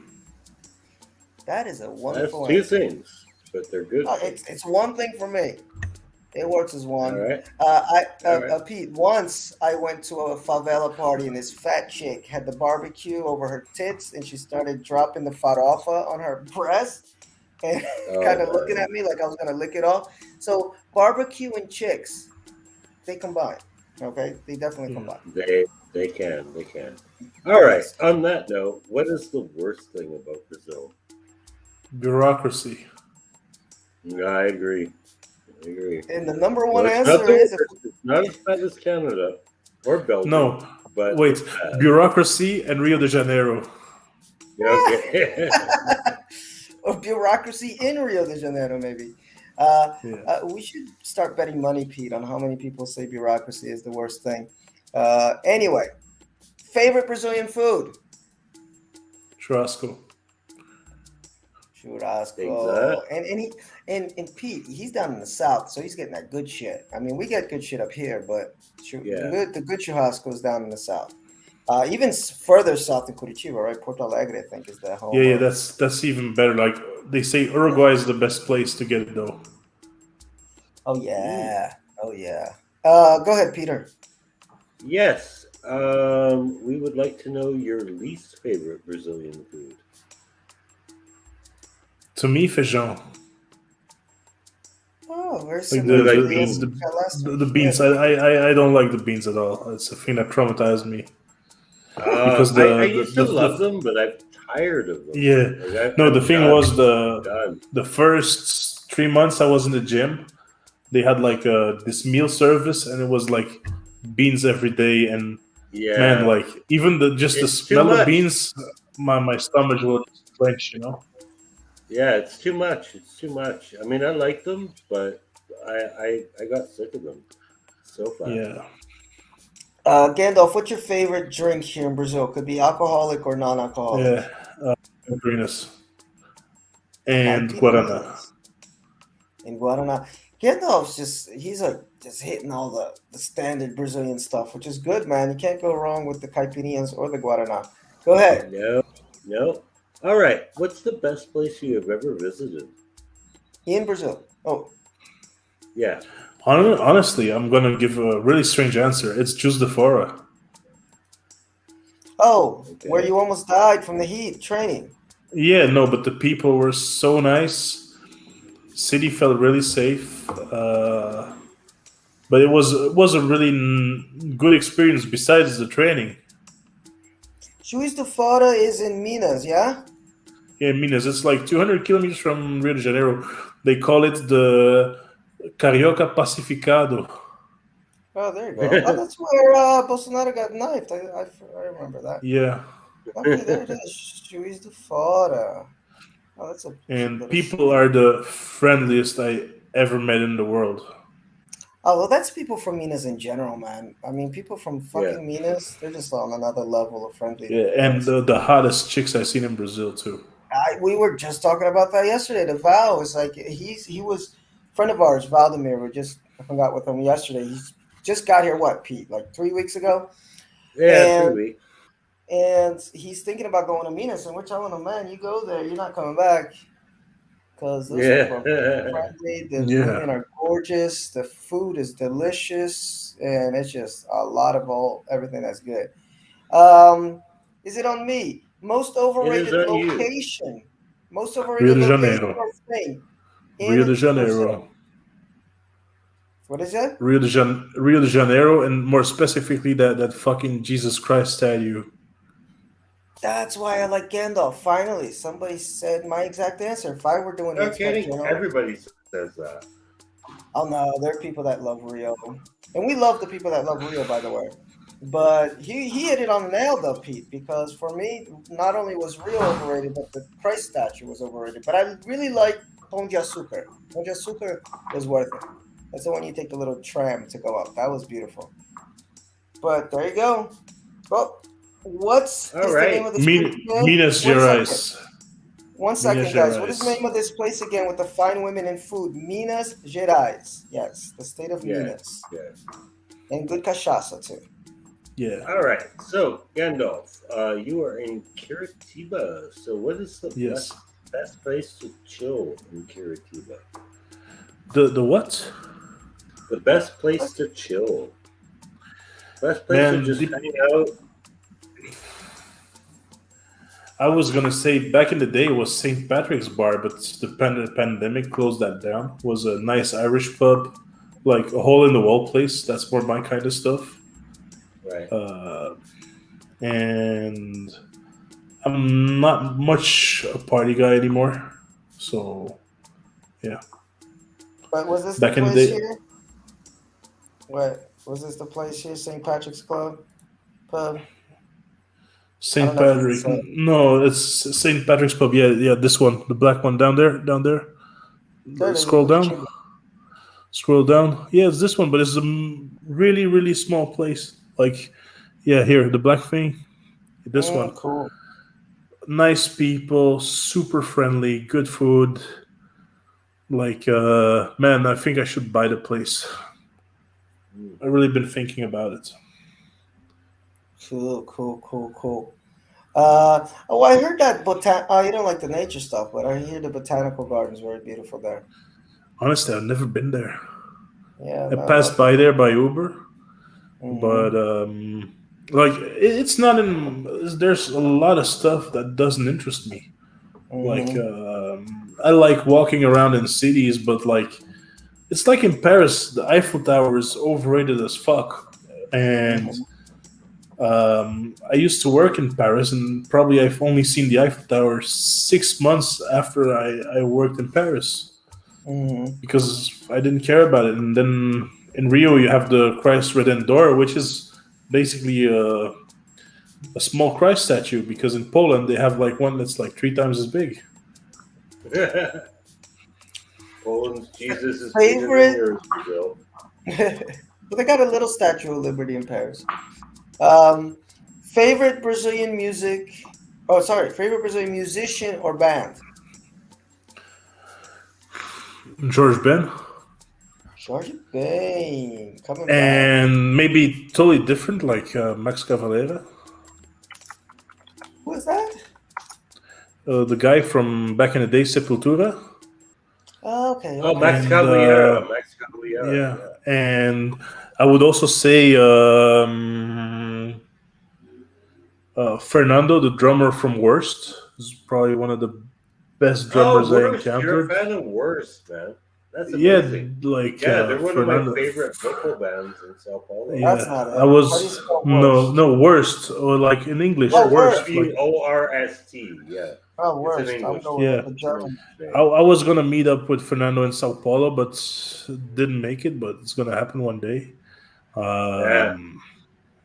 Speaker 1: That is a
Speaker 2: That's
Speaker 1: wonderful
Speaker 2: two
Speaker 1: answer.
Speaker 2: things, but they're good things.
Speaker 1: It's one thing for me. It works as
Speaker 2: All
Speaker 1: one.
Speaker 2: right. All right.
Speaker 1: Pete, once I went to a favela party and this fat chick had the barbecue over her tits and she started dropping the farofa on her breast and
Speaker 2: Oh
Speaker 1: kind of looking
Speaker 2: man.
Speaker 1: at me like I was gonna lick it off. So barbecue and chicks, they combine. Okay, they definitely
Speaker 3: Yeah.
Speaker 1: combine.
Speaker 2: They can. All right.
Speaker 1: Yes.
Speaker 2: On that note, what is the worst thing about Brazil?
Speaker 3: Bureaucracy.
Speaker 2: I agree. I agree.
Speaker 1: And the number
Speaker 2: No,
Speaker 1: one
Speaker 2: it's not
Speaker 1: answer
Speaker 2: the
Speaker 1: is if
Speaker 2: worst. It's not as bad as Canada or
Speaker 3: No,
Speaker 2: Belgium. but
Speaker 3: Wait,
Speaker 2: it's bad.
Speaker 3: bureaucracy and Rio de Janeiro.
Speaker 2: Yeah, okay.
Speaker 1: Or bureaucracy in Rio de Janeiro, maybe. Uh,
Speaker 3: Yeah,
Speaker 1: we should start betting money, Pete, on how many people say bureaucracy is the worst thing. Anyway, favorite Brazilian food?
Speaker 3: churrasco.
Speaker 1: Churrasco.
Speaker 2: Exact.
Speaker 1: And Pete, he's down in the south, so he's getting that good shit. I mean, we get good shit up here, but
Speaker 2: Yeah.
Speaker 1: the good churrasco is down in the south. Even further south in Curitiba, right? Porto Alegre, I think, is the
Speaker 3: Yeah,
Speaker 1: home
Speaker 3: yeah,
Speaker 1: of.
Speaker 3: that's even better. Like they say, Uruguay is the best place to get it though.
Speaker 1: Oh
Speaker 2: Mm.
Speaker 1: yeah, oh yeah. Go ahead, Peter.
Speaker 2: Yes. We would like to know your least favorite Brazilian food.
Speaker 3: To me, feijão,
Speaker 1: Oh, very
Speaker 3: like
Speaker 2: You
Speaker 1: similar to
Speaker 2: like
Speaker 1: the answer
Speaker 2: beans?
Speaker 1: we got last
Speaker 3: the
Speaker 1: week. Yeah,
Speaker 3: beans. I don't like the beans at all. It's a thing that traumatized me because
Speaker 2: I used to love
Speaker 3: the
Speaker 2: them, but I'm tired of them.
Speaker 3: yeah.
Speaker 2: Like
Speaker 3: No, the
Speaker 2: I'm
Speaker 3: thing
Speaker 2: done.
Speaker 3: was
Speaker 2: Done.
Speaker 3: the first 3 months I was in the gym. They had like this meal service, and it was like beans every day. And man,
Speaker 2: Yeah.
Speaker 3: like even the just the
Speaker 2: It's too
Speaker 3: smell of
Speaker 2: much.
Speaker 3: beans, my stomach will just clench. You know.
Speaker 2: Yeah, it's too much. It's too much. I mean, I like them, but I got sick of them so fast.
Speaker 3: Yeah.
Speaker 1: Gandalf, what's your favorite drink here in Brazil? Could be alcoholic or non-alcoholic.
Speaker 3: Yeah. Caipirinhas and Guarana.
Speaker 1: Caipirinhas in Guaraná. Gandalf's he's just hitting all the standard Brazilian stuff, which is good, man. You can't go wrong with the caipirinhas or the Guaraná. Go ahead.
Speaker 2: No, no. All right. What's the best place you have ever visited?
Speaker 1: In Brazil. Oh,
Speaker 2: Yeah.
Speaker 3: Honestly, I'm gonna give a really strange answer. It's Juice de Fora.
Speaker 1: oh, where
Speaker 2: Okay.
Speaker 1: you almost died from the heat training.
Speaker 3: Yeah, no, but the people were so nice. City felt really safe. But it was a really good experience besides the training.
Speaker 1: Juiz de Fora is in Minas, yeah?
Speaker 3: Yeah, Minas, it's like 200 kilometers from Rio de Janeiro. They call it the Carioca Pacificado.
Speaker 1: Oh, there you go. Oh, that's where Bolsonaro got knifed. I remember that.
Speaker 3: Yeah,
Speaker 1: Okay, there it is. Juiz de Fora. Oh, that's a cute
Speaker 3: and
Speaker 1: little
Speaker 3: people
Speaker 1: city.
Speaker 3: are the friendliest I ever met in the world.
Speaker 1: Oh, well, that's people from Minas in general, man. I mean, people from
Speaker 2: Yeah.
Speaker 1: fucking Minas, they're just on another level of
Speaker 3: Yeah, and
Speaker 1: friendliness.
Speaker 3: the hottest chicks I've seen in Brazil too.
Speaker 1: We were just talking about that yesterday. The Val is like he was a friend of ours, Valdemir. We just hung out with him yesterday. He's just got here, what, Pete, like 3 weeks ago,
Speaker 2: Yeah.
Speaker 1: and
Speaker 2: 3 weeks.
Speaker 1: he's thinking about going to Minas, and we're telling him, man, you go there, you're not coming back because those people
Speaker 2: Yeah.
Speaker 1: are friendly. The
Speaker 3: Yeah,
Speaker 1: women are gorgeous. The food is delicious, and it's just a lot of everything that's good. Um, is it on me? Most
Speaker 2: It is
Speaker 1: overrated
Speaker 2: on you.
Speaker 1: location. Most
Speaker 3: Rio
Speaker 1: overrated
Speaker 3: de
Speaker 1: location
Speaker 3: Janeiro,
Speaker 1: or thing
Speaker 3: Rio
Speaker 1: in
Speaker 3: de
Speaker 1: Brazil.
Speaker 3: Janeiro,
Speaker 1: What is it?
Speaker 3: Rio de Janeiro, and more specifically that fucking Jesus Christ statue.
Speaker 1: That's why I like Gandalf. Finally, somebody said my exact answer. If I were doing the
Speaker 2: No
Speaker 1: Expat
Speaker 2: kidding.
Speaker 1: channel,
Speaker 2: Everybody says that.
Speaker 1: oh no, there are people that love Rio, and we love the people that love Rio, by the way. But he hit it on the nail though, Pete, because for me, not only was Rio overrated, but the Christ statue was overrated. But I really like Pão de Açúcar. Pão de Açúcar is worth it. That's the one you take the little tram to go up. That was beautiful. But there you go. Well, what's
Speaker 2: All
Speaker 1: is the name
Speaker 2: right.
Speaker 1: of this place again?
Speaker 3: Minas
Speaker 1: One second.
Speaker 3: Gerais.
Speaker 1: One
Speaker 3: Minas
Speaker 1: second, guys. What is the
Speaker 3: Gerais.
Speaker 1: name of this place again with the fine women and food? Minas Gerais. Yes, the state of
Speaker 2: Yeah.
Speaker 1: Minas.
Speaker 2: Yeah.
Speaker 1: And good cachaça, too.
Speaker 3: Yeah.
Speaker 2: All right. So Gandalf, you are in Curitiba. So what is the
Speaker 3: Yes.
Speaker 2: best place to chill in Curitiba?
Speaker 3: The what?
Speaker 2: The best place to chill. Best place to
Speaker 3: Man,
Speaker 2: just hang out.
Speaker 3: I was gonna say back in the day it was St. Patrick's Bar, but the pandemic closed that down. It was a nice Irish pub, like a hole in the wall place. That's more my kind of stuff.
Speaker 2: Right.
Speaker 3: Uh, and I'm not much a party guy anymore. So yeah,
Speaker 1: But was this the
Speaker 3: back in the
Speaker 1: place
Speaker 3: day,
Speaker 1: here? What? Was this the place here, St. Patrick's Club? Pub. I don't
Speaker 3: St.
Speaker 1: know if it's
Speaker 3: Patrick. No, it's St. Patrick's pub. Yeah, yeah, this one, the black one down there, down there.
Speaker 1: there it is.
Speaker 3: Scroll down,
Speaker 1: Curitiba.
Speaker 3: scroll down. Yeah, it's this one, but it's a really, really small place. Like, yeah, here, the black thing. This one.
Speaker 1: Cool.
Speaker 3: Nice people, super friendly, good food. Like, man, I think I should buy the place.
Speaker 2: Mm.
Speaker 3: I've really been thinking about it.
Speaker 1: Cool, cool, cool, cool. Oh, I heard that you don't like the nature stuff, but I hear the botanical gardens very beautiful there.
Speaker 3: Honestly, I've never been there.
Speaker 1: Yeah,
Speaker 3: I
Speaker 1: man.
Speaker 3: passed by there by Uber,
Speaker 1: Mm-hmm.
Speaker 3: but like it's not in. There's a lot of stuff that doesn't interest me. Like
Speaker 1: Mm-hmm.
Speaker 3: I like walking around in cities, but like it's like in Paris, the Eiffel Tower is overrated as fuck. And
Speaker 1: Mm-hmm.
Speaker 3: I used to work in Paris, and probably I've only seen the Eiffel Tower 6 months after I worked in Paris
Speaker 1: Mm-hmm.
Speaker 3: because I didn't care about it. And then in Rio, you have the Christ Redentor, which is basically a small Christ statue. Because in Poland, they have like one that's like 3 times as big.
Speaker 2: Poland's Jesus is bigger than
Speaker 1: Favorite?
Speaker 2: yours, Brazil.
Speaker 1: But they got a little Statue of Liberty in Paris. Um, favorite Brazilian music? Oh, sorry. Favorite Brazilian musician or band?
Speaker 3: George Ben,
Speaker 1: Jorge Ben coming back.
Speaker 3: and maybe totally different, like Max Cavalera,
Speaker 1: Who is that?
Speaker 3: the guy from back in the day, Sepultura,
Speaker 1: Oh, okay,
Speaker 2: Oh,
Speaker 1: okay.
Speaker 2: Max
Speaker 3: and
Speaker 2: Cavalera. Max Cavalera.
Speaker 3: yeah,
Speaker 2: Yeah.
Speaker 3: and I would also say Fernando, the drummer from Worst, is probably one of the best
Speaker 2: Oh,
Speaker 3: drummers I
Speaker 2: Worst. You're a
Speaker 3: encountered.
Speaker 2: fan of Worst, man. That's
Speaker 3: Yeah,
Speaker 2: amazing.
Speaker 3: like
Speaker 2: Yeah, they're one of my
Speaker 3: Fernando.
Speaker 2: favorite local bands in Sao Paulo.
Speaker 1: That's
Speaker 3: Yeah,
Speaker 1: not
Speaker 3: I
Speaker 1: it. How do you
Speaker 3: was
Speaker 1: spell
Speaker 3: no
Speaker 1: worst?
Speaker 3: no Worst, or like in English
Speaker 1: Oh,
Speaker 2: Worst.
Speaker 3: Worst,
Speaker 1: worst.
Speaker 3: like
Speaker 2: Worst. Yeah.
Speaker 1: Oh,
Speaker 2: It's an
Speaker 1: worst. I'm
Speaker 2: English.
Speaker 1: going with
Speaker 3: yeah.
Speaker 1: the
Speaker 2: It's an
Speaker 1: German.
Speaker 2: English
Speaker 3: I,
Speaker 2: name.
Speaker 3: I was gonna meet up with Fernando in Sao Paulo, but didn't make it. But it's gonna happen one day.
Speaker 2: Yeah.
Speaker 3: Um,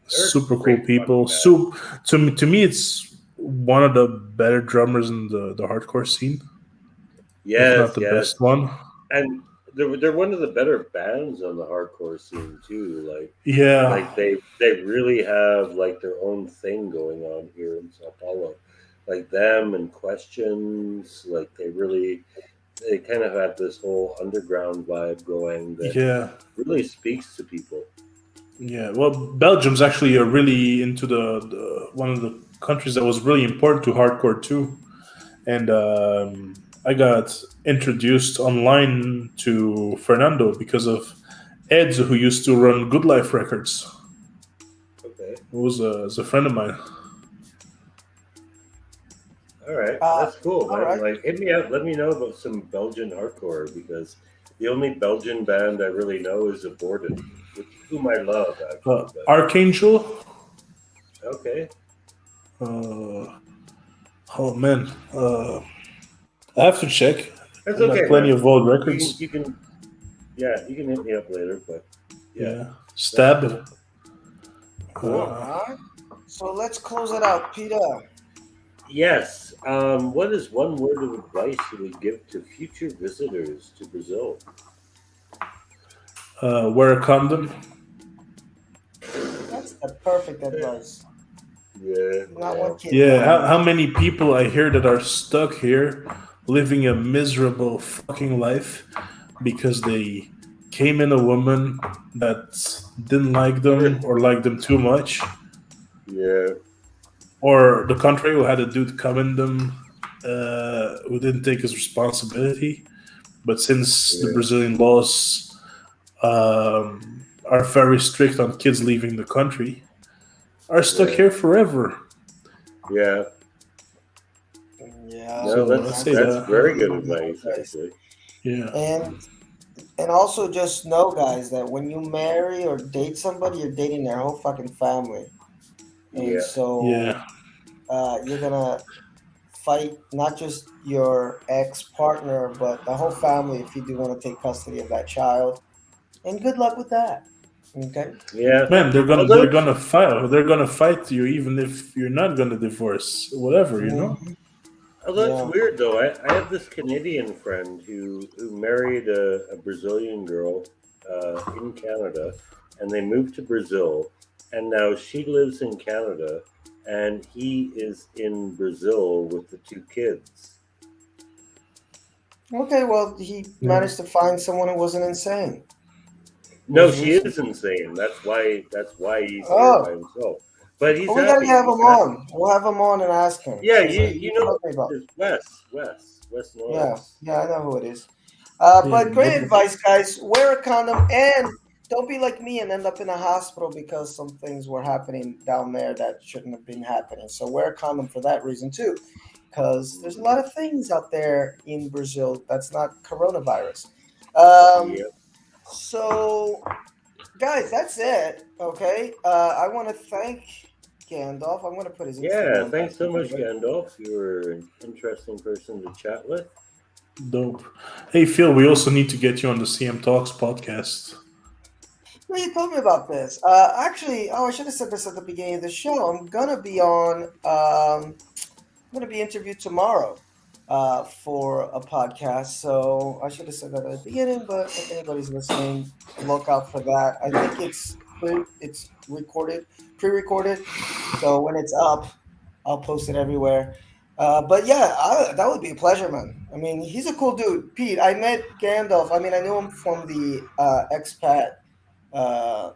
Speaker 2: They're a
Speaker 3: super cool
Speaker 2: great fucking
Speaker 3: people.
Speaker 2: band.
Speaker 3: To me, it's one of the better drummers in the hardcore scene, if not
Speaker 2: Yes,
Speaker 3: the
Speaker 2: yes.
Speaker 3: best one.
Speaker 2: And they're one of the better bands on the hardcore scene too.
Speaker 3: Yeah,
Speaker 2: Like they really have like their own thing going on here in Sao Paulo. Like them and Questions, like they kind of have this whole underground vibe going that
Speaker 3: yeah,
Speaker 2: really speaks to people.
Speaker 3: yeah. Well, Belgium's actually really into the one of the countries that was really important to hardcore too. And I got introduced online to Fernando because of Ed, who used to run Good Life Records.
Speaker 2: Okay.
Speaker 3: Who was a friend of mine.
Speaker 2: All right.
Speaker 1: Uh,
Speaker 2: That's cool,
Speaker 1: all
Speaker 2: man.
Speaker 1: right.
Speaker 2: Like hit me up, let me know about some Belgian hardcore because the only Belgian band I really know is Aborted, which whom I love actually, but
Speaker 3: Archangel.
Speaker 2: okay.
Speaker 3: Uh, oh man, I have to check.
Speaker 2: That's
Speaker 3: I got
Speaker 2: okay,
Speaker 3: plenty
Speaker 2: man.
Speaker 3: of old
Speaker 2: You can,
Speaker 3: records.
Speaker 2: you can, yeah, you can hit me up later. But yeah,
Speaker 3: Yeah,
Speaker 2: that's
Speaker 3: Stab.
Speaker 2: cool.
Speaker 1: All
Speaker 2: Cool.
Speaker 1: right. So let's close it out, Peter.
Speaker 2: Yes. What is one word of advice you would give to future visitors to Brazil?
Speaker 3: Wear a condom.
Speaker 1: That's the perfect advice.
Speaker 2: Yeah,
Speaker 1: Not
Speaker 2: yeah.
Speaker 1: one kid
Speaker 3: Yeah,
Speaker 1: dying.
Speaker 3: how many people I hear that are stuck here, living a miserable fucking life because they came in a woman that didn't like them or liked them too much,
Speaker 2: Yeah,
Speaker 3: or the contrary, who had a dude come in them who didn't take his responsibility. But since the
Speaker 2: yeah,
Speaker 3: Brazilian laws are very strict on kids leaving the country, are stuck
Speaker 2: yeah,
Speaker 3: here forever.
Speaker 2: yeah.
Speaker 1: Yeah,
Speaker 2: No,
Speaker 3: So I'd
Speaker 2: that's
Speaker 3: say
Speaker 1: that's
Speaker 2: that's
Speaker 3: that.
Speaker 2: very good
Speaker 1: really good
Speaker 2: advice,
Speaker 1: advice.
Speaker 2: actually.
Speaker 3: Yeah,
Speaker 1: And also just know, guys, that when you marry or date somebody, you're dating their whole fucking family, and
Speaker 2: Yeah,
Speaker 1: so
Speaker 3: yeah,
Speaker 1: you're gonna fight not just your ex partner, but the whole family if you do want to take custody of that child. And good luck with that. Okay.
Speaker 2: Yeah.
Speaker 3: Man,
Speaker 2: Although
Speaker 3: they're gonna fight. They're gonna fight you even if you're not gonna divorce. Whatever, you know.
Speaker 1: Mhm.
Speaker 2: Although it's
Speaker 1: Yeah.
Speaker 2: weird though, I have this Canadian friend who married a Brazilian girl in Canada, and they moved to Brazil, and now she lives in Canada, and he is in Brazil with the two kids.
Speaker 1: Okay. Well, he
Speaker 3: Yeah.
Speaker 1: managed to find someone who wasn't insane.
Speaker 2: No,
Speaker 1: Was
Speaker 2: she
Speaker 1: recent.
Speaker 2: is insane. That's why he's here by
Speaker 1: Oh,
Speaker 2: himself. But he's
Speaker 1: well, we gotta
Speaker 2: happy.
Speaker 1: have
Speaker 2: He's
Speaker 1: him
Speaker 2: happy.
Speaker 1: on. We'll have him on and ask him
Speaker 2: Yeah,
Speaker 1: because he
Speaker 2: you know,
Speaker 1: told me about.
Speaker 2: it's Wes
Speaker 1: Yeah,
Speaker 2: Norris.
Speaker 1: yeah, I know who it is.
Speaker 3: Yeah.
Speaker 1: But great advice, guys. Wear a condom and don't be like me and end up in a hospital because some things were happening down there that shouldn't have been happening. So wear a condom for that reason too, because there's a lot of things out there in Brazil that's not coronavirus. Um,
Speaker 2: Yep.
Speaker 1: so guys, that's it. Okay. I want to thank Gandalf. I'm going to put his
Speaker 2: Yeah,
Speaker 1: Instagram back
Speaker 2: thanks so much,
Speaker 1: together.
Speaker 2: Gandalf. You were an interesting person to chat with.
Speaker 3: Dope. Hey Phil, we also need to get you on the CM Talks podcast.
Speaker 1: Well, you told me about this. Actually, oh, I should have said this at the beginning of the show. I'm gonna be on. I'm gonna be interviewed tomorrow for a podcast. So I should have said that at the beginning. But if anybody's listening, look out for that. I think it's recorded, pre-recorded. So when it's up, I'll post it everywhere. But yeah, that would be a pleasure, man. I mean, he's a cool dude. Pete, I met Gandalf. I mean, I knew him from the Expat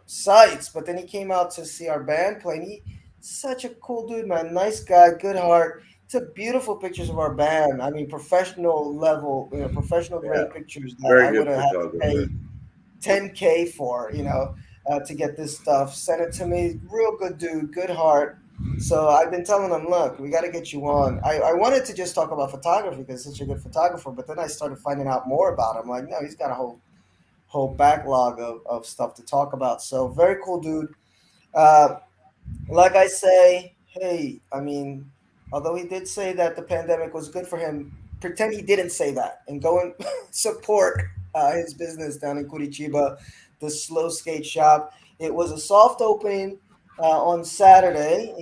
Speaker 1: sites, but then he came out to see our band play. And such a cool dude, man. Nice guy, good heart. Took beautiful pictures of our band. I mean, professional level, professional
Speaker 2: Yeah,
Speaker 1: grade pictures that
Speaker 2: very
Speaker 1: I would
Speaker 2: good
Speaker 1: have had to
Speaker 2: photographer.
Speaker 1: pay 10K for, to get this stuff. Sent it to me. Real good dude, good heart. So I've been telling him, look, we got to get you on. I wanted to just talk about photography because he's such a good photographer, but then I started finding out more about him. Like, no, he's got a whole backlog of stuff to talk about. So very cool dude. Uh, like I say, hey, I mean, although he did say that the pandemic was good for him, pretend he didn't say that and go and support his business down in Curitiba, the slow skate shop. It was a soft opening on Saturday,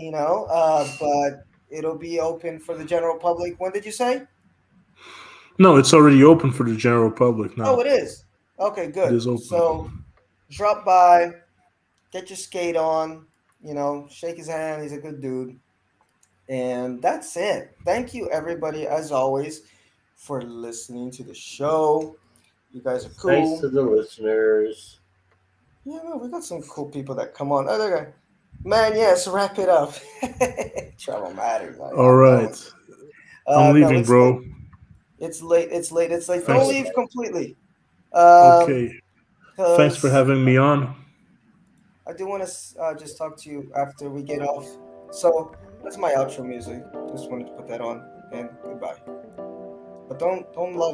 Speaker 1: but it'll be open for the general public. When did you say?
Speaker 3: No, it's already open for the general public
Speaker 1: Oh,
Speaker 3: now.
Speaker 1: it is. Okay,
Speaker 3: It
Speaker 1: good.
Speaker 3: is open.
Speaker 1: So drop by, get your skate on, shake his hand. He's a good dude. And that's it. Thank you, everybody, as always, for listening to the show. You guys are
Speaker 2: Thanks to
Speaker 1: cool.
Speaker 2: the listeners.
Speaker 1: Yeah, no, we got some cool people that come on. Other guy, man, yes, wrap it up. Trouble matters.
Speaker 3: All
Speaker 1: I'm going.
Speaker 3: right. I'm
Speaker 1: No,
Speaker 3: leaving,
Speaker 1: it's late.
Speaker 3: bro.
Speaker 1: It's late. It's late. It's late. Don't
Speaker 3: Thanks.
Speaker 1: leave completely. Um,
Speaker 3: Okay. Thanks for
Speaker 1: cause
Speaker 3: having me on.
Speaker 1: I do want to just talk to you after we get off. So that's my outro music. Just wanted to put that on. And goodbye. But don't log